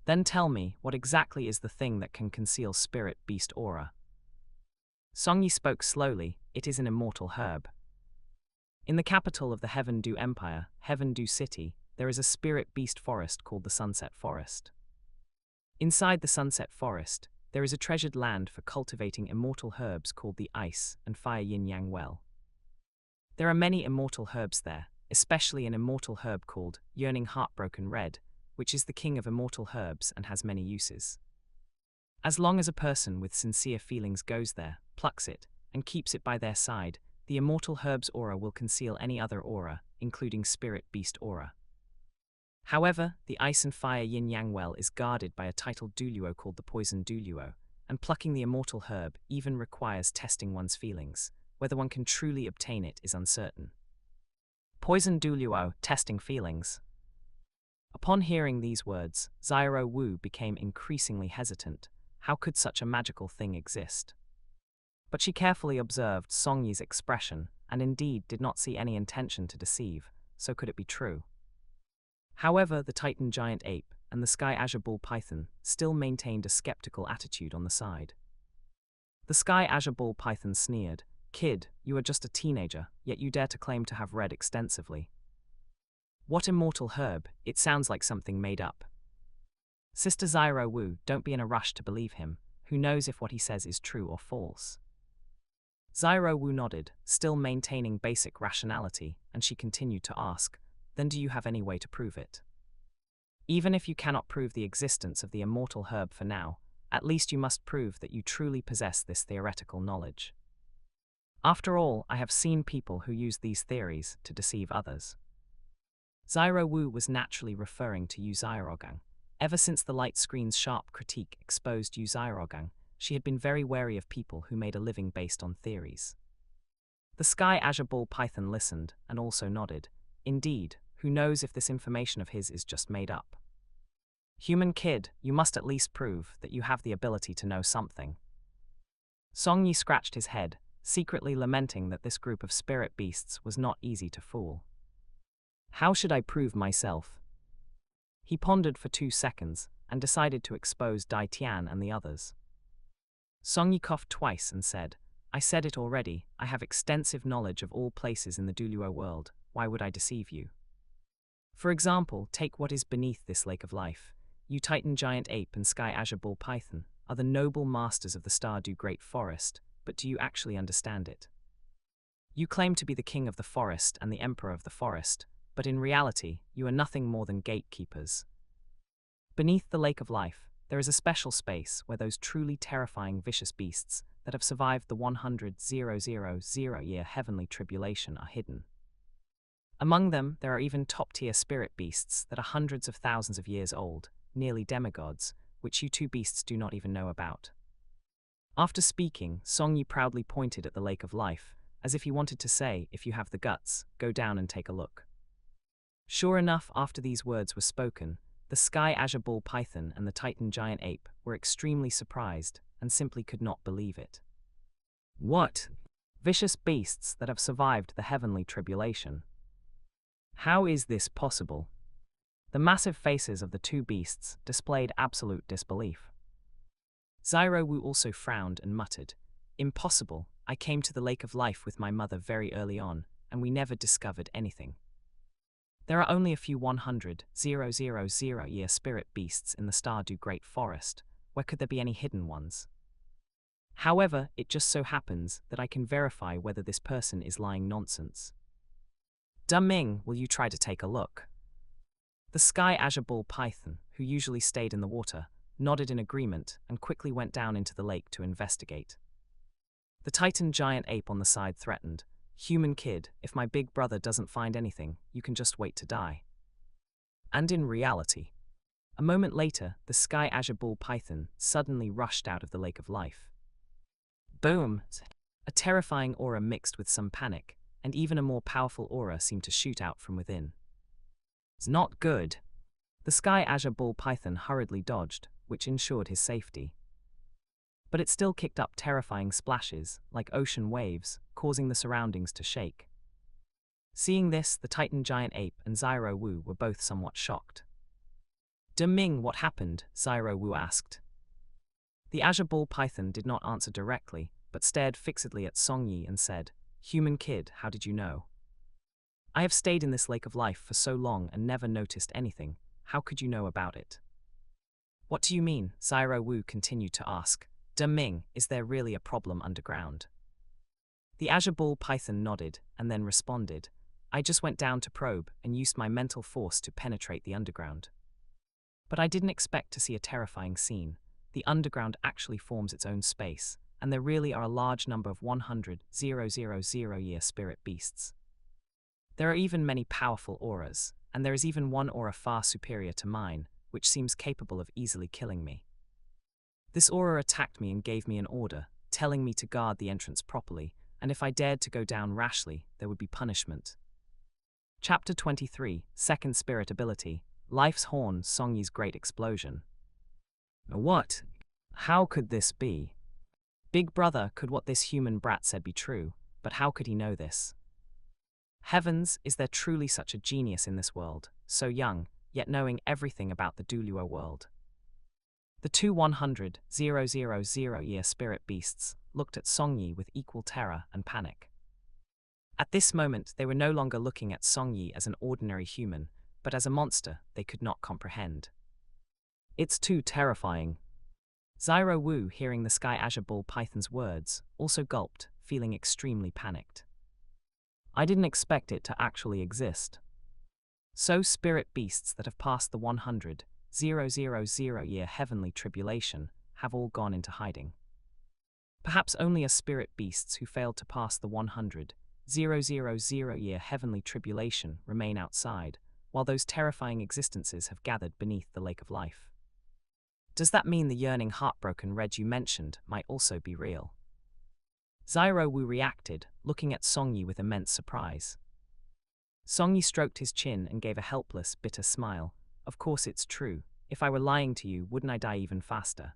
"Then tell me, what exactly is the thing that can conceal spirit beast aura?" Song Yi spoke slowly. "It is an immortal herb. In the capital of the Heaven Dew Empire, Heaven Dew City, there is a spirit beast forest called the Sunset Forest. Inside the Sunset Forest, there is a treasured land for cultivating immortal herbs called the Ice and Fire Yin Yang Well. There are many immortal herbs there, especially an immortal herb called Yearning Heartbroken Red, which is the king of immortal herbs and has many uses. As long as a person with sincere feelings goes there, plucks it, and keeps it by their side, the immortal herb's aura will conceal any other aura, including spirit beast aura. However, the Ice and Fire Yin Yang Well is guarded by a titled Douluo called the Poison Douluo, and plucking the immortal herb even requires testing one's feelings. Whether one can truly obtain it is uncertain. Poison Douluo, testing feelings. Upon hearing these words, Xiao Wu became increasingly hesitant. How could such a magical thing exist? But she carefully observed Song Yi's expression, and indeed did not see any intention to deceive, so could it be true? However, the Titan giant ape and the sky azure ball python still maintained a skeptical attitude on the side. The sky azure ball python sneered, "Kid, you are just a teenager, yet you dare to claim to have read extensively. What immortal herb? It sounds like something made up. Sister Xiao Wu, don't be in a rush to believe him. Who knows if what he says is true or false?" Xiao Wu nodded, still maintaining basic rationality, and she continued to ask, "Then do you have any way to prove it? Even if you cannot prove the existence of the immortal herb for now, at least you must prove that you truly possess this theoretical knowledge. After all, I have seen people who use these theories to deceive others." Xiao Wu was naturally referring to Yu Zhuqing. Ever since the light screen's sharp critique exposed Yu Zhuqing, she had been very wary of people who made a living based on theories. The Sky Azure Ball Python listened and also nodded. Indeed, who knows if this information of his is just made up? "Human kid, you must at least prove that you have the ability to know something." Song Yi scratched his head, secretly lamenting that this group of spirit beasts was not easy to fool. "How should I prove myself?" He pondered for 2 seconds and decided to expose Dai Tian and the others. Song Yi coughed twice and said, "I said it already, I have extensive knowledge of all places in the Douluo world, why would I deceive you? For example, take what is beneath this lake of life. You Titan Giant Ape and Sky Azure Ball Python are the noble masters of the Stardew Great Forest, but do you actually understand it? You claim to be the king of the forest and the emperor of the forest, but in reality, you are nothing more than gatekeepers. Beneath the lake of life, there is a special space where those truly terrifying vicious beasts that have survived the 100,000-year heavenly tribulation are hidden. Among them, there are even top-tier spirit beasts that are hundreds of thousands of years old, nearly demigods, which you two beasts do not even know about." After speaking, Song Yi proudly pointed at the lake of life, as if he wanted to say, "If you have the guts, go down and take a look." Sure enough, after these words were spoken, the Sky Azure Ball Python and the Titan Giant Ape were extremely surprised and simply could not believe it. "What? Vicious beasts that have survived the heavenly tribulation? How is this possible?" The massive faces of the two beasts displayed absolute disbelief. Xiao Wu also frowned and muttered, "Impossible, I came to the Lake of Life with my mother very early on, and we never discovered anything. There are only a few 100,000-year spirit beasts in the Stardew Great Forest. Where could there be any hidden ones? However, it just so happens that I can verify whether this person is lying nonsense. Ming, will you try to take a look?" The Sky Azure Ball Python, who usually stayed in the water, nodded in agreement and quickly went down into the lake to investigate. The Titan Giant Ape on the side threatened, "Human kid, if my big brother doesn't find anything, you can just wait to die." And in reality, a moment later, the Sky Azure Ball Python suddenly rushed out of the lake of life. Boom! A terrifying aura mixed with some panic, and even a more powerful aura seemed to shoot out from within. "It's not good." The Sky Azure Ball Python hurriedly dodged, which ensured his safety. But it still kicked up terrifying splashes, like ocean waves, causing the surroundings to shake. Seeing this, the Titan Giant Ape and Xiao Wu were both somewhat shocked. Ming, what happened?" Xiao Wu asked. The Azure Ball Python did not answer directly, but stared fixedly at Song Yi and said, "Human kid, how did you know? I have stayed in this lake of life for so long and never noticed anything. How could you know about it?" "What do you mean?" Xiao Wu continued to ask. Ming, is there really a problem underground?" The Azure Ball Python nodded and then responded, "I just went down to probe and used my mental force to penetrate the underground. But I didn't expect to see a terrifying scene. The underground actually forms its own space, and there really are a large number of 100,000-year spirit beasts. There are even many powerful auras, and there is even one aura far superior to mine, which seems capable of easily killing me. This aura attacked me and gave me an order, telling me to guard the entrance properly, and if I dared to go down rashly, there would be punishment." Chapter 23, Second Spirit Ability, Life's Horn, Song Yi's Great Explosion. "What? How could this be? Big brother, could what this human brat said be true, but how could he know this? Heavens, is there truly such a genius in this world, so young, yet knowing everything about the Douluo world?" The two 100,000-year spirit beasts looked at Song Yi with equal terror and panic. At this moment, they were no longer looking at Song Yi as an ordinary human, but as a monster they could not comprehend. "It's too terrifying." Xiao Wu, hearing the Sky Azure Ball Python's words, also gulped, feeling extremely panicked. I didn't expect it to actually exist. So spirit beasts that have passed the 100,000-year heavenly tribulation have all gone into hiding. Perhaps only a spirit beasts who failed to pass the 100,000-year heavenly tribulation remain outside, while those terrifying existences have gathered beneath the lake of life. Does that mean the yearning heartbroken red you mentioned might also be real? Zhu Wu reacted, looking at Songyi with immense surprise. Songyi stroked his chin and gave a helpless, bitter smile. Of course it's true. If I were lying to you, wouldn't I die even faster?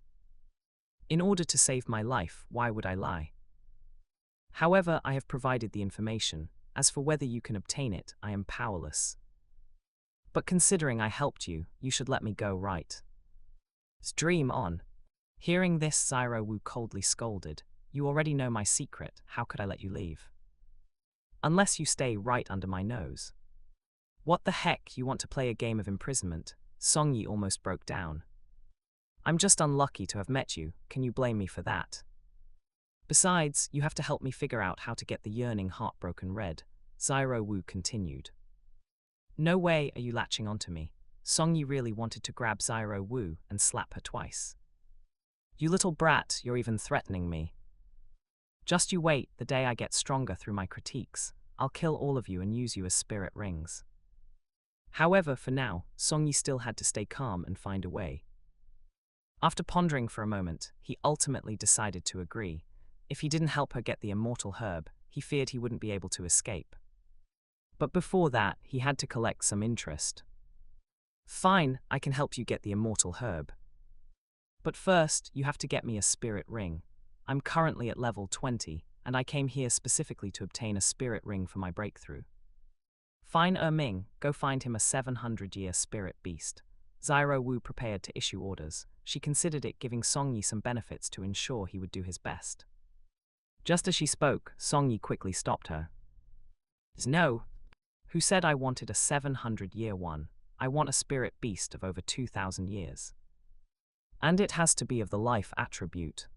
In order to save my life, why would I lie? However, I have provided the information. As for whether you can obtain it, I am powerless. But considering I helped you, you should let me go, right? Dream on. Hearing this, Zhu Wu coldly scolded. You already know my secret, how could I let you leave? Unless you stay right under my nose. What the heck, you want to play a game of imprisonment? Songyi almost broke down. I'm just unlucky to have met you, can you blame me for that? Besides, you have to help me figure out how to get the yearning heartbroken red, Zhu Wu continued. No way are you latching onto me. Songyi really wanted to grab Zhu Wu and slap her twice. You little brat, you're even threatening me. Just you wait, the day I get stronger through my critiques, I'll kill all of you and use you as spirit rings. However, for now, Songyi still had to stay calm and find a way. After pondering for a moment, he ultimately decided to agree. If he didn't help her get the immortal herb, he feared he wouldn't be able to escape. But before that, he had to collect some interest. Fine, I can help you get the immortal herb. But first, you have to get me a spirit ring. I'm currently at level 20, and I came here specifically to obtain a spirit ring for my breakthrough. Fine Ming, go find him a 700-year spirit beast. Zhu Wu prepared to issue orders. She considered it giving Songyi some benefits to ensure he would do his best. Just as she spoke, Songyi quickly stopped her. No. Who said I wanted a 700-year one? I want a spirit beast of over 2,000 years. And it has to be of the life attribute.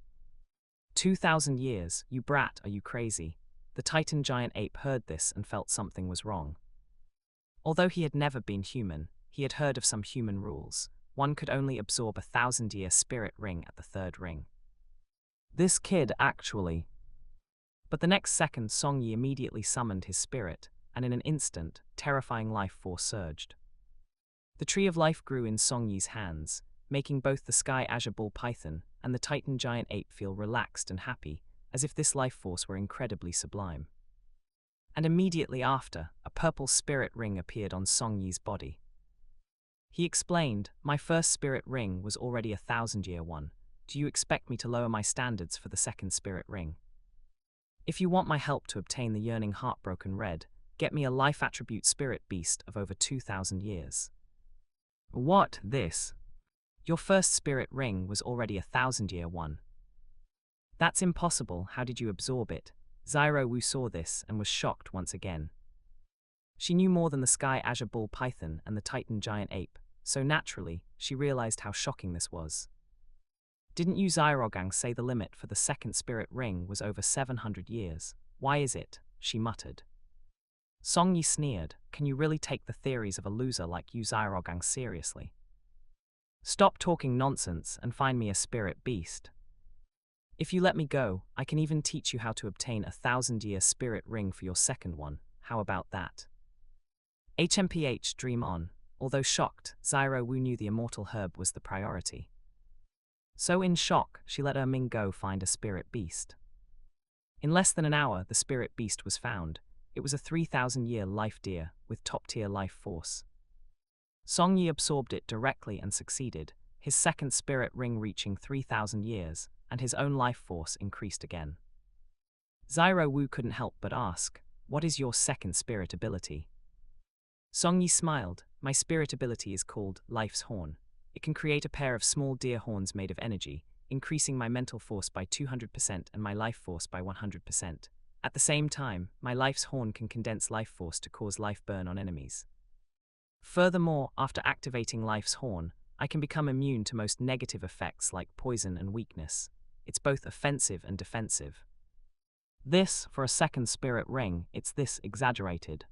2,000 years, you brat, are you crazy? The Titan giant ape heard this and felt something was wrong. Although he had never been human, he had heard of some human rules. One could only absorb a 1,000-year spirit ring at the third ring. This kid actually. But the next second, Songyi immediately summoned his spirit, and in an instant, terrifying life force surged. The tree of life grew in Songyi's hands, making both the sky azure ball python and the Titan giant ape feel relaxed and happy, as if this life force were incredibly sublime. And immediately after, a purple spirit ring appeared on Songyi's body. He explained, my first spirit ring was already a 1,000-year one. Do you expect me to lower my standards for the second spirit ring? If you want my help to obtain the yearning heartbroken red, get me a life attribute spirit beast of over 2,000 years. What, this? Your first spirit ring was already a 1,000-year one. That's impossible, how did you absorb it? Zhu Wu saw this and was shocked once again. She knew more than the sky azure ball python and the Titan giant ape, so naturally, she realized how shocking this was. Didn't you Zhu Zhuqing say the limit for the second spirit ring was over 700 years? Why is it? She muttered. Songyi sneered, can you really take the theories of a loser like you Zhu Zhuqing seriously? Stop talking nonsense and find me a spirit beast. If you let me go, I can even teach you how to obtain a 1,000-year spirit ring for your second one. How about that? HMPH, dream on. Although shocked, Zhu Wu knew the immortal herb was the priority. So in shock, she let Ming go find a spirit beast. In less than an hour, the spirit beast was found. It was a 3,000-year life deer with top-tier life force. Songyi absorbed it directly and succeeded, his second spirit ring reaching 3,000 years, and his own life force increased again. Zhu Wu couldn't help but ask, what is your second spirit ability? Songyi smiled, my spirit ability is called Life's Horn. It can create a pair of small deer horns made of energy, increasing my mental force by 200% and my life force by 100%. At the same time, my life's horn can condense life force to cause life burn on enemies. Furthermore, after activating life's horn, I can become immune to most negative effects like poison and weakness. It's both offensive and defensive. This, for a second spirit ring, it's this exaggerated.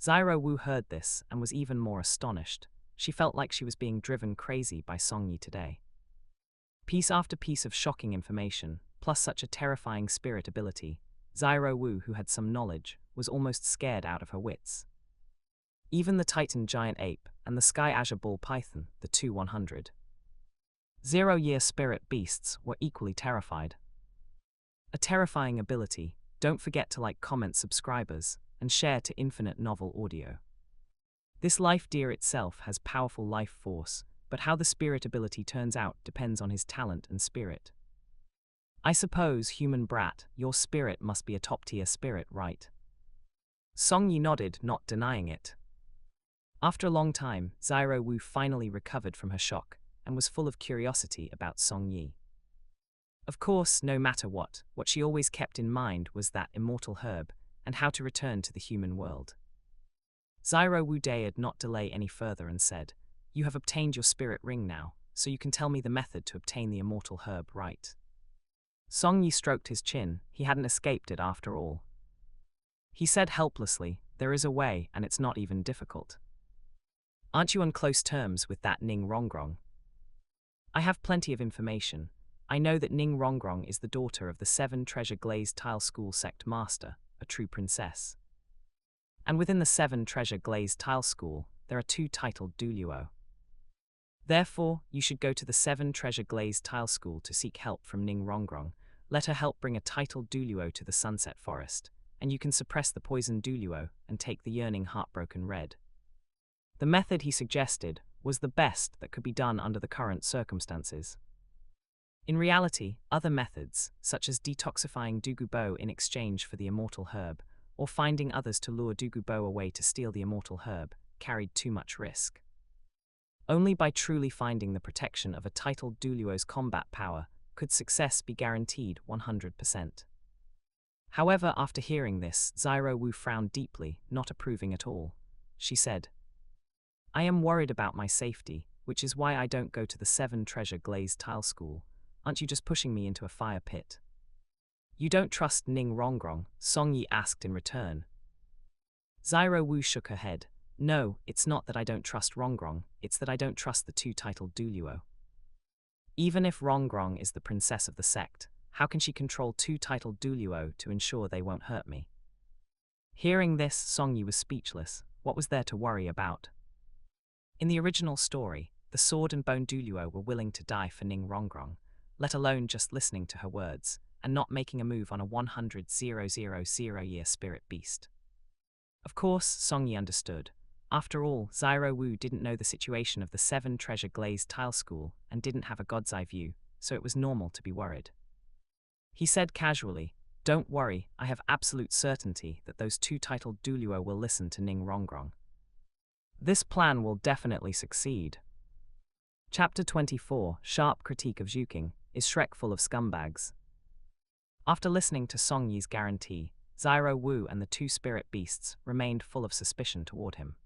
Xiao Wu heard this and was even more astonished. She felt like she was being driven crazy by Song Yi today. Piece after piece of shocking information, plus such a terrifying spirit ability, Xiao Wu, who had some knowledge, was almost scared out of her wits. Even the Titan giant ape and the Sky Azure Bull Python, the two 100-year spirit beasts, were equally terrified. A terrifying ability. Don't forget to like, comment, subscribers, and share to Infinite Novel Audio. This life deer itself has powerful life force, but how the spirit ability turns out depends on his talent and spirit. I suppose, human brat, your spirit must be a top-tier spirit, right? Song Yi nodded, not denying it. After a long time, Xiao Wu finally recovered from her shock, and was full of curiosity about Song Yi. Of course, no matter what she always kept in mind was that immortal herb, and how to return to the human world. Xiao Wu dared not delay any further and said, "You have obtained your spirit ring now, so you can tell me the method to obtain the immortal herb, right?" Song Yi stroked his chin. He hadn't escaped it after all. He said helplessly, "There is a way, and it's not even difficult." "Aren't you on close terms with that Ning Rongrong?" "I have plenty of information. I know that Ning Rongrong is the daughter of the 7 Treasure Glazed Tile School sect master, a true princess. And within the 7 Treasure Glazed Tile School, there are 2 titled Douluo. Therefore, you should go to the 7 Treasure Glazed Tile School to seek help from Ning Rongrong. Let her help bring a titled Douluo to the Sunset Forest, and you can suppress the poison Douluo and take the yearning heartbroken red." The method he suggested was the best that could be done under the current circumstances. In reality, other methods, such as detoxifying Dugubo in exchange for the immortal herb, or finding others to lure Dugubo away to steal the immortal herb, carried too much risk. Only by truly finding the protection of a titled Douluo's combat power could success be guaranteed 100%. However, after hearing this, Xiao Wu frowned deeply, not approving at all. She said, "I am worried about my safety, which is why I don't go to the 7 Treasure Glazed Tile School. Aren't you just pushing me into a fire pit?" "You don't trust Ning Rongrong?" Song Yi asked in return. Xiao Wu shook her head. "No, it's not that I don't trust Rongrong, it's that I don't trust the 2 titled Douluo. Even if Rongrong is the princess of the sect, how can she control 2 titled Douluo to ensure they won't hurt me?" Hearing this, Song Yi was speechless. What was there to worry about? In the original story, the Sword and Bone Douluo were willing to die for Ning Rongrong, let alone just listening to her words, and not making a move on a 100-year spirit beast. Of course, Song Yi understood. After all, Xiao Wu didn't know the situation of the 7 Treasure Glazed Tile School and didn't have a god's eye view, so it was normal to be worried. He said casually, "Don't worry, I have absolute certainty that those 2 titled Douluo will listen to Ning Rongrong. This plan will definitely succeed." Chapter 24, Sharp Critique of Zhuqing. Is Shrek full of scumbags? After listening to Song Yi's guarantee, Xiao Wu and the 2 spirit beasts remained full of suspicion toward him.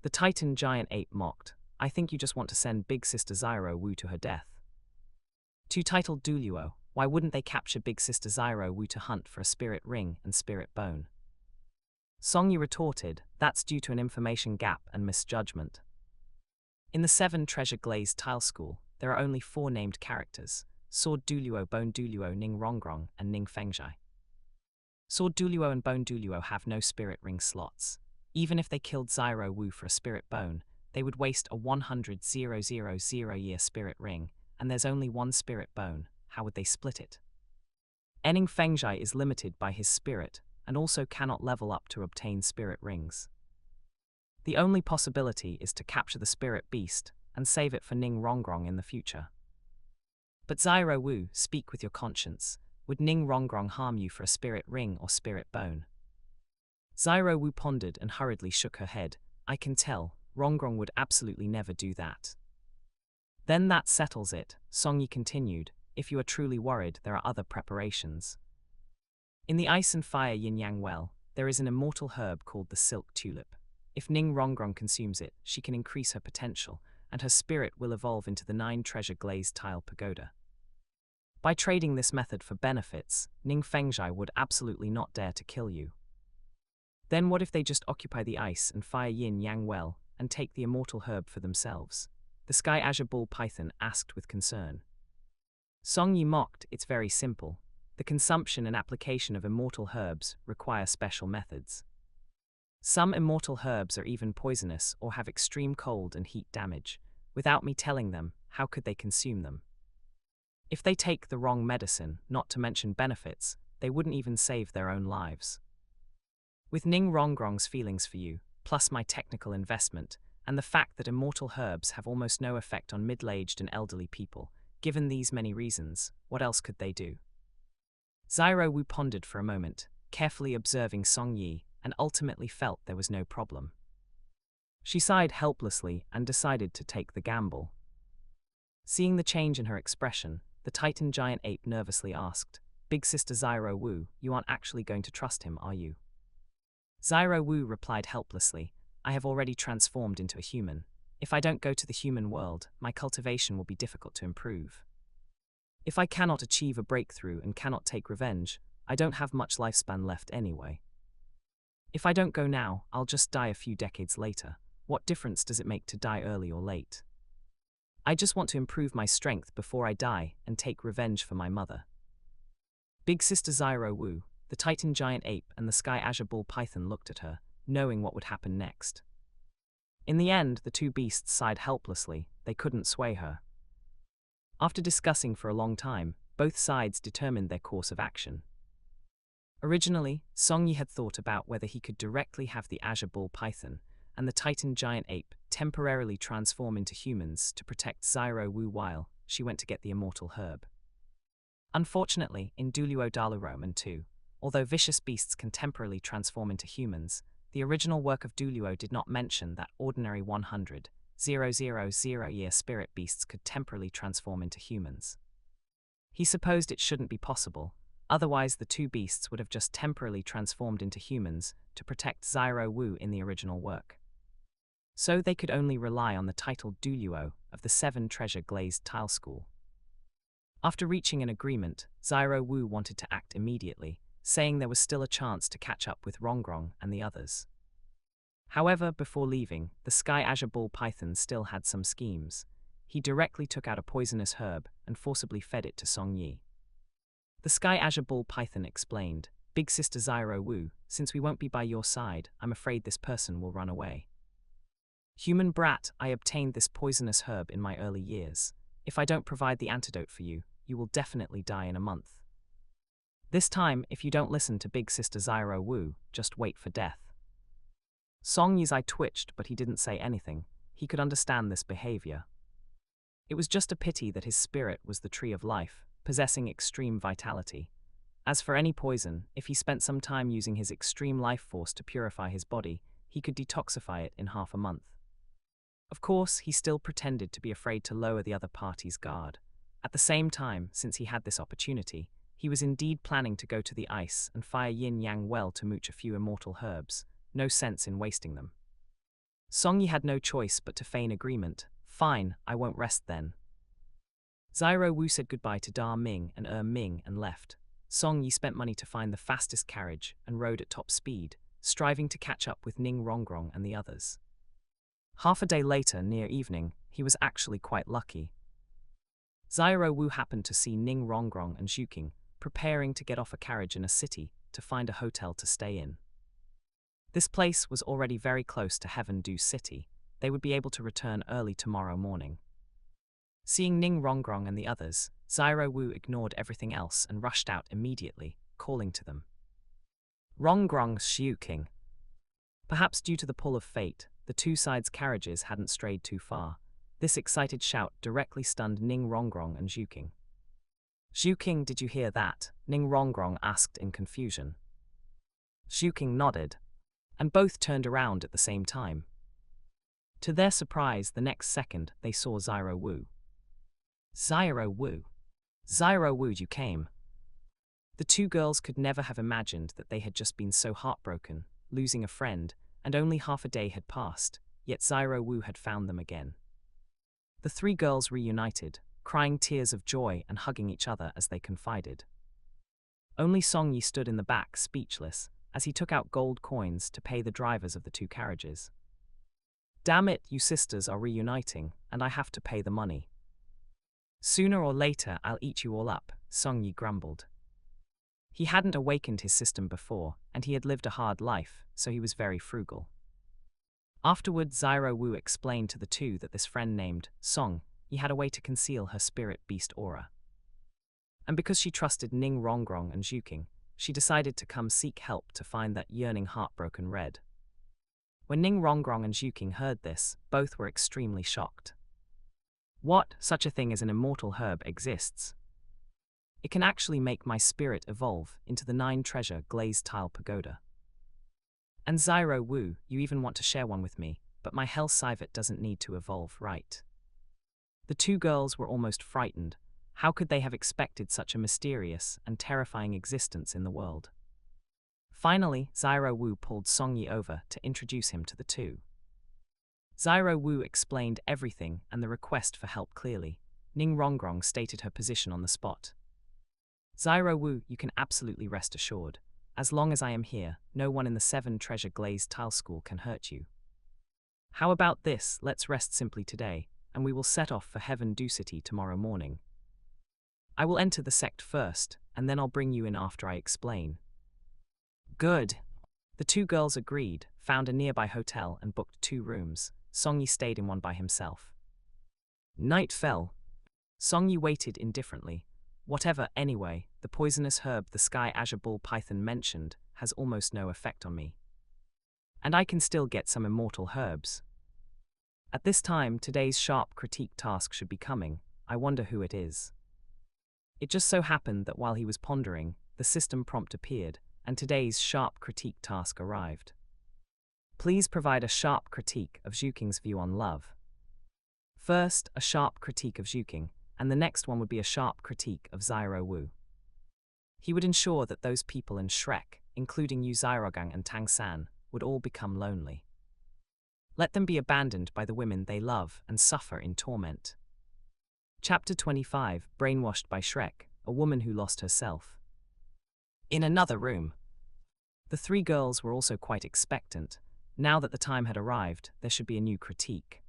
The Titan giant ape mocked, "I think you just want to send big sister Xiao Wu to her death. 2 titled Douluo, why wouldn't they capture big sister Xiao Wu to hunt for a spirit ring and spirit bone?" Song Yi retorted, "That's due to an information gap and misjudgment. In the 7 Treasure Glazed Tile School, there are only 4 named characters: Sword Douluo, Bone Douluo, Ning Rongrong, and Ning Fengzhai. Sword Douluo and Bone Douluo have no spirit ring slots. Even if they killed Xiao Wu for a spirit bone, they would waste a 100-year spirit ring, and there's only 1 spirit bone. How would they split it? Ning Fengzhai is limited by his spirit, and also cannot level up to obtain spirit rings. The only possibility is to capture the spirit beast, and save it for Ning Rongrong in the future. But Xiao Wu, speak with your conscience. Would Ning Rongrong harm you for a spirit ring or spirit bone?" Xiao Wu pondered and hurriedly shook her head. "I can tell, Rongrong would absolutely never do that." "Then that settles it," Song Yi continued. "If you are truly worried, there are other preparations. In the Ice and Fire Yin-Yang Well, there is an immortal herb called the Silk Tulip. If Ning Rongrong consumes it, she can increase her potential, and her spirit will evolve into the 9 Treasure Glazed Tile Pagoda. By trading this method for benefits, Ning Fengzhai would absolutely not dare to kill you. Then what if they just occupy the ice and fire yin yang well, and take the immortal herb for themselves? The Sky Azure Ball Python asked with concern. Song Yi mocked, it's very simple. The consumption and application of immortal herbs require special methods. Some immortal herbs are even poisonous or have extreme cold and heat damage. Without me telling them, how could they consume them? If they take the wrong medicine, not to mention benefits, they wouldn't even save their own lives. With Ning Rongrong's feelings for you, plus my technical investment, and the fact that immortal herbs have almost no effect on middle-aged and elderly people, given these many reasons, what else could they do? Xiao Wu pondered for a moment, carefully observing Song Yi, and ultimately felt there was no problem. She sighed helplessly and decided to take the gamble. Seeing the change in her expression, the Titan giant ape nervously asked, Big Sister Xiao Wu, you aren't actually going to trust him, are you? Xiao Wu replied helplessly, I have already transformed into a human. If I don't go to the human world, my cultivation will be difficult to improve. If I cannot achieve a breakthrough and cannot take revenge, I don't have much lifespan left anyway. If I don't go now, I'll just die a few decades later. What difference does it make to die early or late? I just want to improve my strength before I die and take revenge for my mother. Big Sister Xiao Wu, the Titan giant ape and the Sky Azure Ball Python looked at her, knowing what would happen next. In the end, the two beasts sighed helplessly, they couldn't sway her. After discussing for a long time, both sides determined their course of action. Originally, Song Yi had thought about whether he could directly have the Azure Ball Python and the Titan giant ape temporarily transform into humans to protect Xiao Wu while she went to get the immortal herb. Unfortunately, in Douluo Dalu 2, although vicious beasts can temporarily transform into humans, the original work of Douluo did not mention that ordinary 100,000-year spirit beasts could temporarily transform into humans. He supposed it shouldn't be possible, otherwise the two beasts would have just temporarily transformed into humans to protect Xiao Wu in the original work. So they could only rely on the title Douluo of the 7 treasure glazed tile school. After reaching an agreement, Xiao Wu wanted to act immediately, saying there was still a chance to catch up with Rongrong and the others. However, before leaving, the Sky Azure Ball Python still had some schemes. He directly took out a poisonous herb and forcibly fed it to Song Yi. The Sky Azure Ball Python explained, Big Sister Xiao Wu, since we won't be by your side, I'm afraid this person will run away. Human brat, I obtained this poisonous herb in my early years. If I don't provide the antidote for you, you will definitely die in a month. This time, if you don't listen to Big Sister Xiao Wu, just wait for death. Song Yi's eye twitched, but he didn't say anything. He could understand this behavior. It was just a pity that his spirit was the tree of life, possessing extreme vitality. As for any poison, if he spent some time using his extreme life force to purify his body, he could detoxify it in half a month. Of course, he still pretended to be afraid to lower the other party's guard. At the same time, since he had this opportunity, he was indeed planning to go to the ice and fire yin-yang well to mooch a few immortal herbs. No sense in wasting them. Song Yi had no choice but to feign agreement. Fine, I won't rest then. Xiao Wu said goodbye to Da Ming and Ming and left. Song Yi spent money to find the fastest carriage and rode at top speed, striving to catch up with Ning Rongrong and the others. Half a day later, near evening, he was actually quite lucky. Xiao Wu happened to see Ning Rongrong and Zhu Zhuqing preparing to get off a carriage in a city to find a hotel to stay in. This place was already very close to Heaven Dew City. They would be able to return early tomorrow morning. Seeing Ning Rongrong and the others, Xiao Wu ignored everything else and rushed out immediately, calling to them. Rongrong, Zhu Zhuqing. Perhaps due to the pull of fate, the two sides' carriages hadn't strayed too far. This excited shout directly stunned Ning Rongrong and Zhu Zhuqing. Zhu Zhuqing, did you hear that? Ning Rongrong asked in confusion. Zhu Zhuqing nodded, and both turned around at the same time. To their surprise, the next second, they saw Xiao Wu. Xiao Wu. Xiao Wu, you came. The two girls could never have imagined that they had just been so heartbroken, losing a friend, and only half a day had passed, yet Xiao Wu had found them again. The three girls reunited, crying tears of joy and hugging each other as they confided. Only Song Yi stood in the back, speechless, as he took out gold coins to pay the drivers of the 2 carriages. Damn it, you sisters are reuniting, and I have to pay the money. Sooner or later I'll eat you all up, Song Yi grumbled. He hadn't awakened his system before, and he had lived a hard life, so he was very frugal. Afterward, Xiao Wu explained to the 2 that this friend named Song Yi had a way to conceal her spirit beast aura. And because she trusted Ning Rongrong and Zhu Zhuqing, she decided to come seek help to find that yearning heartbroken red. When Ning Rongrong and Zhu Zhuqing heard this, both were extremely shocked. What, such a thing as an immortal herb exists? It can actually make my spirit evolve into the 9-treasure glazed tile pagoda. And Xiao Wu, you even want to share one with me, but my hell civet doesn't need to evolve, right? The 2 girls were almost frightened. How could they have expected such a mysterious and terrifying existence in the world? Finally, Xiao Wu pulled Song Yi over to introduce him to the 2. Xiao Wu explained everything and the request for help clearly. Ning Rongrong stated her position on the spot. Xiao Wu, you can absolutely rest assured. As long as I am here, no one in the 7-treasure glazed tile school can hurt you. How about this, let's rest simply today, and we will set off for Heaven Du City tomorrow morning. I will enter the sect first, and then I'll bring you in after I explain. Good. The 2 girls agreed, found a nearby hotel and booked 2 rooms. Song Yi stayed in one by himself. Night fell. Song Yi waited indifferently. Whatever, anyway, the poisonous herb the Sky Azure Bull Python mentioned has almost no effect on me. And I can still get some immortal herbs. At this time, today's sharp critique task should be coming. I wonder who it is. It just so happened that while he was pondering, the system prompt appeared, and today's sharp critique task arrived. Please provide a sharp critique of Zhu Zhuqing's view on love. First, a sharp critique of Zhu Zhuqing, and the next one would be a sharp critique of Xiao Wu. He would ensure that those people in Shrek, including Yu Xiaogang and Tang San, would all become lonely. Let them be abandoned by the women they love and suffer in torment. Chapter 25, Brainwashed by Shrek, a woman who lost herself. In another room. The 3 girls were also quite expectant. Now that the time had arrived, there should be a new critique.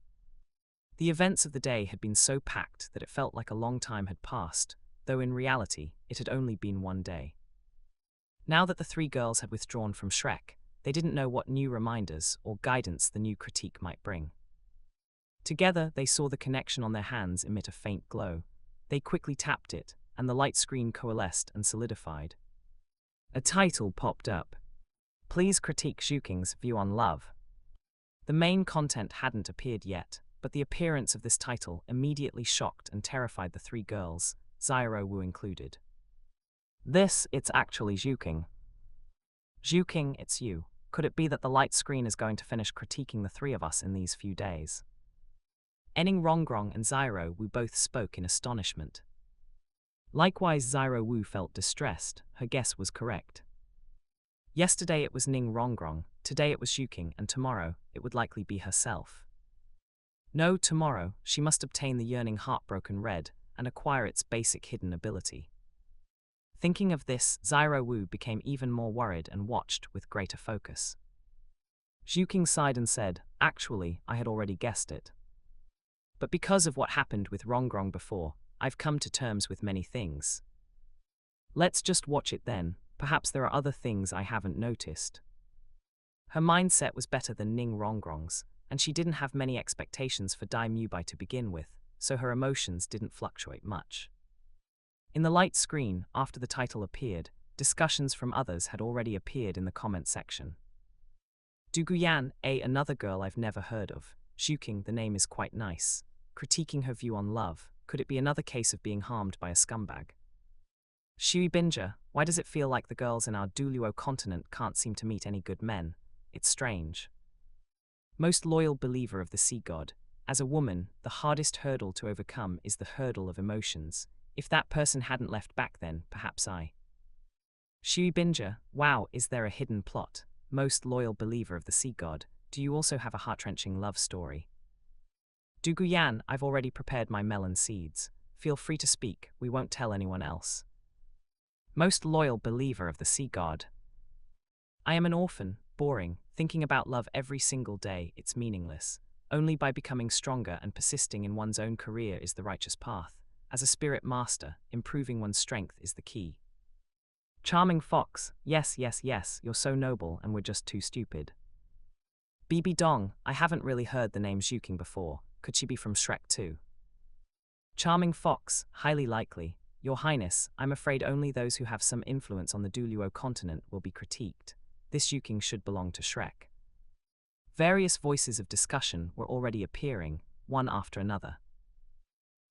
The events of the day had been so packed that it felt like a long time had passed, though in reality, it had only been one day. Now that the 3 girls had withdrawn from Shrek, they didn't know what new reminders or guidance the new critique might bring. Together, they saw the connection on their hands emit a faint glow. They quickly tapped it, and the light screen coalesced and solidified. A title popped up. Please critique Zhu Zhuqing's view on love. The main content hadn't appeared yet, but the appearance of this title immediately shocked and terrified the 3 girls, Xiao Wu included. It's actually Zhu Zhuqing. Zhu Zhuqing, it's you. Could it be that the light screen is going to finish critiquing the 3 of us in these few days? Ning Rongrong and Xiao Wu both spoke in astonishment. Likewise, Xiao Wu felt distressed. Her guess was correct. Yesterday it was Ning Rongrong, today it was Zhu Zhuqing, and tomorrow it would likely be herself. No, tomorrow she must obtain the yearning heartbroken red and acquire its basic hidden ability. Thinking of this, Xiao Wu became even more worried and watched with greater focus. Zhu Zhuqing sighed and said, actually, I had already guessed it. But because of what happened with Rongrong before, I've come to terms with many things. Let's just watch it then, perhaps there are other things I haven't noticed. Her mindset was better than Ning Rongrong's, and she didn't have many expectations for Dai Mubai to begin with, so her emotions didn't fluctuate much. In the light screen, after the title appeared, discussions from others had already appeared in the comment section. Duguyan, another girl I've never heard of. Zhu Zhuqing, the name is quite nice. Critiquing her view on love, could it be another case of being harmed by a scumbag? Shui Binja, why does it feel like the girls in our Douluo Continent can't seem to meet any good men? It's strange. Most loyal believer of the sea god, as a woman, the hardest hurdle to overcome is the hurdle of emotions. If that person hadn't left back then, perhaps I. Shui Binja, wow, is there a hidden plot? Most loyal believer of the sea god, do you also have a heart-wrenching love story? Duguyan, I've already prepared my melon seeds. feel free to speak, we won't tell anyone else. Most loyal believer of the sea god. I am an orphan, boring, thinking about love every single day, it's meaningless. Only by becoming stronger and persisting in one's own career is the righteous path. As a spirit master, improving one's strength is the key. Charming fox, yes, yes, yes, you're so noble and we're just too stupid. Bibi Dong, I haven't really heard the name Zhuqing before, could she be from Shrek 2? Charming fox, highly likely. Your Highness, I'm afraid only those who have some influence on the Douluo Continent will be critiqued. This Zhuqing should belong to Shrek. Various voices of discussion were already appearing, one after another.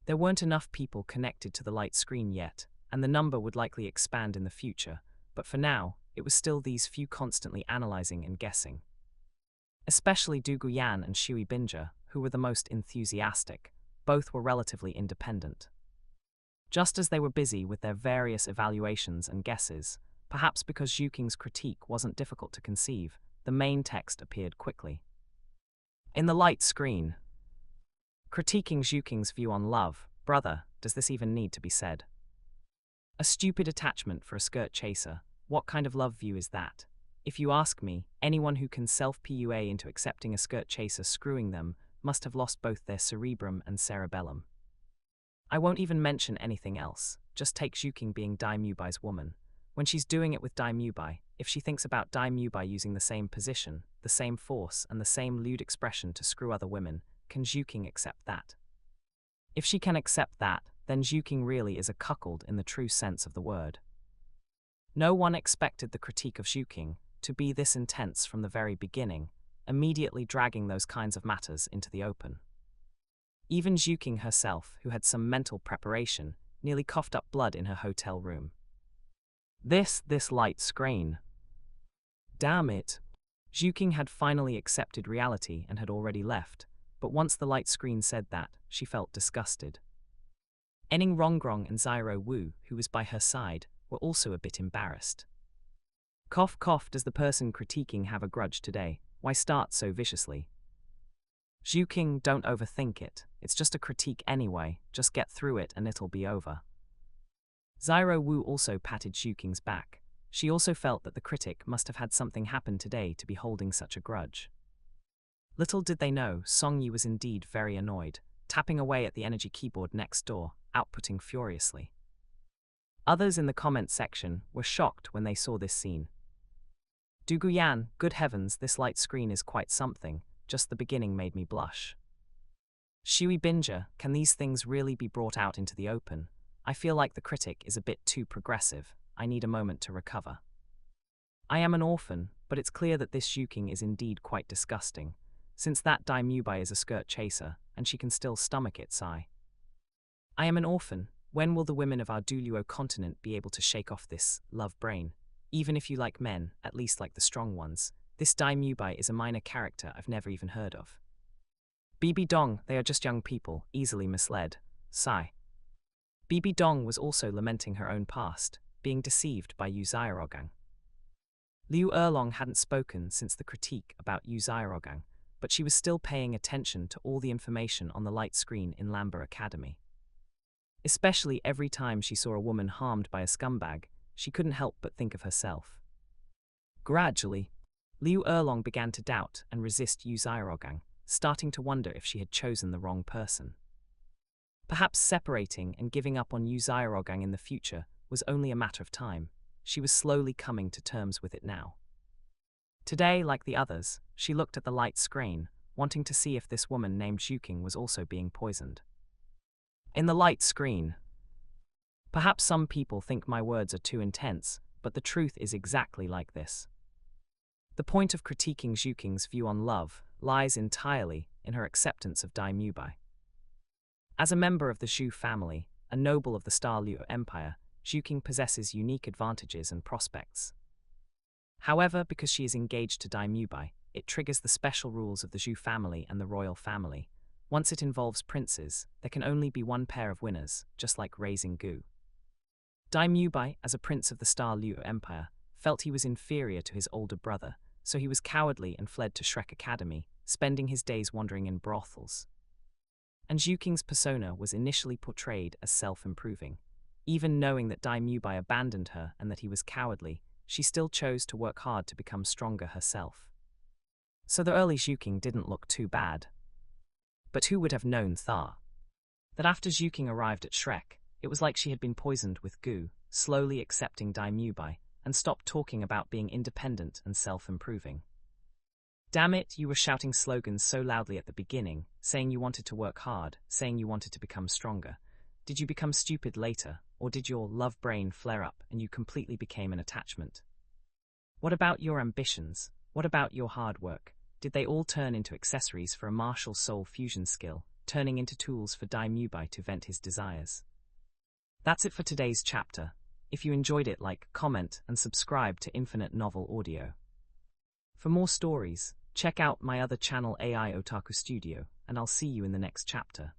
There weren't enough people connected to the light screen yet, and the number would likely expand in the future, but for now, it was still these few constantly analyzing and guessing. Especially Du Guyan and Shui Binja, who were the most enthusiastic. Both were relatively independent. Just as they were busy with their various evaluations and guesses, perhaps because Zhuqing's critique wasn't difficult to conceive, the main text appeared quickly. In the light screen. Critiquing Zhuqing's view on love, brother, does this even need to be said? A stupid attachment for a skirt chaser, what kind of love view is that? If you ask me, anyone who can self-PUA into accepting a skirt chaser screwing them must have lost both their cerebrum and cerebellum. I won't even mention anything else, just take Zhuqing being Dai Mubai's woman. When she's doing it with Dai Mubai, if she thinks about Dai Mubai using the same position, the same force, and the same lewd expression to screw other women, can Zhuqing accept that? If she can accept that, then Zhuqing really is a cuckold in the true sense of the word. No one expected the critique of Zhuqing to be this intense from the very beginning, immediately dragging those kinds of matters into the open. Even Zhuqing herself, who had some mental preparation, nearly coughed up blood in her hotel room. This light screen. Damn it. Zhuqing had finally accepted reality and had already left, but once the light screen said that, she felt disgusted. Ning Rongrong and Xiao Wu, who was by her side, were also a bit embarrassed. Cough cough, does the person critiquing have a grudge today? Why start so viciously? Zhuqing, don't overthink it. It's just a critique anyway, just get through it and it'll be over. Xiao Wu also patted Zhuqing's back. She also felt that the critic must have had something happen today to be holding such a grudge. Little did they know, Song Yi was indeed very annoyed, tapping away at the energy keyboard next door, outputting furiously. Others in the comment section were shocked when they saw this scene. Du Guyan, good heavens, this light screen is quite something, just the beginning made me blush. Shui Binja, can these things really be brought out into the open? I feel like the critic is a bit too progressive, I need a moment to recover. I am an orphan, but it's clear that this Zhuqing is indeed quite disgusting, since that Dai Mubai is a skirt chaser, and she can still stomach it, sigh. I am an orphan, when will the women of our Douluo Continent be able to shake off this love brain? Even if you like men, at least like the strong ones, this Dai Mubai is a minor character I've never even heard of. Bibi Dong, they are just young people, easily misled, sigh. Bibi Dong was also lamenting her own past, being deceived by Yu Xiaogang. Liu Erlong hadn't spoken since the critique about Yu Xiaogang, but she was still paying attention to all the information on the light screen in Lambda Academy. Especially every time she saw a woman harmed by a scumbag, she couldn't help but think of herself. Gradually, Liu Erlong began to doubt and resist Yu Xiaogang, starting to wonder if she had chosen the wrong person. Perhaps separating and giving up on Yu Xiaogang in the future was only a matter of time. She was slowly coming to terms with it now. Today, like the others, she looked at the light screen, wanting to see if this woman named Zhuqing was also being poisoned. In the light screen. Perhaps some people think my words are too intense, but the truth is exactly like this. The point of critiquing Zhuqing's view on love lies entirely in her acceptance of Dai Mubai. As a member of the Zhu family, a noble of the Star Liu Empire, Zhuqing possesses unique advantages and prospects. However, because she is engaged to Dai Mubai, it triggers the special rules of the Zhu family and the royal family. Once it involves princes, there can only be one pair of winners, just like raising Gu. Dai Mubai, as a prince of the Star Liu Empire, felt he was inferior to his older brother, so he was cowardly and fled to Shrek Academy, spending his days wandering in brothels. And Zhuqing's persona was initially portrayed as self-improving. Even knowing that Dai Mubai abandoned her and that he was cowardly, she still chose to work hard to become stronger herself. So the early Zhuqing didn't look too bad. But who would have known that after Zhuqing arrived at Shrek, it was like she had been poisoned with goo, slowly accepting Dai Mubai, and stopped talking about being independent and self-improving. Damn it, you were shouting slogans so loudly at the beginning, saying you wanted to work hard, saying you wanted to become stronger. Did you become stupid later, or did your love brain flare up and you completely became an attachment? What about your ambitions? What about your hard work? Did they all turn into accessories for a martial soul fusion skill, turning into tools for Dai Mubai to vent his desires? That's it for today's chapter. If you enjoyed it, like, comment, and subscribe to Infinite Novel Audio. For more stories, check out my other channel AI Otaku Studio, and I'll see you in the next chapter.